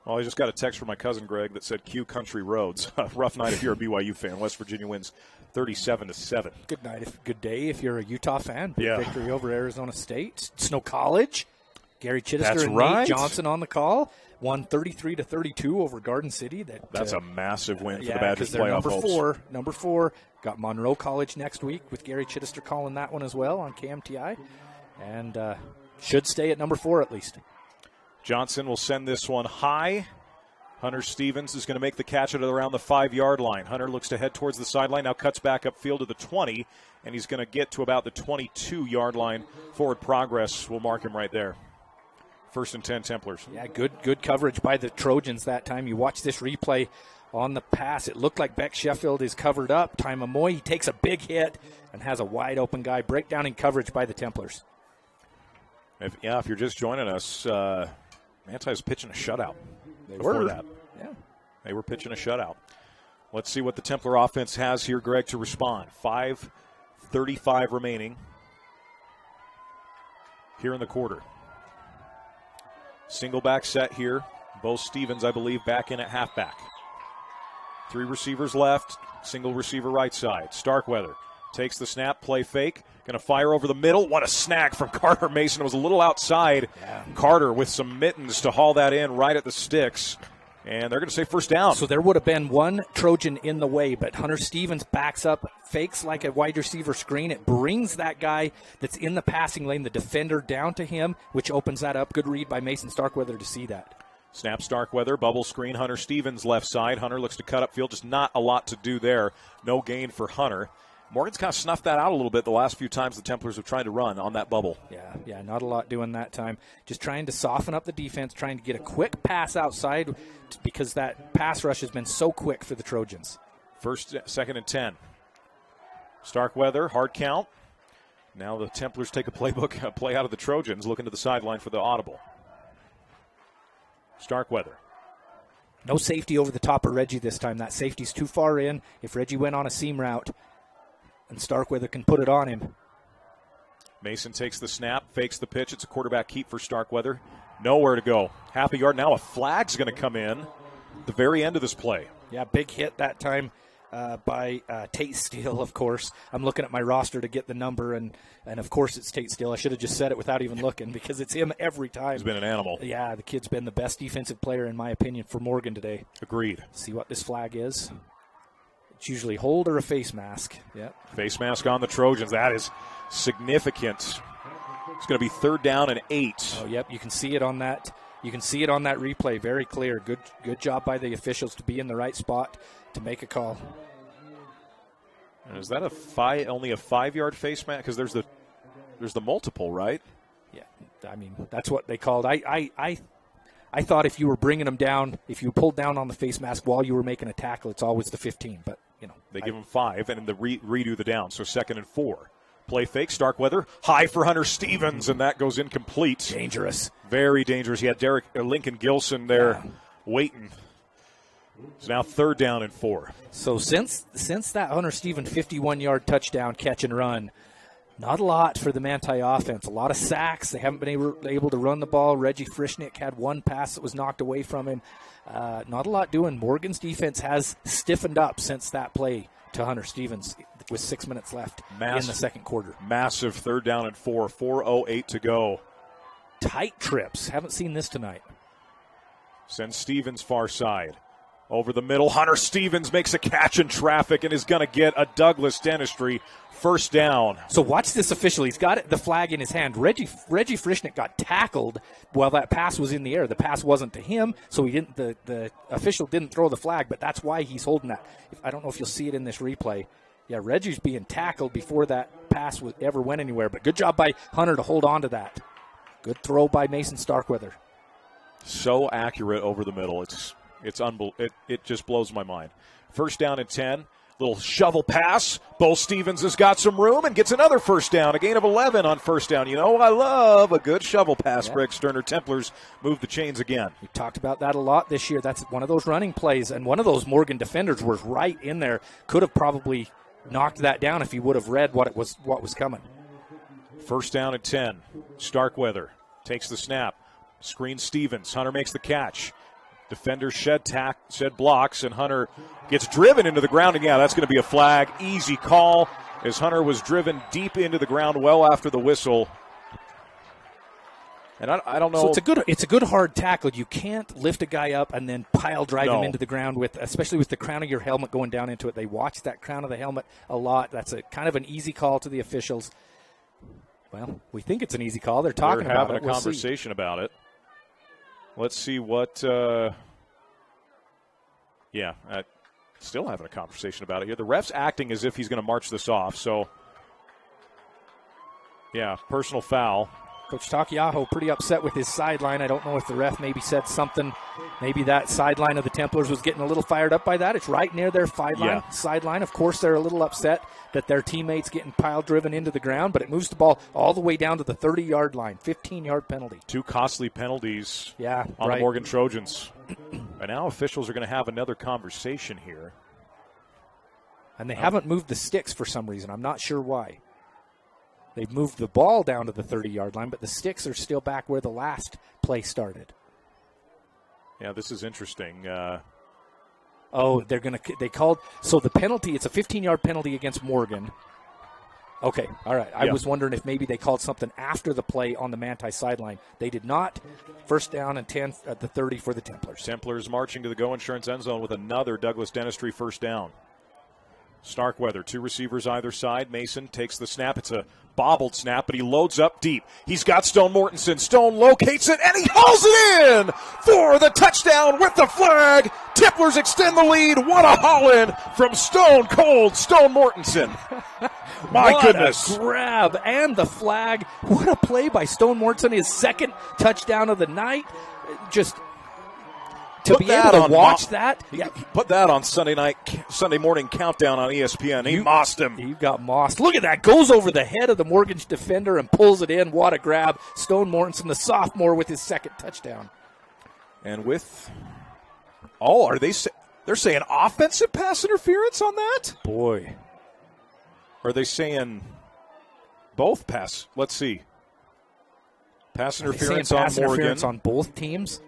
Well, I just got a text from my cousin Greg that said Q Country Roads. Rough night if you're a BYU fan. West Virginia wins 37-7. Good night, good day if you're a Utah fan. Big Yeah. victory over Arizona State. Snow College. Gary Chittister That's and right. Nate Johnson on the call. Won 33-32 over Garden City. That's a massive win for the yeah, Badgers they're playoff hopes. Number four. Got Monroe College next week with Gary Chittister calling that one as well on KMTI. And should stay at number 4 at least. Johnson will send this one high. Hunter Stevens is going to make the catch at around the 5-yard line. Hunter looks to head towards the sideline, now cuts back upfield to the 20, and he's going to get to about the 22-yard line. Forward progress will mark him right there. 1st and 10 Templars. Yeah, good coverage by the Trojans that time. You watch this replay on the pass. It looked like Beck Sheffield is covered up. Ty Mamoy, he takes a big hit and has a wide-open guy. Breakdown in coverage by the Templars. If you're just joining us, Manti's pitching a shutout. They Before were. that. Yeah. They were pitching a shutout. Let's see what the Templar offense has here, Greg, to respond. 5:35 remaining here in the quarter. Single back set here. Bo Stevens, I believe, back in at halfback. 3 receivers left. Single receiver right side. Starkweather takes the snap, play fake. Going to fire over the middle. What a snag from Carter Mason. It was a little outside. Yeah. Carter with some mittens to haul that in right at the sticks. And they're going to say first down. So there would have been one Trojan in the way, but Hunter Stevens backs up, fakes like a wide receiver screen. It brings that guy that's in the passing lane, the defender, down to him, which opens that up. Good read by Mason Starkweather to see that. Snap Starkweather, bubble screen, Hunter Stevens left side. Hunter looks to cut upfield, just not a lot to do there. No gain for Hunter. Morgan's kind of snuffed that out a little bit the last few times the Templars have tried to run on that bubble. Yeah, not a lot doing that time. Just trying to soften up the defense, trying to get a quick pass outside because that pass rush has been so quick for the Trojans. Second and 10. Starkweather, hard count. Now the Templars take a play out of the Trojans, looking to the sideline for the audible. Starkweather. No safety over the top of Reggie this time. That safety's too far in. If Reggie went on a seam route, and Starkweather can put it on him. Mason takes the snap, fakes the pitch. It's a quarterback keep for Starkweather. Nowhere to go. Half a yard. Now a flag's going to come in at the very end of this play. Yeah, big hit that time by Tate Steele, of course. I'm looking at my roster to get the number, and of course it's Tate Steele. I should have just said it without even looking because it's him every time. He's been an animal. Yeah, the kid's been the best defensive player, in my opinion, for Morgan today. Agreed. See what this flag is. It's usually hold or a face mask. Yep. Face mask on the Trojans. That is significant. It's going to be 3rd down and 8. Oh, yep. You can see it on that. You can see it on that replay. Very clear. Good job by the officials to be in the right spot to make a call. And is that only a 5-yard face mask? Because there's the multiple, right? Yeah. I mean, that's what they called. I thought if you were bringing them down, if you pulled down on the face mask while you were making a tackle, it's always the 15. But they give them 5 and redo the down. So 2nd and 4. Play fake. Starkweather high for Hunter Stevens, and that goes incomplete. Dangerous. Very dangerous. He had Lincoln Gilson there waiting. It's now 3rd down and 4. So since that Hunter Stevens 51-yard touchdown catch and run, not a lot for the Manti offense. A lot of sacks. They haven't been able to run the ball. Reggie Frischnick had one pass that was knocked away from him. Not a lot doing. Morgan's defense has stiffened up since that play to Hunter Stevens with 6 minutes left in the second quarter. Massive 3rd down and 4. 4:08 to go. Tight trips. Haven't seen this tonight. Sends Stevens far side. Over the middle, Hunter Stevens makes a catch in traffic and is going to get a Douglas Dentistry 1st down. So watch this official. He's got the flag in his hand. Reggie Frischnick got tackled while that pass was in the air. The pass wasn't to him, so he didn't. The official didn't throw the flag, but that's why he's holding that. I don't know if you'll see it in this replay. Yeah, Reggie's being tackled before that pass ever went anywhere, but good job by Hunter to hold on to that. Good throw by Mason Starkweather. So accurate over the middle. It just blows my mind. 1st down and 10. Little shovel pass. Bo Stevens has got some room and gets another 1st down. A gain of 11 on 1st down. You know, I love a good shovel pass. Yeah. Greg Sterner. Templars move the chains again. We talked about that a lot this year. That's one of those running plays, and one of those Morgan defenders was right in there. Could have probably knocked that down if he would have read what was coming. 1st down and 10. Starkweather takes the snap. Screens Stevens. Hunter makes the catch. Defender shed blocks, and Hunter gets driven into the ground. And, yeah, that's going to be a flag. Easy call as Hunter was driven deep into the ground well after the whistle. And I don't know. So it's a good hard tackle. You can't lift a guy up and then pile drive him into the ground especially with the crown of your helmet going down into it. They watch that crown of the helmet a lot. That's a kind of an easy call to the officials. Well, we think it's an easy call. They're talking about it. They're having a conversation about it. Let's see what still having a conversation about it here. The ref's acting as if he's going to march this off. So, yeah, personal foul. Coach Takiaho pretty upset with his sideline. I don't know if the ref maybe said something. Maybe that sideline of the Templars was getting a little fired up by that. It's right near their sideline. Of course, they're a little upset that their teammates getting pile driven into the ground, but it moves the ball all the way down to the 30-yard line. 15-yard penalty. 2 costly penalties on the Morgan Trojans. And now officials are going to have another conversation here. And they haven't moved the sticks for some reason. I'm not sure why. They've moved the ball down to the 30-yard line, but the sticks are still back where the last play started. Yeah, this is interesting. They called, so the penalty, it's a 15-yard penalty against Morgan. Okay, all right. I was wondering if maybe they called something after the play on the Manti sideline. They did not. 1st down and 10 at the 30 for the Templars. Templars marching to the Go Insurance end zone with another Douglas Dentistry 1st down. Starkweather, 2 receivers either side. Mason takes the snap. It's a bobbled snap, but he loads up deep. He's got Stone Mortensen. Stone locates it, and he hauls it in for the touchdown with the flag. Templars extend the lead. What a haul-in from Stone Cold Stone Mortensen. My goodness. What a grab and the flag. What a play by Stone Mortensen. His second touchdown of the night. Just to be able to watch that. Put that on Sunday morning countdown on ESPN. He mossed him. He got mossed. Look at that. Goes over the head of the Morgan's defender and pulls it in. What a grab. Stone Mortensen, the sophomore, with his second touchdown. And with, they're saying offensive pass interference on that? Boy. Are they saying both pass? Let's see. Pass interference on Morgan. Interference on both teams?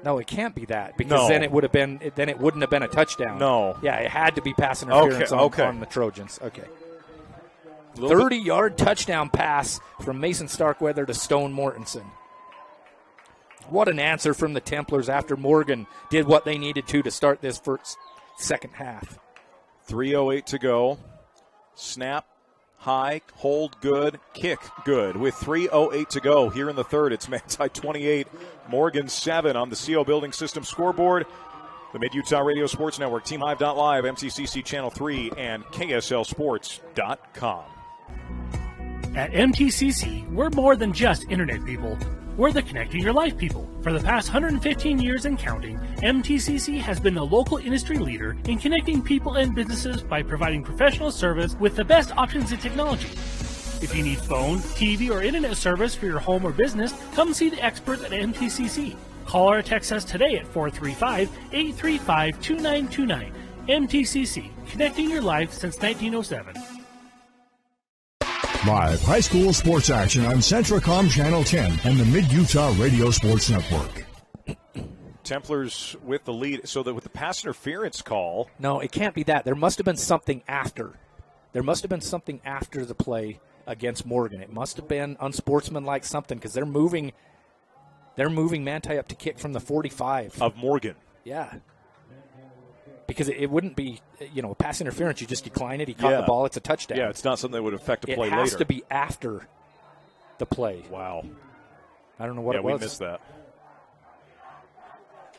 No, it can't be that, because then it wouldn't have been a touchdown. No. Yeah, it had to be pass interference on the Trojans. Okay. 30-yard touchdown pass from Mason Starkweather to Stone Mortensen. What an answer from the Templars after Morgan did what they needed to start this second half. 3:08 to go. Snap, high, hold good, kick good. With 3:08 to go here in the third, it's Manti 28, Morgan 7 on the CO Building System scoreboard. The Mid-Utah Radio Sports Network, TeamHive.live, MTCC Channel 3, and KSLSports.com. At MTCC, we're more than just internet people. We're the connecting your life people. For the past 115 years and counting, MTCC has been the local industry leader in connecting people and businesses by providing professional service with the best options in technology. If you need phone, TV, or internet service for your home or business, come see the experts at MTCC. Call or text us today at 435-835-2929. MTCC, connecting your life since 1907. Live high school sports action on Centracom Channel 10 and the Mid-Utah Radio Sports Network. Templars with the lead, so that with the pass interference call. No, it can't be that. There must have been something after. There must have been something after the play against Morgan. It must have been unsportsmanlike something, because they're moving Manti up to kick from the 45. Of Morgan. Yeah. Because it wouldn't be, a pass interference. You just decline it. He caught the ball. It's a touchdown. Yeah, it's not something that would affect a play later. It has to be after the play. Wow. I don't know what it was. Yeah, we missed that.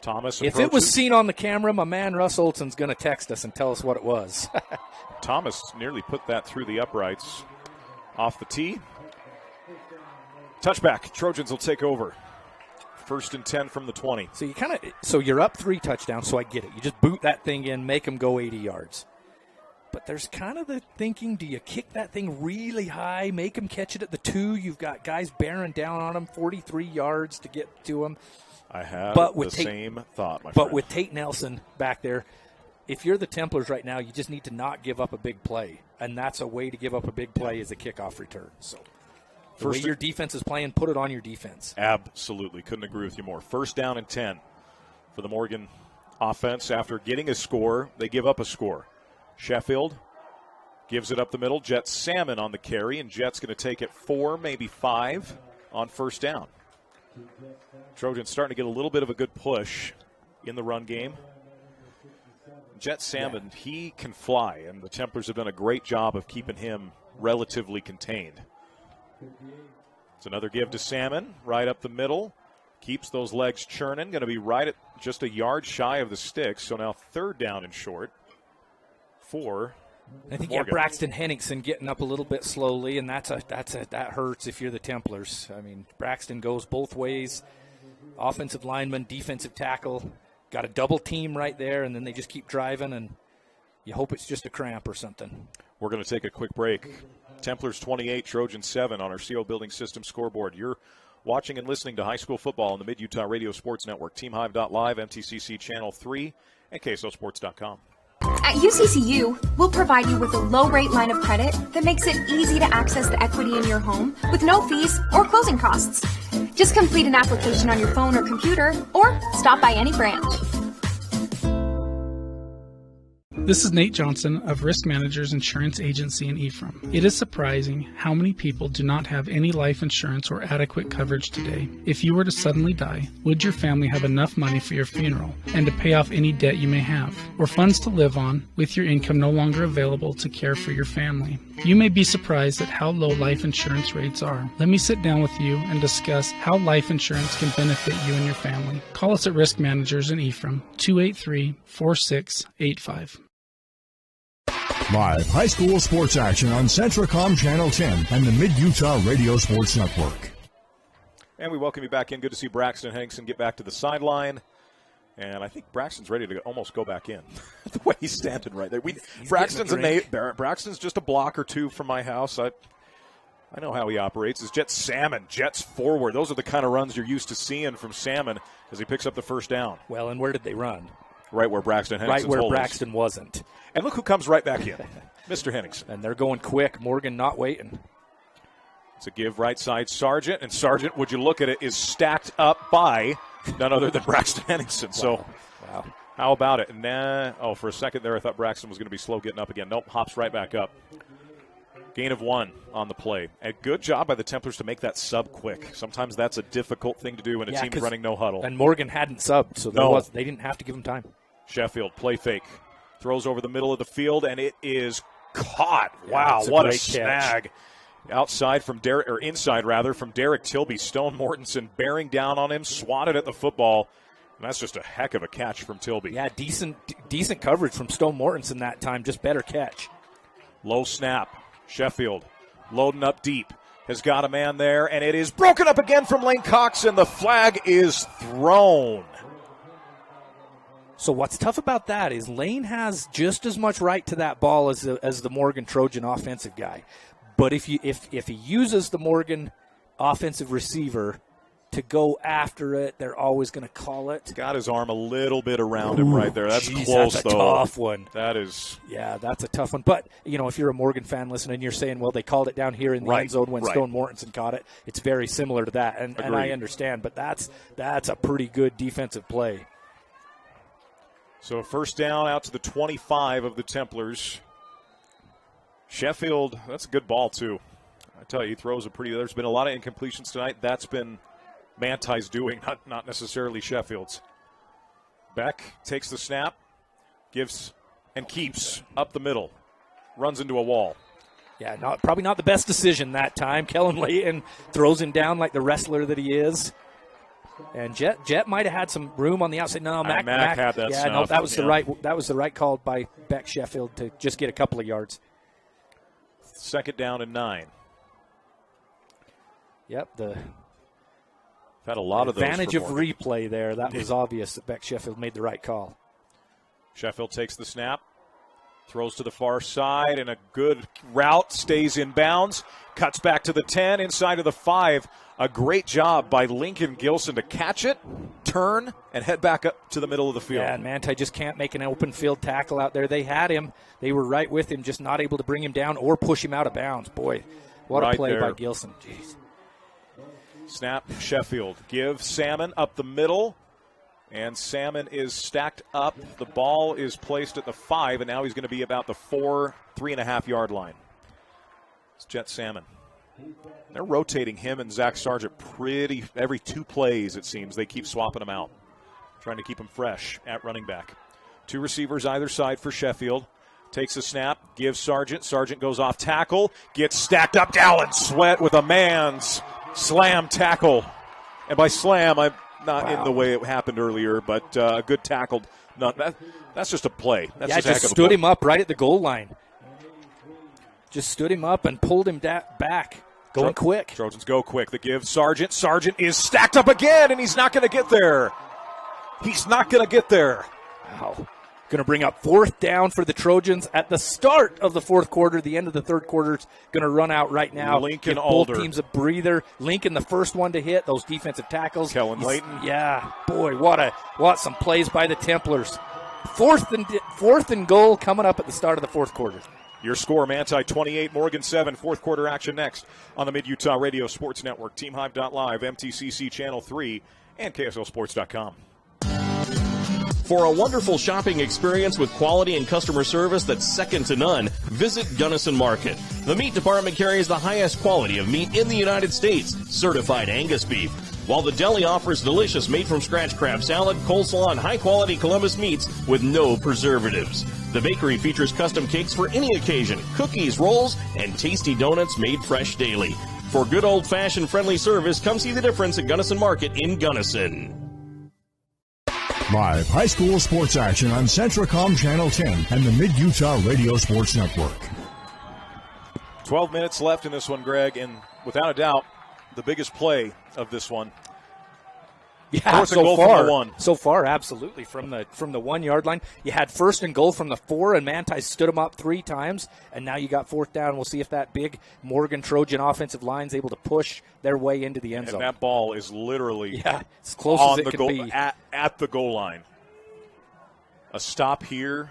Thomas if it was seen on the camera, my man Russ Olson's going to text us and tell us what it was. Thomas nearly put that through the uprights. Off the tee. Touchback. Trojans will take over. 1st and 10 from the 20. So you're up 3 touchdowns, so I get it. You just boot that thing in, make them go 80 yards. But there's kind of the thinking, do you kick that thing really high, make them catch it at the 2? You've got guys bearing down on them, 43 yards to get to them. I have same thought, my friend. But with Tate Nelson back there, if you're the Templars right now, you just need to not give up a big play. And that's a way to give up a big play is a kickoff return. So the way your defense is playing, put it on your defense. Absolutely. Couldn't agree with you more. 1st down and 10 for the Morgan offense. After getting a score, they give up a score. Sheffield gives it up the middle. Jet Salmon on the carry, and Jet's going to take it 4, maybe 5 on 1st down. Trojans starting to get a little bit of a good push in the run game. Jet Salmon, he can fly, and the Templars have done a great job of keeping him relatively contained. It's another give to Salmon, right up the middle. Keeps those legs churning. Going to be right at just a yard shy of the sticks. So now 3rd down and short for I think you have Braxton Henningsen getting up a little bit slowly, and that hurts if you're the Templars. I mean, Braxton goes both ways. Offensive lineman, defensive tackle. Got a double team right there, and then they just keep driving, and you hope it's just a cramp or something. We're going to take a quick break. Templars 28, Trojans 7 on our CO Building System scoreboard. You're watching and listening to high school football on the Mid-Utah Radio Sports Network, TeamHive.live, MTCC Channel 3, and KSLSports.com. At UCCU, we'll provide you with a low-rate line of credit that makes it easy to access the equity in your home with no fees or closing costs. Just complete an application on your phone or computer, or stop by any branch. This is Nate Johnson of Risk Managers Insurance Agency in Ephraim. It is surprising how many people do not have any life insurance or adequate coverage today. If you were to suddenly die, would your family have enough money for your funeral and to pay off any debt you may have, or funds to live on with your income no longer available to care for your family? You may be surprised at how low life insurance rates are. Let me sit down with you and discuss how life insurance can benefit you and your family. Call us at Risk Managers in Ephraim, 283-4685. Live high school sports action on Centracom Channel 10 and the Mid-Utah Radio Sports Network. And we welcome you back in. Good to see Braxton Henningsen get back to the sideline. And I think Braxton's ready to almost go back in. The way he's standing right there. Braxton's just a block or two from my house. I know how he operates. It's Jet Salmon, jets forward. Those are the kind of runs you're used to seeing from Salmon as he picks up the first down. Well, and where did they run? Right where Braxton Henningsen's Right where hole Braxton wasn't. And look who comes right back in, Mr. Henningsen. And they're going quick. Morgan not waiting. It's a give right side Sargent. And Sargent, would you look at it, is stacked up by none other than Braxton Henningsen. So how about it? And for a second there I thought Braxton was going to be slow getting up again. Nope, hops right back up. Gain of 1 on the play. A good job by the Templars to make that sub quick. Sometimes that's a difficult thing to do when a team's running no huddle. And Morgan hadn't subbed, so they didn't have to give him time. Sheffield, play fake. Throws over the middle of the field, and it is caught. Wow, what a snag. Catch. Inside from Derek Tilby. Stone Mortensen bearing down on him, swatted at the football. And that's just a heck of a catch from Tilby. Yeah, decent coverage from Stone Mortensen that time, just better catch. Low snap. Sheffield loading up deep. Has got a man there, and it is broken up again from Lane Cox, and the flag is thrown. So what's tough about that is Lane has just as much right to that ball as the Morgan Trojan offensive guy. But if he uses the Morgan offensive receiver to go after it, they're always going to call it. Got his arm a little bit around him right there. That's close, that's a though. Tough one. That is. Yeah, that's a tough one. But, if you're a Morgan fan listening, you're saying, well, they called it down here in the end zone when Stone Mortensen caught it. It's very similar to that, and I understand. But that's a pretty good defensive play. So first down out to the 25 of the Templars. Sheffield, that's a good ball, too. I tell you, he throws there's been a lot of incompletions tonight. That's been Manti's doing, not necessarily Sheffield's. Beck takes the snap, gives and keeps up the middle, runs into a wall. Yeah, probably not the best decision that time. Kellen Layton throws him down like the wrestler that he is. And Jet might have had some room on the outside. No, Mac had that. Yeah, no, that was the right call by Beck Sheffield to just get a couple of yards. Second down and 9. Yep, had a lot of those. Advantage of replay there. That was obvious that Beck Sheffield made the right call. Sheffield takes the snap, throws to the far side, and a good route, stays in bounds, cuts back to the 10, inside of the 5. A great job by Lincoln Gilson to catch it, turn, and head back up to the middle of the field. Yeah, and Manti just can't make an open field tackle out there. They had him. They were right with him, just not able to bring him down or push him out of bounds. Boy, what a play by Gilson. Jeez. Snap, Sheffield. Give Salmon up the middle, and Salmon is stacked up. The ball is placed at the 5, and now he's going to be about the 3.5-yard line. It's Jet Salmon. They're rotating him and Zach Sargent every 2 plays, it seems. They keep swapping them out, trying to keep him fresh at running back. 2 receivers either side for Sheffield. Takes a snap, gives Sargent. Sargent goes off tackle, gets stacked up. Dallin Sweat with a man's slam tackle. And by slam, I'm not in the way it happened earlier, but a good tackle. That's just a play. That's just stood him up right at the goal line. Just stood him up and pulled him back. Going quick. Trojans go quick. The give, Sargent. Sargent is stacked up again, and he's not going to get there. Wow. Going to bring up 4th down for the Trojans at the start of the 4th quarter. The end of the 3rd quarter is going to run out right now. Lincoln Give Alder. Both teams a breather. Lincoln, the first one to hit. Those defensive tackles. Kellen Layton. Yeah. Boy, what some plays by the Templars. 4th and goal coming up at the start of the 4th quarter. Your score, Manti 28, Morgan 7. 4th quarter action next on the Mid-Utah Radio Sports Network, TeamHive.live, MTCC Channel 3, and KSLSports.com. For a wonderful shopping experience with quality and customer service that's second to none, visit Gunnison Market. The meat department carries the highest quality of meat in the United States, certified Angus beef, while the deli offers delicious made-from-scratch crab salad, coleslaw, and high-quality Columbus meats with no preservatives. The bakery features custom cakes for any occasion, cookies, rolls, and tasty donuts made fresh daily. For good old-fashioned friendly service, come see the difference at Gunnison Market in Gunnison. Live high school sports action on Centracom Channel 10 and the Mid-Utah Radio Sports Network. 12 minutes left in this one, Greg, and without a doubt, the biggest play of this one. Yeah, so far, absolutely. From the 1 yard line, you had 1st and goal from the 4, and Manti stood them up 3 times, and now you got 4th down. We'll see if that big Morgan Trojan offensive line is able to push their way into the end zone. And that ball is literally as close on as it the can goal, be. at the goal line. A stop here.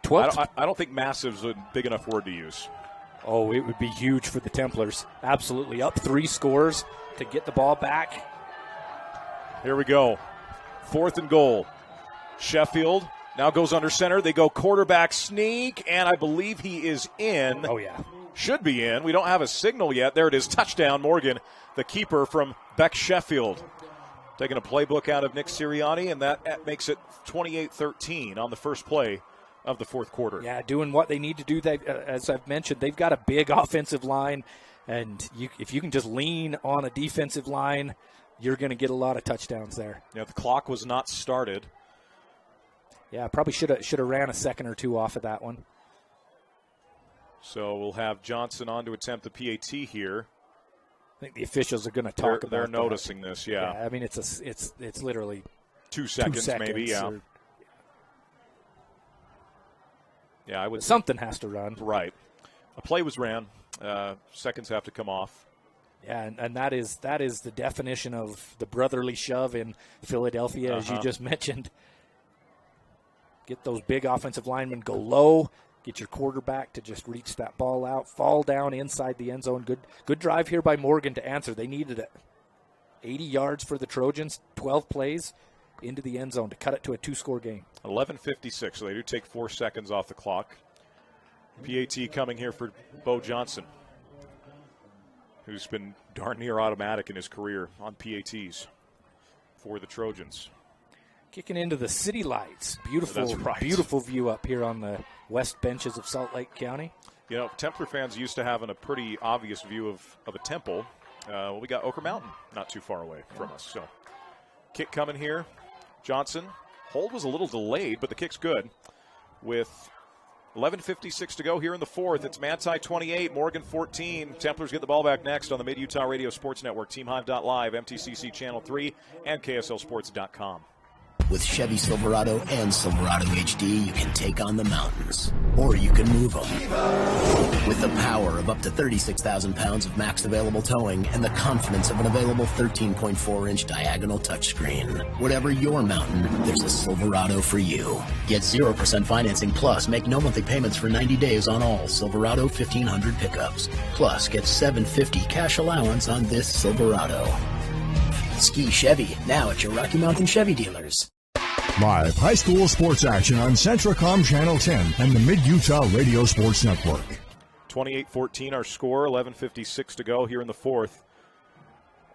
12. I don't think massive's a big enough word to use. Oh, it would be huge for the Templars. Absolutely. Up 3 scores to get the ball back. Here we go. 4th and goal. Sheffield now goes under center. They go quarterback sneak, and I believe he is in. Oh, yeah. Should be in. We don't have a signal yet. There it is. Touchdown, Morgan, the keeper from Beck Sheffield. Taking a playbook out of Nick Sirianni, and that makes it 28-13 on the first play of the 4th quarter. Yeah, doing what they need to do. As I've mentioned, they've got a big offensive line, and if you can just lean on a defensive line, you're going to get a lot of touchdowns there. Yeah, the clock was not started. Yeah, probably should have ran a second or two off of that one. So we'll have Johnson on to attempt the PAT here. I think the officials are going to talk about They're noticing this, yeah. I mean, it's literally 2 seconds, maybe, yeah. Yeah, I would. Something has to run. Right. A play was ran. Seconds have to come off. Yeah, and that is the definition of the brotherly shove in Philadelphia, as you just mentioned. Get those big offensive linemen, go low, get your quarterback to just reach that ball out, fall down inside the end zone. Good drive here by Morgan to answer. They needed it. 80 yards for the Trojans, 12 plays into the end zone to cut it to a 2-score game. 11:56, so they do take 4 seconds off the clock. PAT coming here for Bo Johnson, who's been darn near automatic in his career on PATs for the Trojans. Kicking into the city lights. Beautiful, right. Beautiful view up here on the west benches of Salt Lake County. You know, Templar fans used to having a pretty obvious view of a temple. We got Oker Mountain not too far away from us. So, kick coming here. Johnson. Hold was a little delayed, but the kick's good. With 11:56 to go here in the 4th. It's Manti 28, Morgan 14. Templars get the ball back next on the Mid-Utah Radio Sports Network, TeamHive.live, MTCC Channel 3, and KSLSports.com. With Chevy Silverado and Silverado HD, you can take on the mountains, or you can move them. With the power of up to 36,000 pounds of max available towing and the confidence of an available 13.4-inch diagonal touchscreen. Whatever your mountain, there's a Silverado for you. Get 0% financing plus make no monthly payments for 90 days on all Silverado 1500 pickups. Plus, get $750 cash allowance on this Silverado. Ski Chevy, now at your Rocky Mountain Chevy dealers. Live high school sports action on Centracom Channel 10 and the Mid-Utah Radio Sports Network. 28-14 our score, 11:56 to go here in the 4th.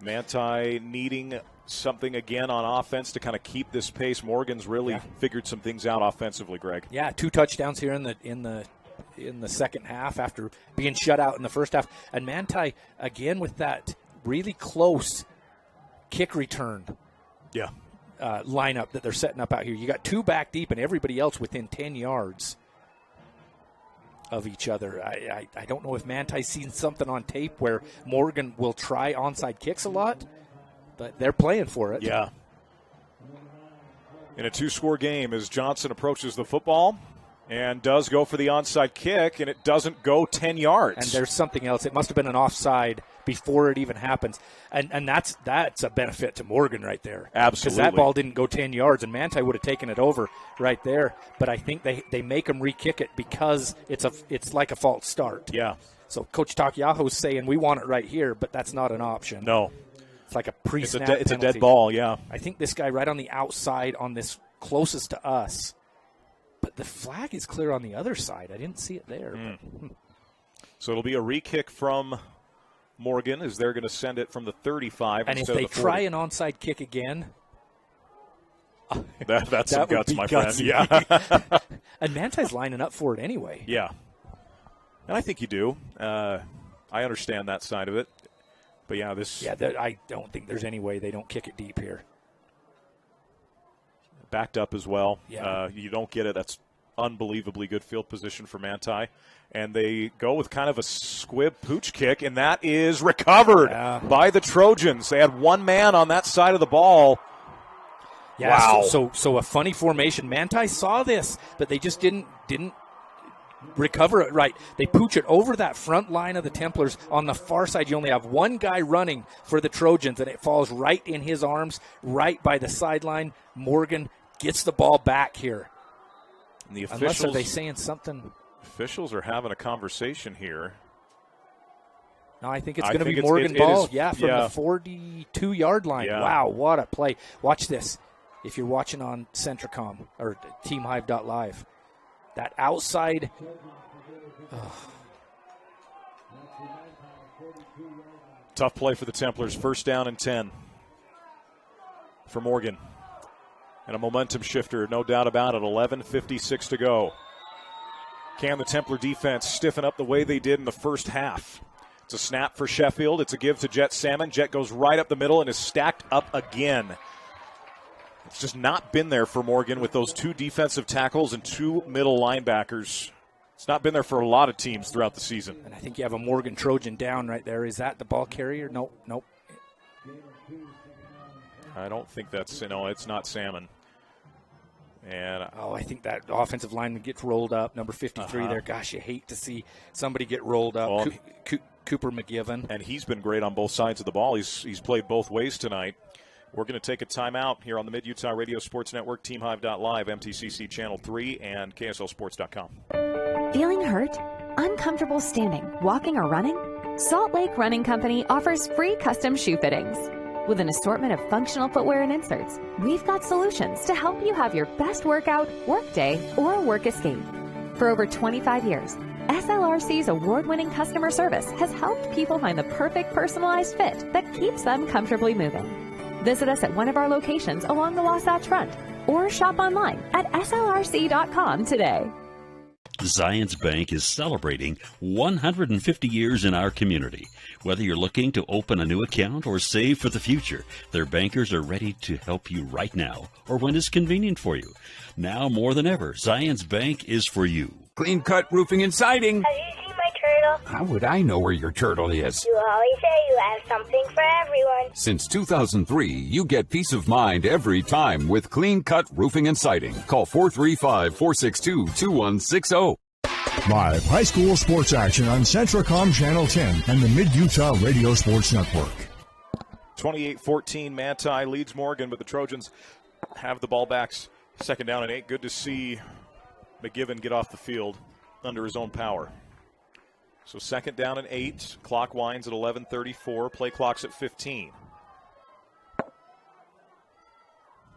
Manti needing something again on offense to kind of keep this pace. Morgan's really figured some things out offensively, Greg. Yeah, 2 touchdowns here in the second half after being shut out in the first half. And Manti, again, with that really close kick return lineup that they're setting up out here. You got 2 back deep and everybody else within 10 yards of each other. I don't know if Manti's seen something on tape where Morgan will try onside kicks a lot, but they're playing for it. Yeah. In a 2-score game as Johnson approaches the football and does go for the onside kick, and it doesn't go 10 yards. And there's something else. It must have been an offside before it even happens. And that's a benefit to Morgan right there. Absolutely. Because that ball didn't go 10 yards, and Manti would have taken it over right there. But I think they make him re-kick it because it's like a false start. Yeah. So Coach Takiyaho's saying we want it right here, but that's not an option. No. It's like a pre-snap It's a dead ball, yeah. I think this guy right on the outside on this closest to us. But the flag is clear on the other side. I didn't see it there. So it'll be a re-kick from Morgan as they're going to send it from the 35 and instead if of the 40. they try an onside kick again, that's some guts, my friend. Yeah. And Manti's lining up for it anyway. Yeah. And I think you do. I understand that side of it. But, yeah, this... Yeah, I don't think there's any way they don't kick it deep here. Backed up as well. Yeah. You don't get it. That's unbelievably good field position for Manti. And they go with kind of a squib pooch kick, and that is recovered by the Trojans. They had one man on that side of the ball. Yeah, wow. So a funny formation. Manti saw this, but they just didn't recover it right. They pooch it over that front line of the Templars. On the far side, you only have one guy running for the Trojans, and it falls right in his arms, right by the sideline. Morgan gets the ball back here. And the officials, unless are they saying something? Officials are having a conversation here. No, I think it's going to be Morgan ball. From the 42-yard line. Yeah. Wow, what a play. Watch this. If you're watching on Centricom or TeamHive.live, that outside. Tough play for the Templars. First down and 10 for Morgan. And a momentum shifter, no doubt about it. 11:56 to go. Can the Templar defense stiffen up the way they did in the first half? It's a snap for Sheffield. It's a give to Jet Salmon. Jet goes right up the middle and is stacked up again. It's just not been there for Morgan with those two defensive tackles and two middle linebackers. It's not been there for a lot of teams throughout the season. And I think you have a Morgan Trojan down right there. Is that the ball carrier? Nope. I don't think that's, it's not Salmon. And I think that offensive lineman gets rolled up. Number 53 there. Gosh, you hate to see somebody get rolled up. Well, Cooper McGivern. And he's been great on both sides of the ball. He's played both ways tonight. We're going to take a timeout here on the Mid-Utah Radio Sports Network, TeamHive.live, MTCC Channel 3, and KSLSports.com. Feeling hurt? Uncomfortable standing, walking, or running? Salt Lake Running Company offers free custom shoe fittings. With an assortment of functional footwear and inserts, we've got solutions to help you have your best workout, work day, or work escape. For over 25 years, SLRC's award-winning customer service has helped people find the perfect personalized fit that keeps them comfortably moving. Visit us at one of our locations along the Wasatch Front or shop online at slrc.com today. Zions Bank is celebrating 150 years in our community. Whether you're looking to open a new account or save for the future, their bankers are ready to help you right now or when it's convenient for you. Now more than ever, Zions Bank is for you. Clean Cut Roofing and Siding. Have you seen my turtle? How would I know where your turtle is? You always say you have something for everyone. Since 2003, you get peace of mind every time with Clean Cut Roofing and Siding. Call 435-462-2160. Live high school sports action on Centricom Channel 10 and the Mid-Utah Radio Sports Network. 28-14, Manti leads Morgan, but the Trojans have the ball backs. Second down and 8. Good to see McGivern get off the field under his own power. So second down and 8. Clock winds at 11:34. Play clock's at 15.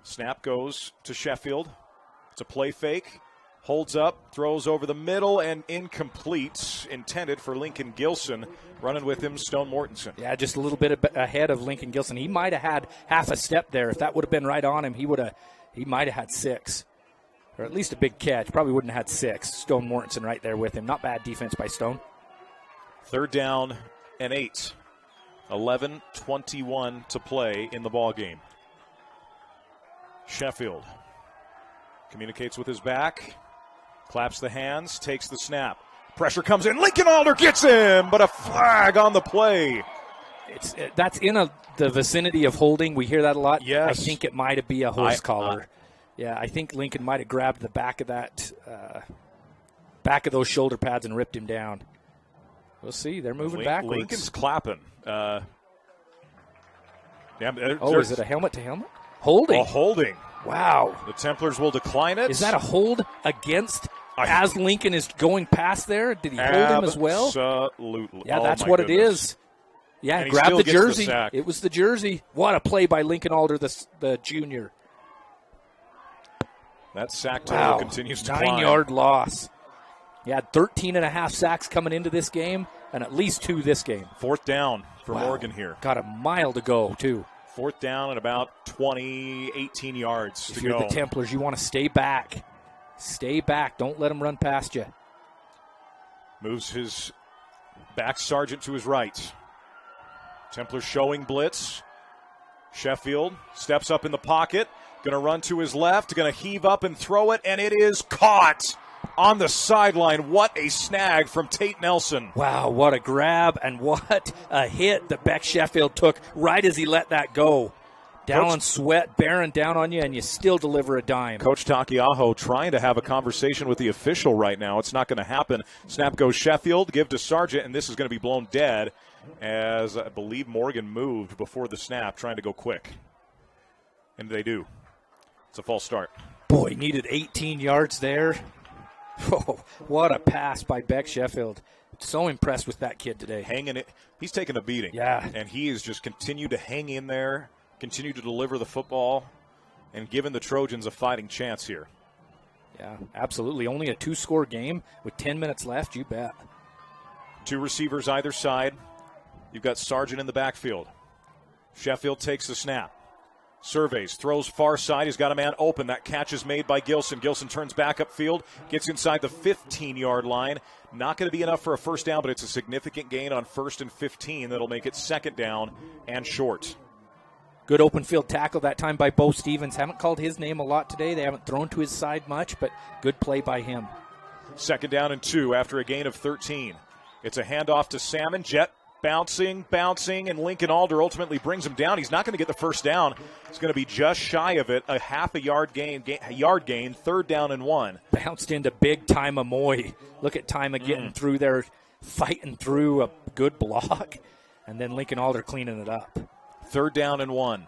Snap goes to Sheffield. It's a play fake. Holds up, throws over the middle, and incomplete. Intended for Lincoln Gilson. Running with him, Stone Mortensen. Yeah, just a little bit ahead of Lincoln Gilson. He might have had half a step there. If that would have been right on him, he might have had 6. Or at least a big catch. Probably wouldn't have had 6. Stone Mortensen right there with him. Not bad defense by Stone. Third down and 8. 11:21 to play in the ball game. Sheffield communicates with his back. Claps the hands, takes the snap. Pressure comes in. Lincoln Alder gets him, but a flag on the play. That's in the vicinity of holding. We hear that a lot. Yes. I think it might be a horse collar. Yeah, I think Lincoln might have grabbed the back of that, back of those shoulder pads and ripped him down. We'll see. They're moving backwards. Lincoln's clapping. Is it a helmet to helmet? Holding. A holding. Wow. The Templars will decline it. Is that a hold against as Lincoln is going past there? Did he hold him as well? Absolutely. Yeah, that's what it is. Yeah, grab the jersey. It was the jersey. What a play by Lincoln Alder, the junior. That sack total continues to climb. 9-yard loss. He had 13.5 sacks coming into this game, and at least 2 this game. 4th down for Morgan here. Got a mile to go, too. 4th down at about 18 yards to go. If you're the Templars, you want to stay back. Stay back. Don't let them run past you. Moves his back sergeant to his right. Templars showing blitz. Sheffield steps up in the pocket. Going to run to his left. Going to heave up and throw it, and it is caught on the sideline. What a snag from Tate Nelson. Wow, what a grab and what a hit that Beck Sheffield took right as he let that go. Down in sweat, bearing down on you, and you still deliver a dime. Coach Takiaho trying to have a conversation with the official right now. It's not going to happen. Snap goes Sheffield, give to Sargent, and this is going to be blown dead as I believe Morgan moved before the snap, trying to go quick. And they do. It's a false start. Boy, needed 18 yards there. Oh, what a pass by Beck Sheffield. So impressed with that kid today. Hanging it. He's taking a beating. Yeah. And he has just continued to hang in there, continue to deliver the football, and given the Trojans a fighting chance here. Yeah, absolutely. Only a 2-score game with 10 minutes left, you bet. 2 receivers either side. You've got Sargent in the backfield. Sheffield takes the snap. Surveys, throws far side. He's got a man open. That catch is made by Gilson. Gilson turns back upfield, gets inside the 15-yard line. Not going to be enough for a first down, but it's a significant gain on 1st and 15 that'll make it 2nd down and short. Good open field tackle that time by Bo Stevens. Haven't called his name a lot today. They haven't thrown to his side much, but good play by him. 2nd down and 2 after a gain of 13. It's a handoff to Salmon. Jet bouncing, and Lincoln Alder ultimately brings him down. He's not going to get the first down. It's going to be just shy of it, a half a yard gain, 3rd down and 1. Bounced into big Tima Moy. Look at Tima getting through there, fighting through a good block, and then Lincoln Alder cleaning it up. 3rd down and 1.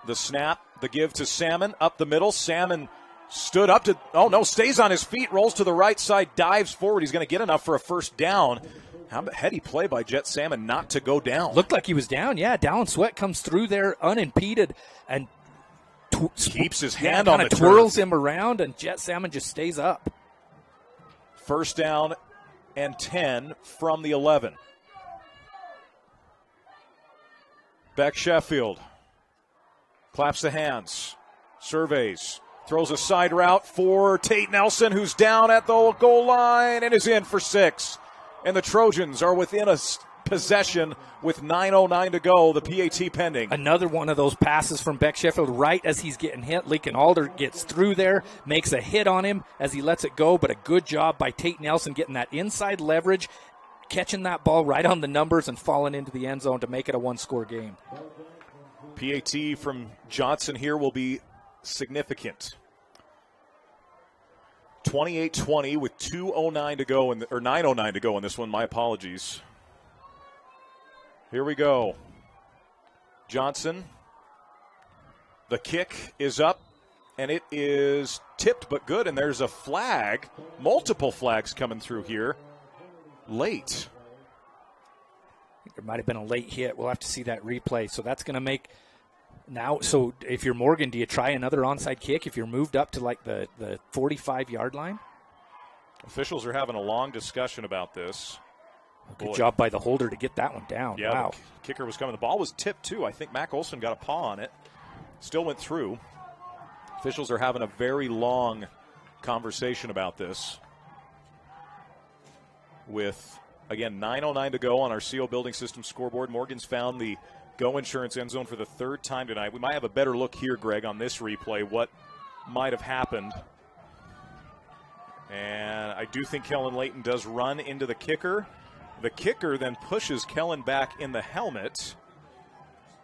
The snap, the give to Salmon, up the middle. Salmon stood up to, stays on his feet, rolls to the right side, dives forward. He's going to get enough for a first down. How about heady play by Jet Salmon not to go down? Looked like he was down, yeah. Dallin Sweat comes through there unimpeded and keeps his hand on the turf. Twirls him around, and Jet Salmon just stays up. 1st down and 10 from the 11. Beck Sheffield claps the hands, surveys, throws a side route for Tate Nelson, who's down at the goal line and is in for 6. And the Trojans are within a possession with 9:09 to go, the PAT pending. Another one of those passes from Beck Sheffield right as he's getting hit. Lincoln Alder gets through there, makes a hit on him as he lets it go, but a good job by Tate Nelson getting that inside leverage, catching that ball right on the numbers and falling into the end zone to make it a 1-score game. PAT from Johnson here will be significant. 28-20 with 2:09 to go, or 9:09 to go in this one. My apologies. Here we go. Johnson. The kick is up, and it is tipped but good, and there's a flag. Multiple flags coming through here. Late. I think there might have been a late hit. We'll have to see that replay. So that's going to make now. So if you're Morgan, do you try another onside kick if you're moved up to like the 45-yard line? Officials are having a long discussion about this. Good job by the holder to get that one down. Yeah, wow. The kicker was coming. The ball was tipped, too. I think Mac Olson got a paw on it. Still went through. Officials are having a very long conversation about this. With, again, 9:09 to go on our CO Building System scoreboard. Morgan's found the Go Insurance end zone for the 3rd time tonight. We might have a better look here, Greg, on this replay, what might have happened. And I do think Kellen Layton does run into the kicker. The kicker then pushes Kellen back in the helmet.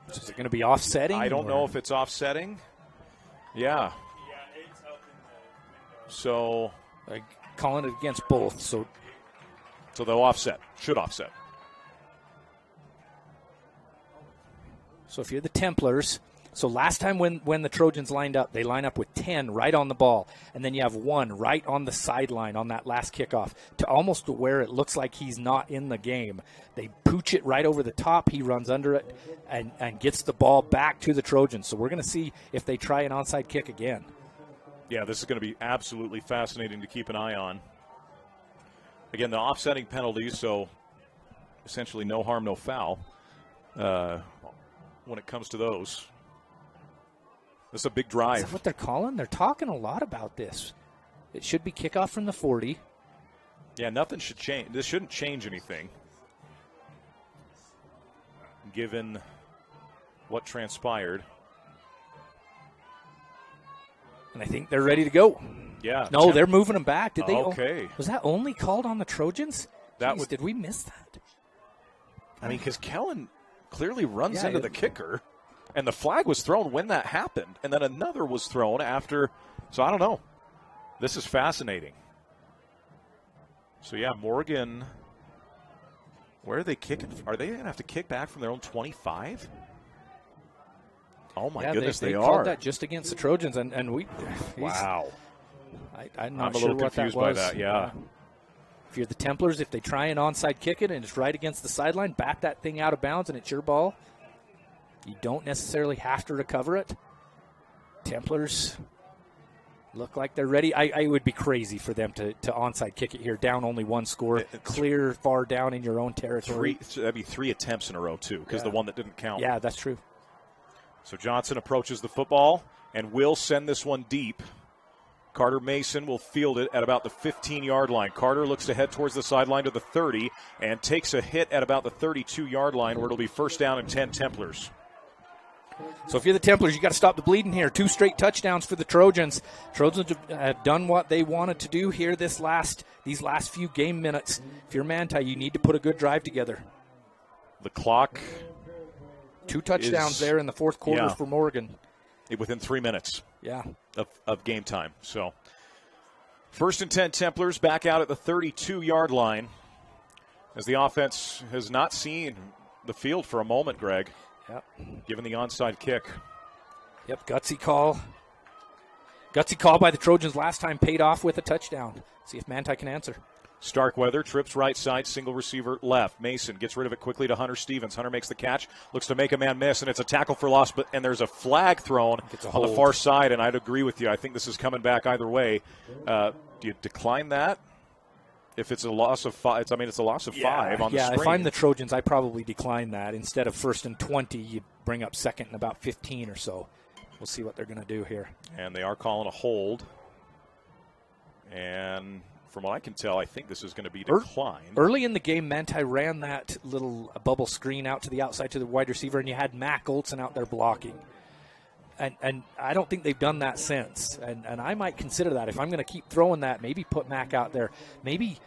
Is it going to be offsetting? I don't know if it's offsetting. Yeah. So, calling it against both. So they'll offset. Should offset. So if you're the Templars, so last time when the Trojans lined up, they line up with 10 right on the ball, and then you have 1 right on the sideline on that last kickoff to almost where it looks like he's not in the game. They pooch it right over the top. He runs under it and gets the ball back to the Trojans. So we're going to see if they try an onside kick again. Yeah, this is going to be absolutely fascinating to keep an eye on. Again, the offsetting penalties, so essentially no harm, no foul when it comes to those. This is a big drive. Is that what they're calling? They're talking a lot about this. It should be kickoff from the 40. Yeah, nothing should change. This shouldn't change anything, given what transpired. And I think they're ready to go. Yeah. No, they're moving them back. Did they? Okay. Was that only called on the Trojans? Jeez, did we miss that? I mean, because Kellen clearly runs into the kicker, and the flag was thrown when that happened, and then another was thrown after. So I don't know. This is fascinating. So, yeah, Morgan, where are they kicking? Are they going to have to kick back from their own 25? Oh, my goodness, they are. Called that just against the Trojans, and we. Wow. I'm not a sure little what that confused was. by that, yeah. If you're the Templars, if they try and onside kick it and it's right against the sideline, bat that thing out of bounds and it's your ball, you don't necessarily have to recover it. Templars look like they're ready. I would be crazy for them to onside kick it here, down only one score, clear far down in your own territory. That'd be 3 attempts in a row, too, because the one that didn't count. Yeah, that's true. So Johnson approaches the football and will send this one deep. Carter Mason will field it at about the 15-yard line. Carter looks to head towards the sideline to the 30 and takes a hit at about the 32-yard line where it'll be first down and 10 Templars. So if you're the Templars, you got to stop the bleeding here. 2 straight touchdowns for the Trojans. Trojans have done what they wanted to do here these last few game minutes. If you're Manti, you need to put a good drive together. The clock. 2 touchdowns there in the fourth quarter for Morgan. Within 3 minutes. Yeah. Of game time. So first and 10 Templars back out at the 32-yard line as the offense has not seen the field for a moment, Greg. Yep. Given the onside kick. Yep, gutsy call. Gutsy call by the Trojans last time paid off with a touchdown. See if Manti can answer. Starkweather trips right side, single receiver left. Mason gets rid of it quickly to Hunter Stevens. Hunter makes the catch, looks to make a man miss, and it's a tackle for loss, and there's a flag thrown on the far side, and I'd agree with you. I think this is coming back either way. Do you decline that? If it's a loss of 5, it's a loss of 5 on the screen. Yeah, if I'm the Trojans, I probably decline that. Instead of first and 20, you bring up second and about 15 or so. We'll see what they're going to do here. And they are calling a hold. And from what I can tell, I think this is going to be declined. Early in the game, Manti ran that little bubble screen out to the outside to the wide receiver, and you had Mac Olson out there blocking. And I don't think they've done that since. And I might consider that. If I'm going to keep throwing that, maybe put Mac out there. Maybe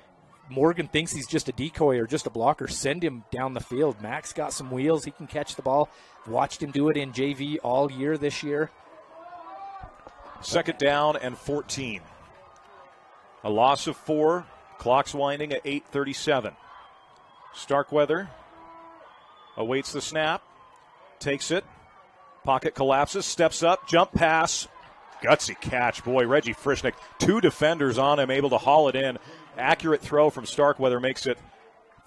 Morgan thinks he's just a decoy or just a blocker. Send him down the field. Mac's got some wheels. He can catch the ball. Watched him do it in JV all year this year. Second down and 14. A loss of 4. Clock's winding at 8:37. Starkweather awaits the snap. Takes it. Pocket collapses. Steps up. Jump pass. Gutsy catch. Boy, Reggie Frischnick. 2 defenders on him. Able to haul it in. Accurate throw from Starkweather makes it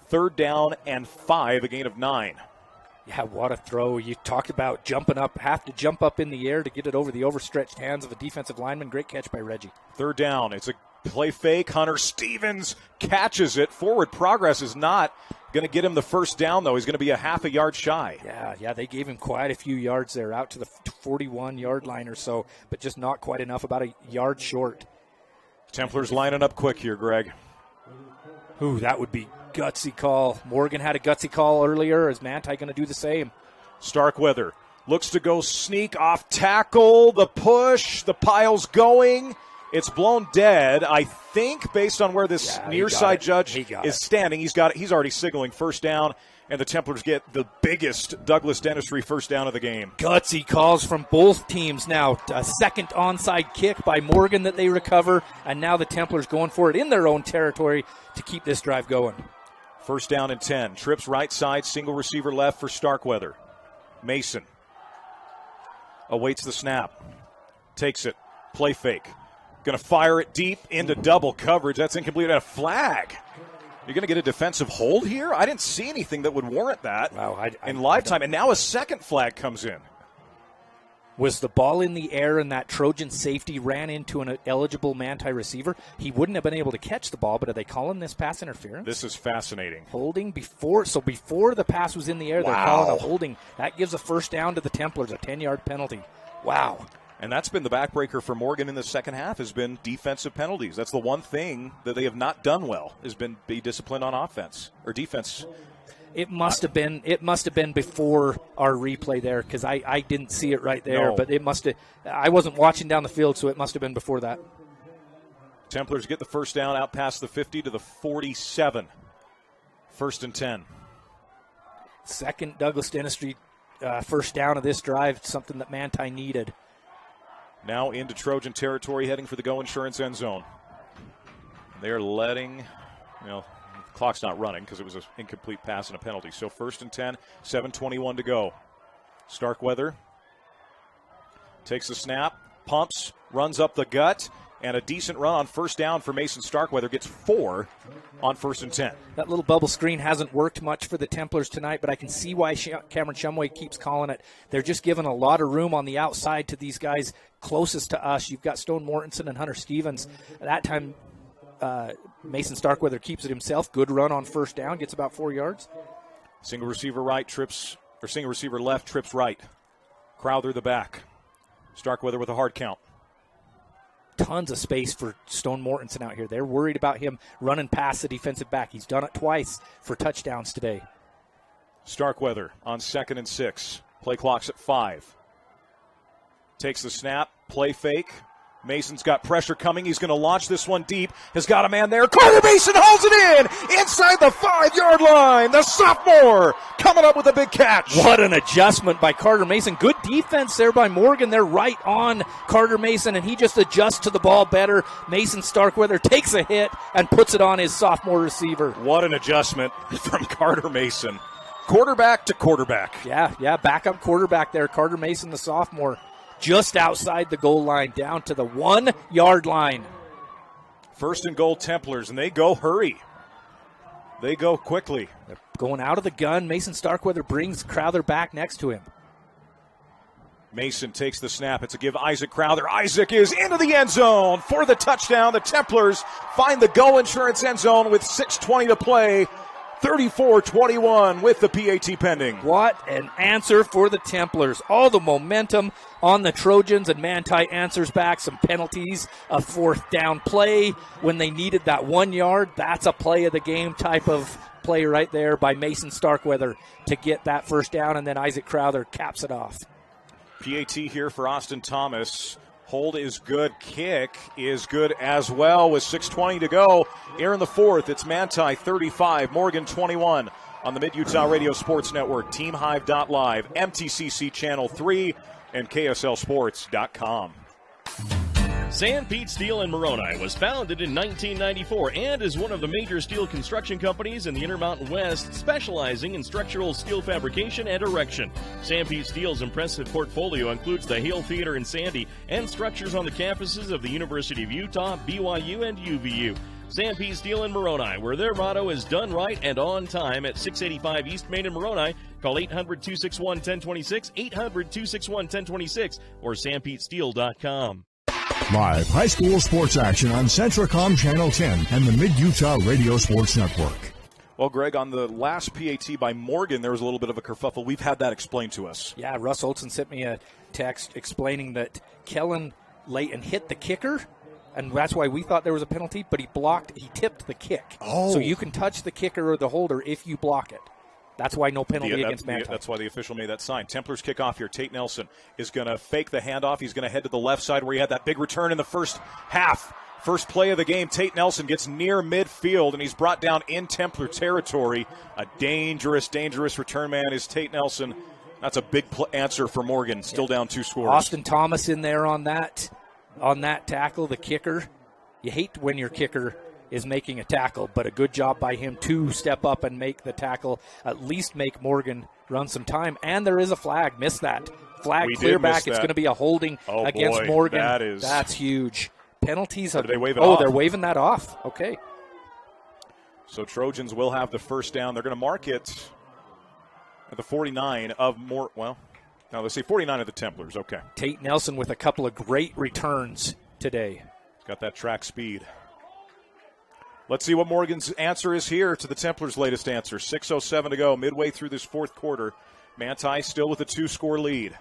third down and 5. A gain of 9. Yeah, what a throw. You talked about jumping up. Have to jump up in the air to get it over the overstretched hands of a defensive lineman. Great catch by Reggie. Third down. It's a play fake. Hunter Stevens catches it. Forward progress is not going to get him the first down, though. He's going to be a half a yard shy. Yeah, they gave him quite a few yards there, out to the 41-yard line or so, but just not quite enough, about a yard short. Templars lining up quick here, Greg. Ooh, that would be gutsy call. Morgan had a gutsy call earlier. Is Manti going to do the same? Starkweather looks to go sneak off tackle. The push. The pile's going. It's blown dead. I think based on where this near side judge is standing, he's already signaling first down, and the Templars get the biggest Douglas Dentistry first down of the game. Gutsy calls from both teams now. A second onside kick by Morgan that they recover, and now the Templars going for it in their own territory to keep this drive going. First down and 10. Trips right side, single receiver left for Starkweather. Mason awaits the snap. Takes it. Play fake. Going to fire it deep into double coverage. That's incomplete. A flag. You're going to get a defensive hold here? I didn't see anything that would warrant that in live time. And now a second flag comes in. Was the ball in the air and that Trojan safety ran into an eligible Manti receiver, he wouldn't have been able to catch the ball, but are they calling this pass interference? This is fascinating. Holding before the pass was in the air, they're calling a holding. That gives a first down to the Templars, a 10-yard penalty. Wow. And that's been the backbreaker for Morgan in the second half, has been defensive penalties. That's the one thing that they have not done well, has been be disciplined on offense or defense. It must have been before our replay there, because I didn't see it right there. No. But it must have. I wasn't watching down the field, so it must have been before that. Templars get the first down out past the 50 to the 47. 1st and 10. Second Douglas Dentistry first down of this drive, something that Manti needed. Now into Trojan territory, heading for the Go Insurance end zone. They're letting, the clock's not running because it was an incomplete pass and a penalty. So 1st and 10, 7:21 to go. Starkweather takes the snap, pumps, runs up the gut, and a decent run on first down for Mason Starkweather. Gets 4 on 1st and 10. That little bubble screen hasn't worked much for the Templars tonight, but I can see why Cameron Shumway keeps calling it. They're just giving a lot of room on the outside to these guys closest to us. You've got Stone Mortensen and Hunter Stevens. At that time, Mason Starkweather keeps it himself. Good run on first down, gets about 4 yards. Single receiver left, trips right. Crowther the back. Starkweather with a hard count. Tons of space for Stone Mortensen out here. They're worried about him running past the defensive back. He's done it twice for touchdowns today. Starkweather on 2nd and 6. Play clock's at 5. Takes the snap, play fake. Mason's got pressure coming. He's going to launch this one deep. Has got a man there. Carter Mason holds it in inside the 5-yard line. The sophomore coming up with a big catch. What an adjustment by Carter Mason. Good defense there by Morgan. They're right on Carter Mason, and he just adjusts to the ball better. Mason Starkweather takes a hit and puts it on his sophomore receiver. What an adjustment from Carter Mason. Quarterback to quarterback. Yeah, backup quarterback there. Carter Mason, the sophomore. Just outside the goal line, down to the 1-yard line. 1st and goal Templars, and they go hurry. They go quickly. They're going out of the gun. Mason Starkweather brings Crowther back next to him. Mason takes the snap. It's a give Isaac Crowther. Isaac is into the end zone for the touchdown. The Templars find the Go Insurance end zone with 6:20 to play. 34-21 with the PAT pending. What an answer for the Templars. All the momentum on the Trojans, and Manti answers back some penalties, a 4th down play when they needed that 1 yard. That's a play of the game type of play right there by Mason Starkweather to get that first down, and then Isaac Crowther caps it off. PAT here for Austin Thomas. Hold is good. Kick is good as well with 6:20 to go. Here in the 4th, it's Manti 35, Morgan 21 on the Mid-Utah Radio Sports Network, TeamHive.live, MTCC Channel 3, and KSLSports.com. Sanpete Steel in Moroni was founded in 1994 and is one of the major steel construction companies in the Intermountain West, specializing in structural steel fabrication and erection. Sanpete Steel's impressive portfolio includes the Hale Theater in Sandy and structures on the campuses of the University of Utah, BYU, and UVU. Sanpete Steel in Moroni, where their motto is done right and on time, at 685 East Main in Moroni. Call 800-261-1026, 800-261-1026, or sanpetesteel.com. Live high school sports action on Centracom Channel 10 and the Mid-Utah Radio Sports Network. Well, Greg, on the last PAT by Morgan, there was a little bit of a kerfuffle. We've had that explained to us. Yeah, Russ Olson sent me a text explaining that Kellen Layton hit the kicker, and that's why we thought there was a penalty, but he tipped the kick. Oh. So you can touch the kicker or the holder if you block it. That's why no penalty against Manti. That's why the official made that sign. Templars kick off here. Tate Nelson is going to fake the handoff. He's going to head to the left side where he had that big return in the first half. First play of the game, Tate Nelson gets near midfield, and he's brought down in Templar territory. A dangerous, dangerous return man is Tate Nelson. That's a big answer for Morgan. Still down 2 scores. Austin Thomas in there on that tackle, the kicker. You hate when your kicker is making a tackle, but a good job by him to step up and make the tackle, at least make Morgan run some time. And there is a flag. Missed that. Flag clear back. It's going to be a holding against Morgan. That's huge. Penalties. Did they wave it off? They're waving that off. Okay. So Trojans will have the first down. They're going to mark it at the 49 of they're No, let's see, 49 of the Templars. Okay. Tate Nelson with a couple of great returns today. Got that track speed. Let's see what Morgan's answer is here to the Templars' latest answer. 6:07 to go, midway through this fourth quarter. Manti still with a 2-score lead.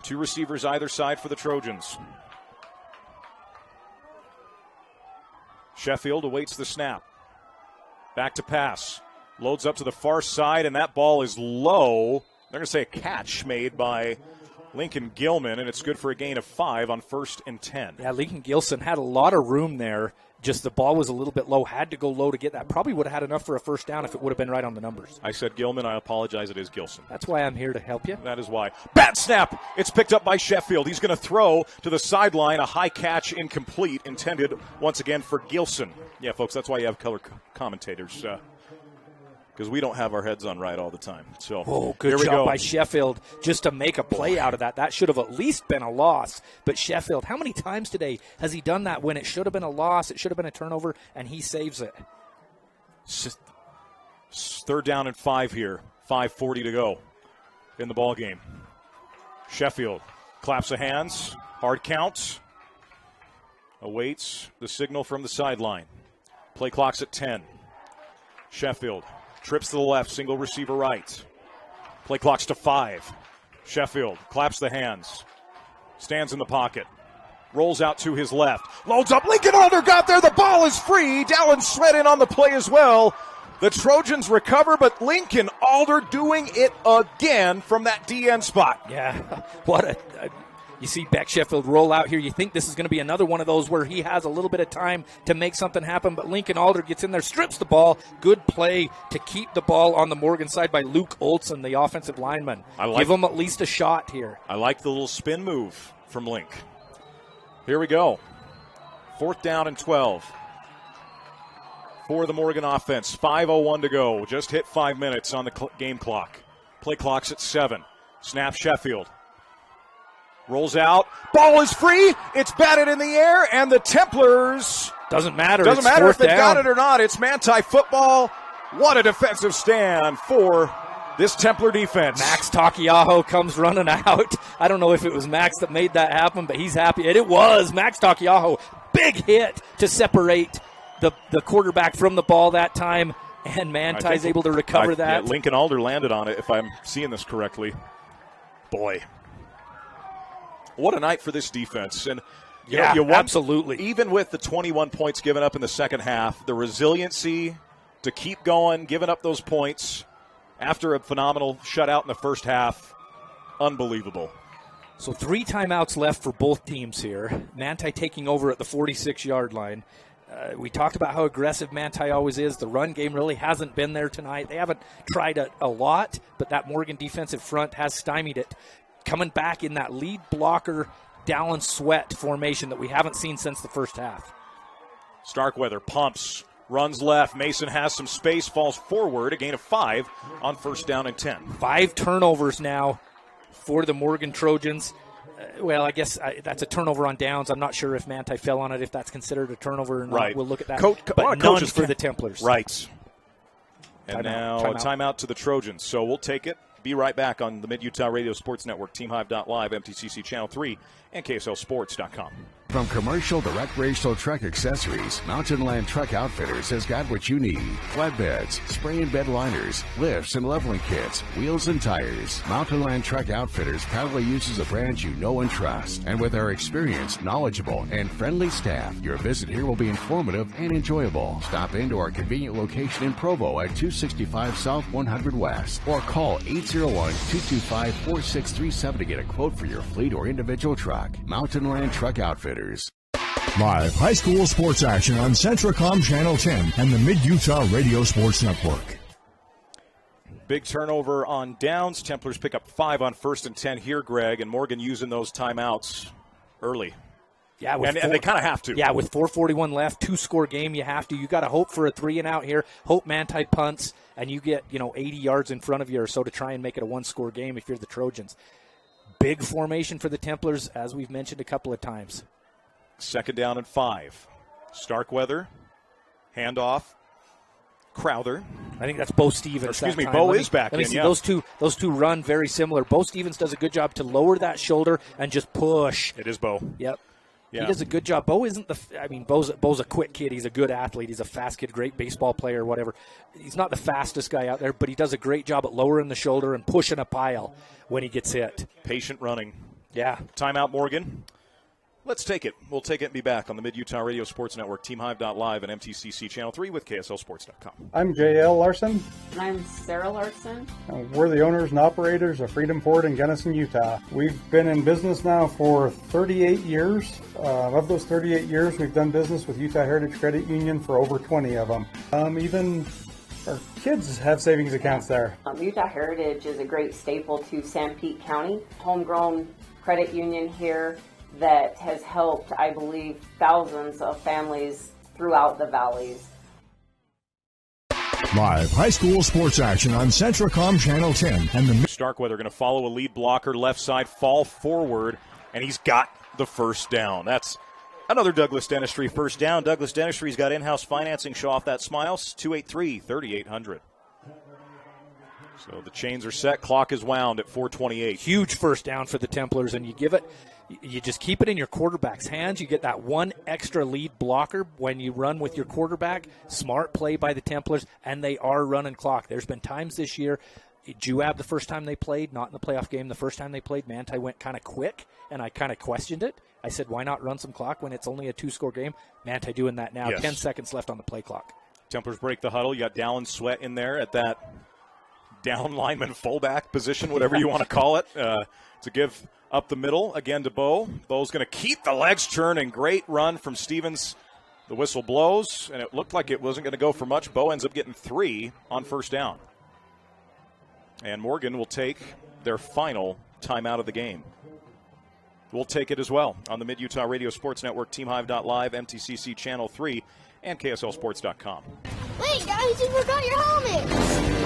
2 receivers either side for the Trojans. Sheffield awaits the snap. Back to pass. Loads up to the far side, and that ball is low. They're going to say a catch made by Lincoln Gilman, and it's good for a gain of 5 on 1st and 10. Yeah, Lincoln Gilson had a lot of room there. Just the ball was a little bit low. Had to go low to get that. Probably would have had enough for a first down if it would have been right on the numbers. I said Gilman. I apologize. It is Gilson. That's why I'm here to help you. That is why. Bat snap. It's picked up by Sheffield. He's going to throw to the sideline. A high catch incomplete. Intended once again for Gilson. Yeah, folks, that's why you have color commentators. Because we don't have our heads on right all the time. So good job by Sheffield just to make a play out of that. That should have at least been a loss. But Sheffield, how many times today has he done that when it should have been a loss, it should have been a turnover, and he saves it? 3rd down and 5 here. 5:40 to go in the ball game. Sheffield claps of hands. Hard count. Awaits the signal from the sideline. Play clock's at 10. Sheffield trips to the left, single receiver right. Play clock's to 5. Sheffield claps the hands, stands in the pocket, rolls out to his left, loads up. Lincoln Alder got there. The ball is free. Dallin Sweat in on the play as well. The Trojans recover, but Lincoln Alder doing it again from that DN spot. Yeah, what a you see Beck Sheffield roll out here. You think this is going to be another one of those where he has a little bit of time to make something happen, but Lincoln Alder gets in there, strips the ball. Good play to keep the ball on the Morgan side by Luke Olson, the offensive lineman. Give him at least a shot here. I like the little spin move from Link. Here we go. 4th down and 12 for the Morgan offense. 5:01 to go. Just hit 5 minutes on the game clock. Play clock's at 7. Snap Sheffield. Rolls out. Ball is free. It's batted in the air, and the Templars. Doesn't matter. Doesn't matter if they've got it or not. It's Manti football. What a defensive stand for this Templar defense. Max Takiaho comes running out. I don't know if it was Max that made that happen, but he's happy. And it was Max Takiaho. Big hit to separate the quarterback from the ball that time, and Manti's able to recover that. Yeah, Lincoln Alder landed on it, if I'm seeing this correctly. Boy. What a night for this defense. And you won, absolutely. Even with the 21 points given up in the second half, the resiliency to keep going, giving up those points after a phenomenal shutout in the first half, unbelievable. So 3 timeouts left for both teams here. Manti taking over at the 46-yard line. We talked about how aggressive Manti always is. The run game really hasn't been there tonight. They haven't tried a lot, but that Morgan defensive front has stymied it. Coming back in that lead blocker, Dallin Sweat formation that we haven't seen since the first half. Starkweather pumps, runs left. Mason has some space, falls forward. A gain of 5 on 1st down and 10. 5 turnovers now for the Morgan Trojans. Well, I guess that's a turnover on downs. I'm not sure if Manti fell on it, if that's considered a turnover or not. Right. We'll look at that. But none for the Templars. Right. And now a timeout to the Trojans. So we'll take it. Be right back on the Mid-Utah Radio Sports Network, TeamHive.live, MTCC Channel 3, and KSLSports.com. From commercial to recreational truck accessories, Mountain Land Truck Outfitters has got what you need. Flatbeds, spray and bed liners, lifts and leveling kits, wheels and tires. Mountain Land Truck Outfitters proudly uses a brand you know and trust. And with our experienced, knowledgeable, and friendly staff, your visit here will be informative and enjoyable. Stop into our convenient location in Provo at 265 South 100 West or call 801-225-4637 to get a quote for your fleet or individual truck. Mountain Land Truck Outfitters. Live high school sports action on Centracom Channel 10 and the Mid-Utah Radio Sports Network. Big turnover on downs. Templars pick up 5 on 1st and 10 here, Greg, and Morgan using those timeouts early. Yeah, and they kind of have to. Yeah, with 4:41 left, 2-score game, you have to. You got to hope for a 3-and-out here. Hope Manti punts, and you get 80 yards in front of you or so to try and make it a 1-score game if you're the Trojans. Big formation for the Templars, as we've mentioned a couple of times. 2nd down and 5. Starkweather, handoff. Crowther. I think that's Bo Stevens. Excuse me, Bo is back in. Let me see. Those two run very similar. Bo Stevens does a good job to lower that shoulder and just push. It is Bo. Yep. Yeah. He does a good job. Bo isn't Bo's a quick kid. He's a good athlete. He's a fast kid, great baseball player, whatever. He's not the fastest guy out there, but he does a great job at lowering the shoulder and pushing a pile when he gets hit. Patient running. Yeah. Timeout, Morgan. Let's take it. We'll take it and be back on the Mid-Utah Radio Sports Network, TeamHive.live, and MTCC Channel 3 with KSLSports.com. I'm J.L. Larson. And I'm Sarah Larson. And we're the owners and operators of Freedom Port in Gunnison, Utah. We've been in business now for 38 years. Of those 38 years, we've done business with Utah Heritage Credit Union for over 20 of them. Even our kids have savings accounts there. Utah Heritage is a great staple to Sanpete County. Homegrown credit union here that has helped, I believe, thousands of families throughout the valleys. Live high school sports action on Centracom Channel 10. And the Starkweather going to follow a lead blocker, left side, fall forward, and he's got the first down. That's another Douglas Dentistry first down. Douglas Dentistry's got in-house financing. Show off that smile. 283-3800. So the chains are set. Clock is wound at 4:28. Huge first down for the Templars, and you just keep it in your quarterback's hands. You get that one extra lead blocker when you run with your quarterback. Smart play by the Templars, and they are running clock. There's been times this year, Juab the first time they played, not in the playoff game, the first time they played, Manti went kind of quick, and I kind of questioned it. I said, why not run some clock when it's only a 2-score game? Manti doing that now. Yes. 10 seconds left on the play clock. Templars break the huddle. You got Dallin Sweat in there at that down lineman fullback position, whatever you want to call it, to give up the middle again to Bo. Bo's going to keep the legs churning. Great run from Stevens. The whistle blows, and it looked like it wasn't going to go for much. Bo ends up getting 3 on first down. And Morgan will take their final timeout of the game. We'll take it as well on the Mid-Utah Radio Sports Network, TeamHive.live, MTCC Channel 3, and KSLSports.com. Wait, guys, you forgot your helmets!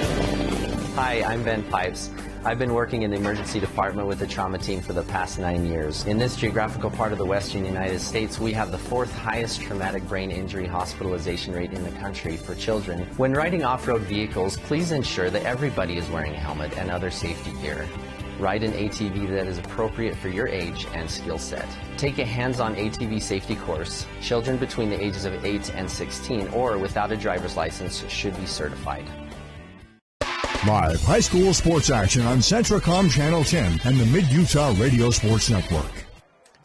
Hi, I'm Ben Pipes. I've been working in the emergency department with the trauma team for the past 9 years. In this geographical part of the western United States, we have the 4th highest traumatic brain injury hospitalization rate in the country for children. When riding off-road vehicles, please ensure that everybody is wearing a helmet and other safety gear. Ride an ATV that is appropriate for your age and skill set. Take a hands-on ATV safety course. Children between the ages of 8 and 16 or without a driver's license should be certified. Live high school sports action on Centracom Channel 10 and the Mid-Utah Radio Sports Network.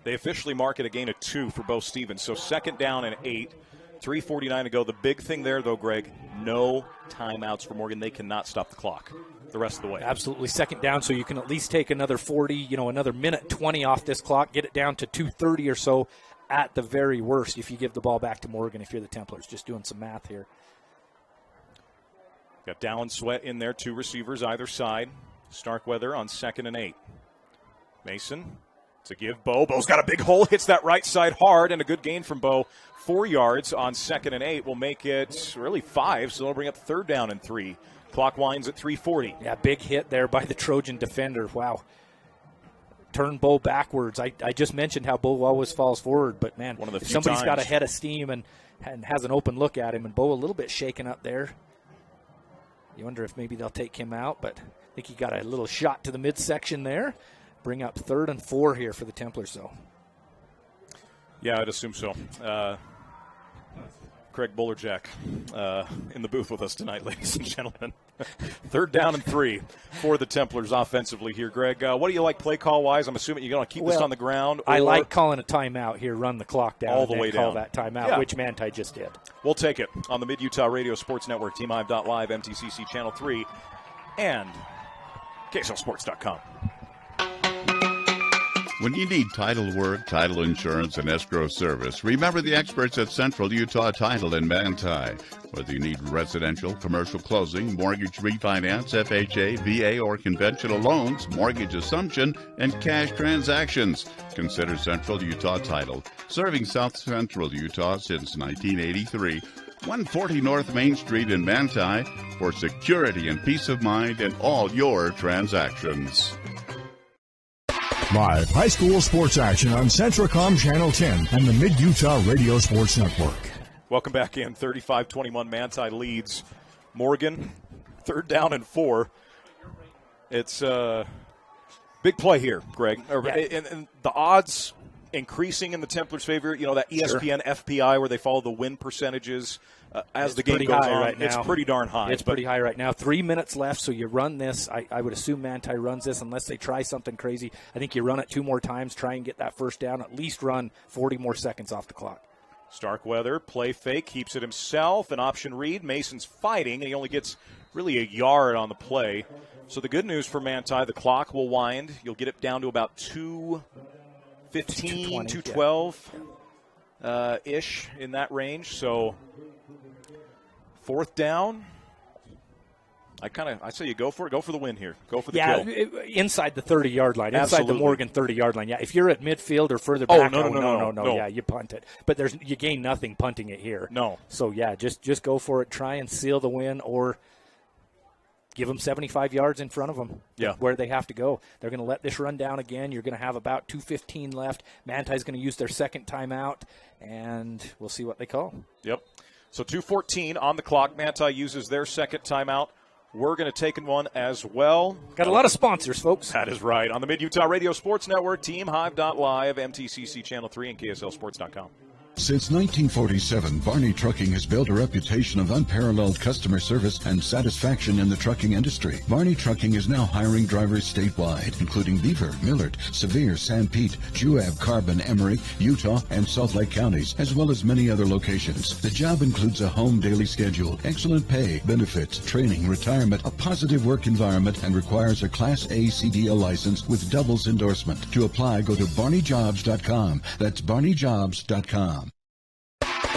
They officially mark it a gain of 2 for Bo Stevens. So second down and 8, 3:49 to go. The big thing there, though, Greg, no timeouts for Morgan. They cannot stop the clock the rest of the way. Absolutely. Second down, so you can at least take another 40, another minute 20 off this clock, get it down to 2:30 or so at the very worst if you give the ball back to Morgan if you're the Templars. Just doing some math here. Got Dallin Sweat in there, 2 receivers either side. Starkweather on 2nd and 8. Mason to give Bo. Bo's got a big hole, hits that right side hard, and a good gain from Bo. 4 yards on 2nd and 8 will make it really 5, so they'll bring up 3rd down and 3. Clock winds at 3:40. Yeah, big hit there by the Trojan defender. Wow. Turn Bo backwards. I just mentioned how Bo always falls forward, but, man, one of the if few somebody's times. Got a head of steam and has an open look at him, and Bo a little bit shaken up there. You wonder if maybe they'll take him out, but I think he got a little shot to the midsection there. Bring up 3rd and 4 here for the Templars, though. Yeah, I'd assume so. Craig Bullerjack in the booth with us tonight, ladies and gentlemen. 3rd down and 3 for the Templars offensively here. Greg, what do you like play call-wise? I'm assuming you're going to keep this on the ground. I like calling a timeout here, run the clock down. All the way down. Call that timeout, which Manti just did. We'll take it on the Mid-Utah Radio Sports Network, TeamHive.live, MTCC Channel 3, and KSLSports.com. When you need title work, title insurance, and escrow service, remember the experts at Central Utah Title in Manti. Whether you need residential, commercial closing, mortgage refinance, FHA, VA, or conventional loans, mortgage assumption, and cash transactions, consider Central Utah Title. Serving South Central Utah since 1983, 140 North Main Street in Manti for security and peace of mind in all your transactions. Live high school sports action on Centracom Channel 10 and the Mid-Utah Radio Sports Network. Welcome back in. 35-21 Manti leads Morgan, 3rd down and 4. It's big play here, Greg. And the odds increasing in the Templars' favor. You know, that ESPN FPI where they follow the win percentages as the game goes on. Right now. It's pretty darn high. It's pretty high right now. 3 minutes left, so you run this. I would assume Manti runs this unless they try something crazy. I think you run it 2 more times, try and get that first down, at least run 40 more seconds off the clock. Starkweather, play fake, keeps it himself. An option read. Mason's fighting, and he only gets really a yard on the play. So the good news for Manti, the clock will wind. You'll get it down to about 2:15, 2:12-ish in that range. So 4th down. I say you go for it. Go for the win here. Go for the kill. Inside the 30-yard line. Absolutely. Inside the Morgan 30-yard line. Yeah, if you're at midfield or further back, no. Yeah, you punt it. But you gain nothing punting it here. No. So, yeah, just go for it. Try and seal the win or give them 75 yards in front of them where they have to go. They're going to let this run down again. You're going to have about 2:15 left. Manti's going to use their second timeout, and we'll see what they call. Yep. So 2:14 on the clock. Manti uses their second timeout. We're going to take one as well. Got a lot of sponsors, folks. That is right. On the Mid-Utah Radio Sports Network, TeamHive.live, MTCC Channel 3, and KSLSports.com. Since 1947, Barney Trucking has built a reputation of unparalleled customer service and satisfaction in the trucking industry. Barney Trucking is now hiring drivers statewide, including Beaver, Millard, Sevier, San Pete, Juab, Carbon, Emery, Utah, and Salt Lake counties, as well as many other locations. The job includes a home daily schedule, excellent pay, benefits, training, retirement, a positive work environment, and requires a Class A CDL license with doubles endorsement. To apply, go to barneyjobs.com. That's barneyjobs.com.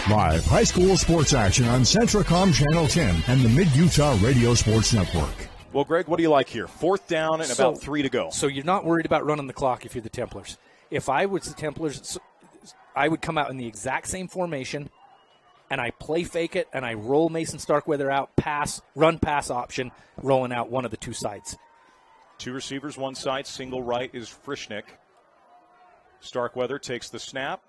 Live high school sports action on Centracom Channel 10 and the Mid-Utah Radio Sports Network. Well, Greg, what do you like here? 4th down and about 3 to go. So you're not worried about running the clock if you're the Templars. If I was the Templars, I would come out in the exact same formation, and I play fake it, and I roll Mason Starkweather out, run pass option, rolling out one of the 2 sides. 2 receivers, 1 side, single right is Frischnick. Starkweather takes the snap.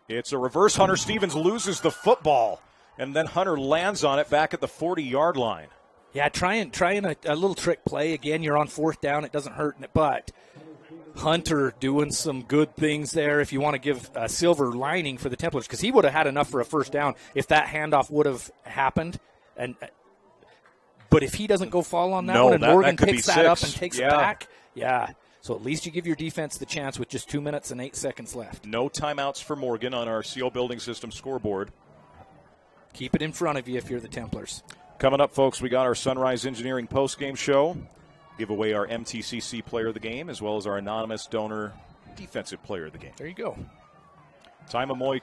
It's a reverse. Hunter Stevens loses the football, and then Hunter lands on it back at the 40-yard line. Yeah, trying a little trick play. Again, you're on 4th down. It doesn't hurt, but Hunter doing some good things there if you want to give a silver lining for the Templars, because he would have had enough for a first down if that handoff would have happened. But if he doesn't go fall on that one and Morgan picks that up and takes it back, so at least you give your defense the chance with just 2 minutes and 8 seconds left. No timeouts for Morgan on our CO Building System scoreboard. Keep it in front of you if you're the Templars. Coming up, folks, we got our Sunrise Engineering postgame show. Give away our MTCC Player of the Game, as well as our anonymous donor Defensive Player of the Game. There you go. Ty Mamoy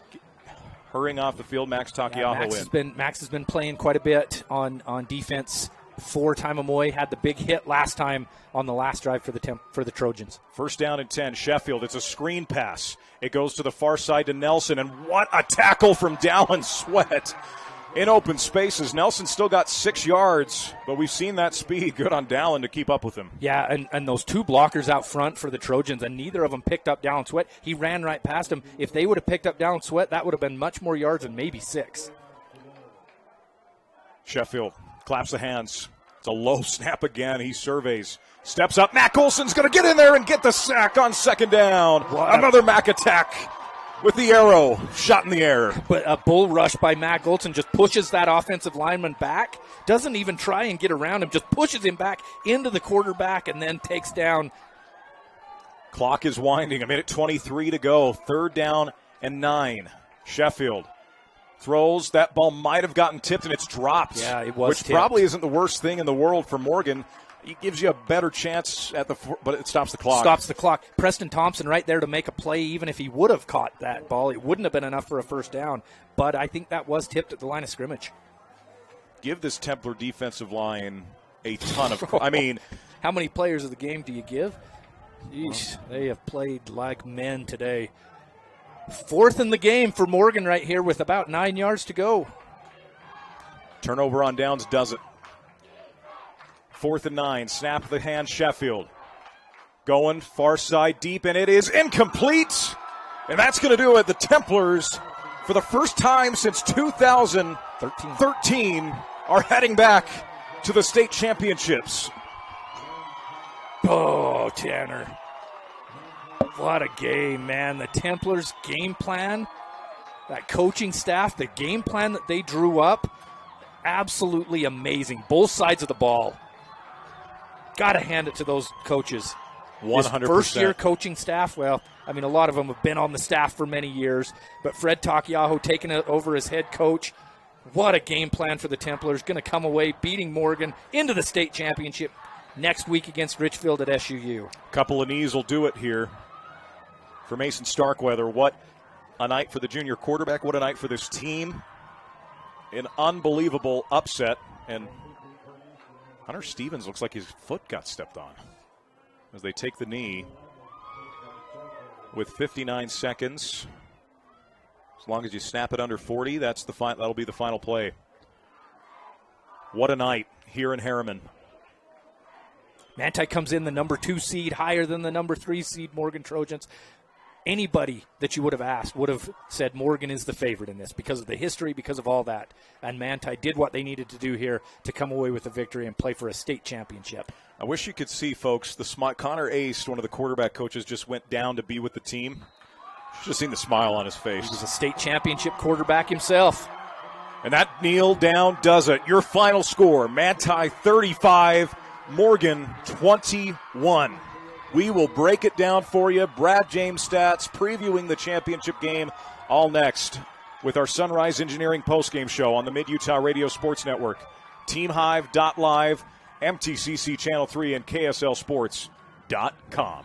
hurrying off the field. Max Takiaho in. Max has been playing quite a bit on defense. For Ty Mamoy, had the big hit last time on the last drive for the Trojans. 1st down and 10. Sheffield. It's a screen pass. It goes to the far side to Nelson, and what a tackle from Dallin Sweat in open spaces. Nelson still got 6 yards, but we've seen that speed. Good on Dallin to keep up with him. Yeah, and those 2 blockers out front for the Trojans, and neither of them picked up Dallin Sweat. He ran right past him. If they would have picked up Dallin Sweat, that would have been much more yards and maybe 6. Sheffield claps the hands. It's a low snap again. He surveys. Steps up. Mac Olson's going to get in there and get the sack on 2nd down. Another Mac attack with the arrow shot in the air. But a bull rush by Mac Olson just pushes that offensive lineman back. Doesn't even try and get around him. Just pushes him back into the quarterback and then takes down. Clock is winding. 1:23 to go. 3rd down and 9. Sheffield throws. That ball might have gotten tipped, and it's dropped. Yeah, it was Which tipped. Probably isn't the worst thing in the world for Morgan. He gives you a better chance but it stops the clock. Stops the clock. Preston Thompson right there to make a play. Even if he would have caught that ball, it wouldn't have been enough for a first down. But I think that was tipped at the line of scrimmage. Give this Templar defensive line a ton of how many players of the game do you give? Yeesh, they have played like men today. 4th in the game for Morgan right here with about 9 yards to go. Turnover on downs does it. 4th and 9. Snap of the hand, Sheffield. Going far side deep, and it is incomplete. And that's going to do it. The Templars, for the first time since 2013, are heading back to the state championships. Oh, Tanner. What a game, man. The Templars' game plan, that coaching staff, the game plan that they drew up, absolutely amazing. Both sides of the ball. Got to hand it to those coaches. 100%. His first-year coaching staff, well, I mean, a lot of them have been on the staff for many years, but Fred Takiaho taking it over as head coach. What a game plan for the Templars. Going to come away beating Morgan into the state championship next week against Richfield at SUU. Couple of knees will do it here for Mason Starkweather. What a night for the junior quarterback. What a night for this team. An unbelievable upset. And Hunter Stevens looks like his foot got stepped on as they take the knee with 59 seconds. As long as you snap it under 40, that'll be the final play. What a night here in Harriman. Manti comes in the number 2 seed, higher than the number 3 seed Morgan Trojans. Anybody that you would have asked would have said Morgan is the favorite in this because of the history, because of all that. And Manti did what they needed to do here to come away with a victory and play for a state championship. I wish you could see, folks, the smile. Connor Ace, one of the quarterback coaches, just went down to be with the team. You should have seen the smile on his face. He was a state championship quarterback himself. And that kneel down does it. Your final score, Manti 35, Morgan 21. We will break it down for you. Brad James Stats previewing the championship game all next with our Sunrise Engineering postgame show on the Mid-Utah Radio Sports Network, TeamHive.live, MTCC Channel 3, and KSLSports.com.